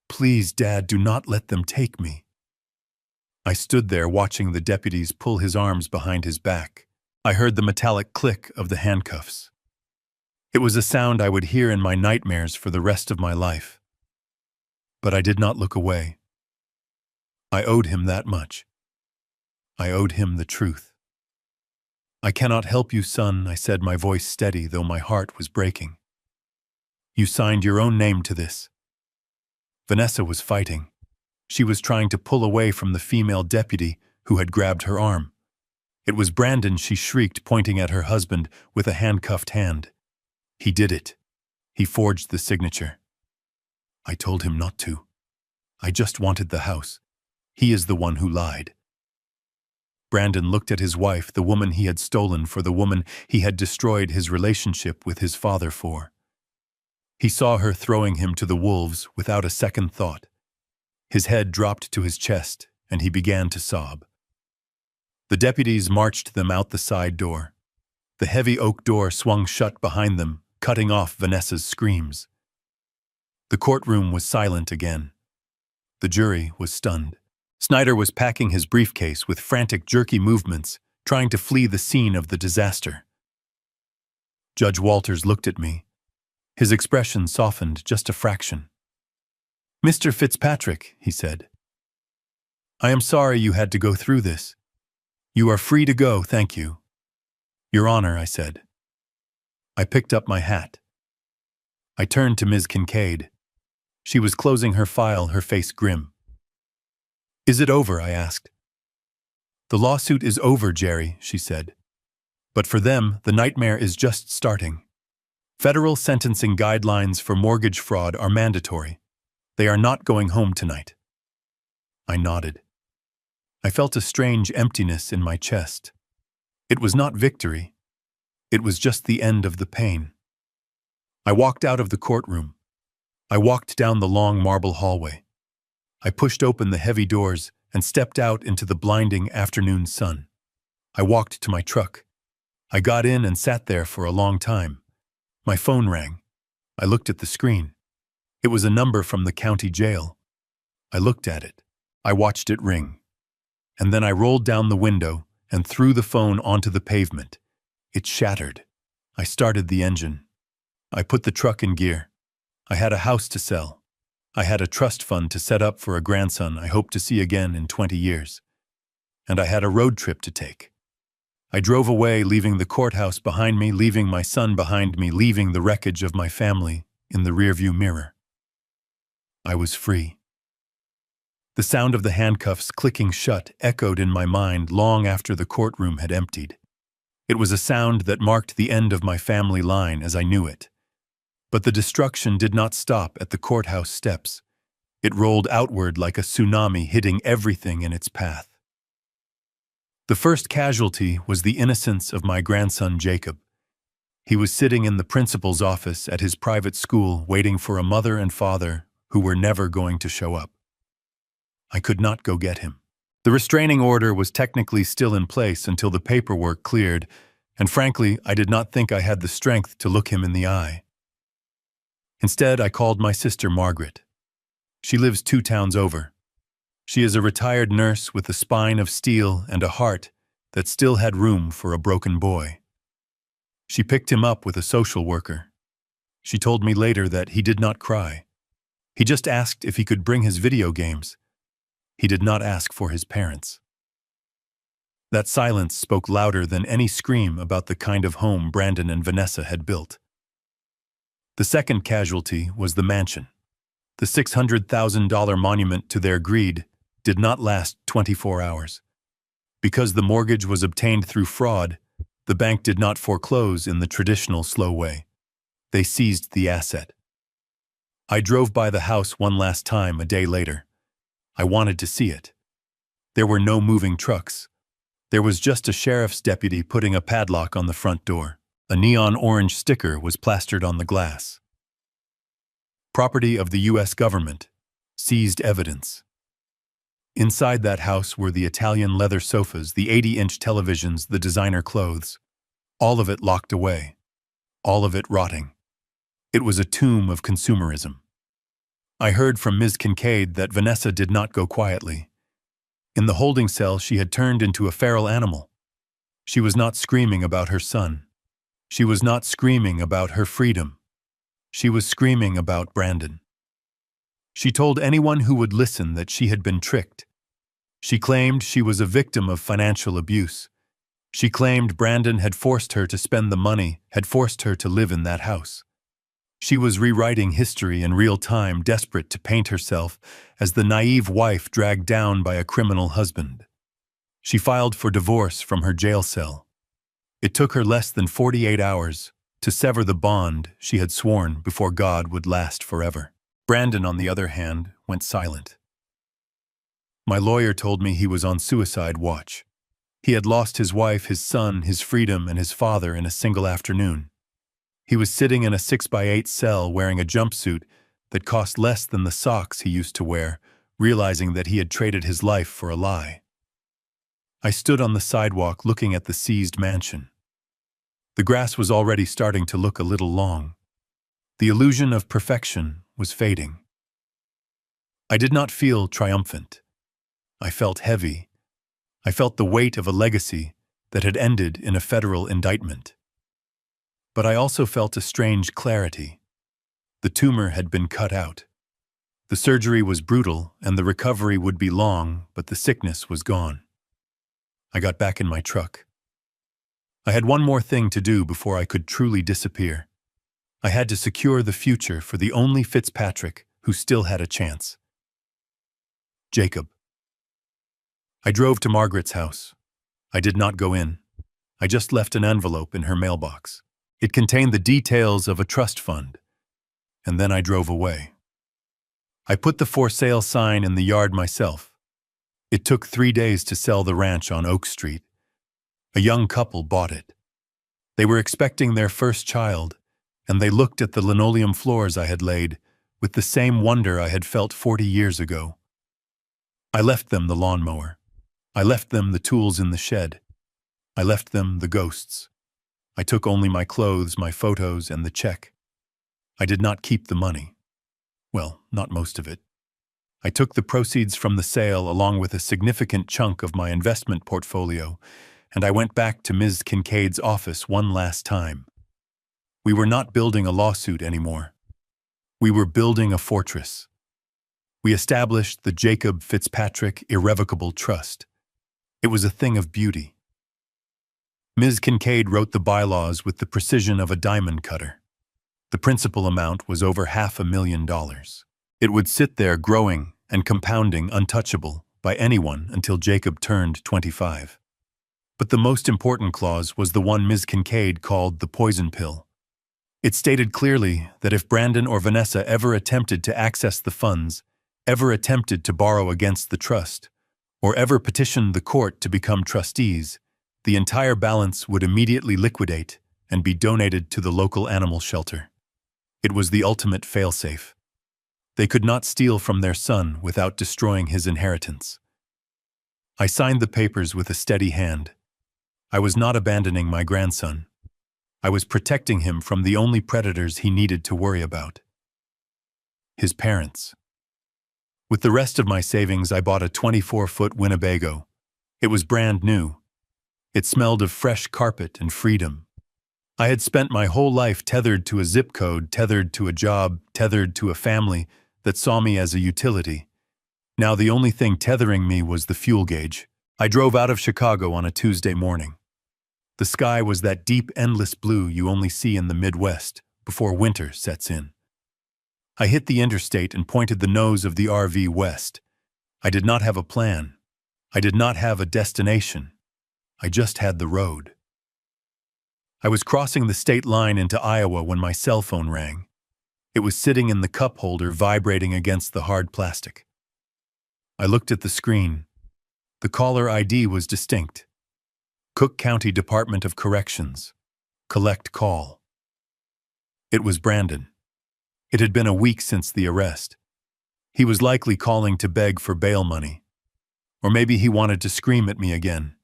[SPEAKER 1] Please, Dad, do not let them take me. I stood there watching the deputies pull his arms behind his back. I heard the metallic click of the handcuffs. It was a sound I would hear in my nightmares for the rest of my life. But I did not look away. I owed him that much. I owed him the truth. "I cannot help you, son," I said, my voice steady, though my heart was breaking. "You signed your own name to this." Vanessa was fighting. She was trying to pull away from the female deputy who had grabbed her arm. "It was Brandon," she shrieked, pointing at her husband with a handcuffed hand. "He did it. He forged the signature." "I told him not to. I just wanted the house. He is the one who lied." Brandon looked at his wife, the woman he had stolen for the woman he had destroyed his relationship with his father for. He saw her throwing him to the wolves without a second thought. His head dropped to his chest, and he began to sob. The deputies marched them out the side door. The heavy oak door swung shut behind them, cutting off Vanessa's screams. The courtroom was silent again. The jury was stunned. Snyder was packing his briefcase with frantic, jerky movements, trying to flee the scene of the disaster. Judge Walters looked at me. His expression softened just a fraction. "Mr. Fitzpatrick," he said, "I am sorry you had to go through this. You are free to go, thank you." "Your Honor," I said. I picked up my hat. I turned to Ms. Kincaid. She was closing her file, her face grim. "Is it over?" I asked. "The lawsuit is over, Jerry," she said. "But for them, the nightmare is just starting. Federal sentencing guidelines for mortgage fraud are mandatory. They are not going home tonight." I nodded. I felt a strange emptiness in my chest. It was not victory. It was just the end of the pain. I walked out of the courtroom. I walked down the long marble hallway. I pushed open the heavy doors and stepped out into the blinding afternoon sun. I walked to my truck. I got in and sat there for a long time. My phone rang. I looked at the screen. It was a number from the county jail. I looked at it. I watched it ring. And then I rolled down the window and threw the phone onto the pavement. It shattered. I started the engine. I put the truck in gear. I had a house to sell. I had a trust fund to set up for a grandson I hope to see again in 20 years. And I had a road trip to take. I drove away, leaving the courthouse behind me, leaving my son behind me, leaving the wreckage of my family in the rearview mirror. I was free. The sound of the handcuffs clicking shut echoed in my mind long after the courtroom had emptied. It was a sound that marked the end of my family line as I knew it. But the destruction did not stop at the courthouse steps. It rolled outward like a tsunami, hitting everything in its path. The first casualty was the innocence of my grandson Jacob. He was sitting in the principal's office at his private school, waiting for a mother and father who were never going to show up. I could not go get him. The restraining order was technically still in place until the paperwork cleared, and frankly, I did not think I had the strength to look him in the eye. Instead, I called my sister Margaret. She lives 2 towns over. She is a retired nurse with a spine of steel and a heart that still had room for a broken boy. She picked him up with a social worker. She told me later that he did not cry. He just asked if he could bring his video games. He did not ask for his parents. That silence spoke louder than any scream about the kind of home Brandon and Vanessa had built. The second casualty was the mansion. The $600,000 monument to their greed did not last 24 hours. Because the mortgage was obtained through fraud, the bank did not foreclose in the traditional slow way. They seized the asset. I drove by the house one last time a day later. I wanted to see it. There were no moving trucks. There was just a sheriff's deputy putting a padlock on the front door. A neon orange sticker was plastered on the glass. Property of the U.S. government. Seized evidence. Inside that house were the Italian leather sofas, the 80-inch televisions, the designer clothes. All of it locked away. All of it rotting. It was a tomb of consumerism. I heard from Ms. Kincaid that Vanessa did not go quietly. In the holding cell, she had turned into a feral animal. She was not screaming about her son. She was not screaming about her freedom. She was screaming about Brandon. She told anyone who would listen that she had been tricked. She claimed she was a victim of financial abuse. She claimed Brandon had forced her to spend the money, had forced her to live in that house. She was rewriting history in real time, desperate to paint herself as the naive wife dragged down by a criminal husband. She filed for divorce from her jail cell. It took her less than 48 hours to sever the bond she had sworn before God would last forever. Brandon, on the other hand, went silent. My lawyer told me he was on suicide watch. He had lost his wife, his son, his freedom, and his father in a single afternoon. He was sitting in a 6x8 cell wearing a jumpsuit that cost less than the socks he used to wear, realizing that he had traded his life for a lie. I stood on the sidewalk looking at the seized mansion. The grass was already starting to look a little long. The illusion of perfection was fading. I did not feel triumphant. I felt heavy. I felt the weight of a legacy that had ended in a federal indictment. But I also felt a strange clarity. The tumor had been cut out. The surgery was brutal and the recovery would be long, but the sickness was gone. I got back in my truck. I had one more thing to do before I could truly disappear. I had to secure the future for the only Fitzpatrick who still had a chance. Jacob. I drove to Margaret's house. I did not go in. I just left an envelope in her mailbox. It contained the details of a trust fund. And then I drove away. I put the for sale sign in the yard myself. It took 3 days to sell the ranch on Oak Street. A young couple bought it. They were expecting their first child, and they looked at the linoleum floors I had laid with the same wonder I had felt 40 years ago. I left them the lawnmower. I left them the tools in the shed. I left them the ghosts. I took only my clothes, my photos, and the check. I did not keep the money. Well, not most of it. I took the proceeds from the sale along with a significant chunk of my investment portfolio, and I went back to Ms. Kincaid's office one last time. We were not building a lawsuit anymore. We were building a fortress. We established the Jacob Fitzpatrick Irrevocable Trust. It was a thing of beauty. Ms. Kincaid wrote the bylaws with the precision of a diamond cutter. The principal amount was over $500,000. It would sit there growing and compounding untouchable by anyone until Jacob turned 25. But the most important clause was the one Ms. Kincaid called the poison pill. It stated clearly that if Brandon or Vanessa ever attempted to access the funds, ever attempted to borrow against the trust, or ever petitioned the court to become trustees, the entire balance would immediately liquidate and be donated to the local animal shelter. It was the ultimate failsafe. They could not steal from their son without destroying his inheritance. I signed the papers with a steady hand. I was not abandoning my grandson. I was protecting him from the only predators he needed to worry about. His parents. With the rest of my savings, I bought a 24-foot Winnebago. It was brand new. It smelled of fresh carpet and freedom. I had spent my whole life tethered to a zip code, tethered to a job, tethered to a family that saw me as a utility. Now the only thing tethering me was the fuel gauge. I drove out of Chicago on a Tuesday morning. The sky was that deep, endless blue you only see in the Midwest before winter sets in. I hit the interstate and pointed the nose of the RV west. I did not have a plan. I did not have a destination. I just had the road. I was crossing the state line into Iowa when my cell phone rang. It was sitting in the cup holder, vibrating against the hard plastic. I looked at the screen. The caller ID was distinct. Cook County Department of Corrections. Collect call. It was Brandon. It had been a week since the arrest. He was likely calling to beg for bail money. Or maybe he wanted to scream at me again.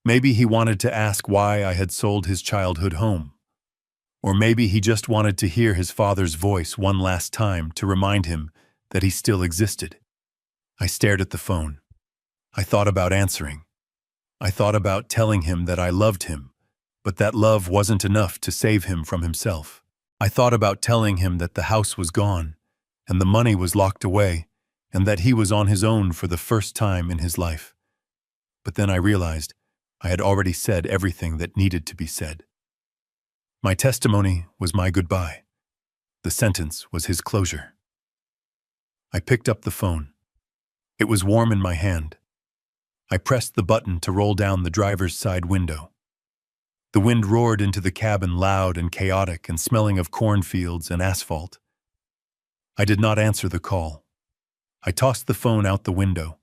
[SPEAKER 1] Maybe he wanted to ask why I had sold his childhood home. Or maybe he just wanted to hear his father's voice one last time to remind him that he still existed. I stared at the phone. I thought about answering. I thought about telling him that I loved him, but that love wasn't enough to save him from himself. I thought about telling him that the house was gone, and the money was locked away, and that he was on his own for the first time in his life. But then I realized I had already said everything that needed to be said. My testimony was my goodbye. The sentence was his closure. I picked up the phone. It was warm in my hand. I pressed the button to roll down the driver's side window. The wind roared into the cabin loud and chaotic and smelling of cornfields and asphalt. I did not answer the call. I tossed the phone out the window.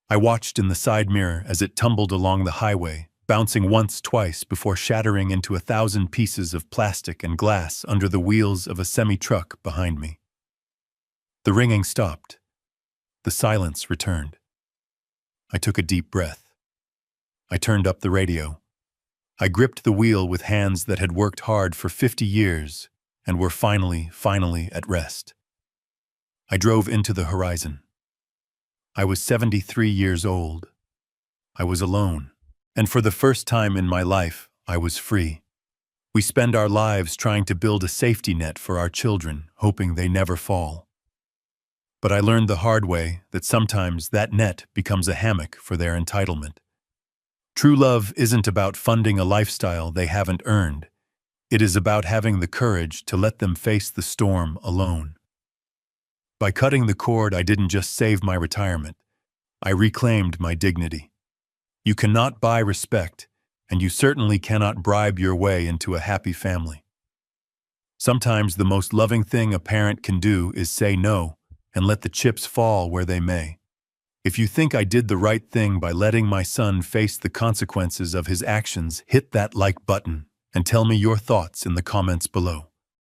[SPEAKER 1] I watched in the side mirror as it tumbled along the highway, bouncing once, twice, before shattering into 1,000 pieces of plastic and glass under the wheels of a semi-truck behind me. The ringing stopped. The silence returned. I took a deep breath. I turned up the radio. I gripped the wheel with hands that had worked hard for 50 years and were finally at rest. I drove into the horizon. I was 73 years old. I was alone, and for the first time in my life, I was free. We spend our lives trying to build a safety net for our children, hoping they never fall. But I learned the hard way that sometimes that net becomes a hammock for their entitlement. True love isn't about funding a lifestyle they haven't earned. It is about having the courage to let them face the storm alone. By cutting the cord, I didn't just save my retirement. I reclaimed my dignity. You cannot buy respect, and you certainly cannot bribe your way into a happy family. Sometimes the most loving thing a parent can do is say no and let the chips fall where they may. If you think I did the right thing by letting my son face the consequences of his actions, hit that like button and tell me your thoughts in the comments below.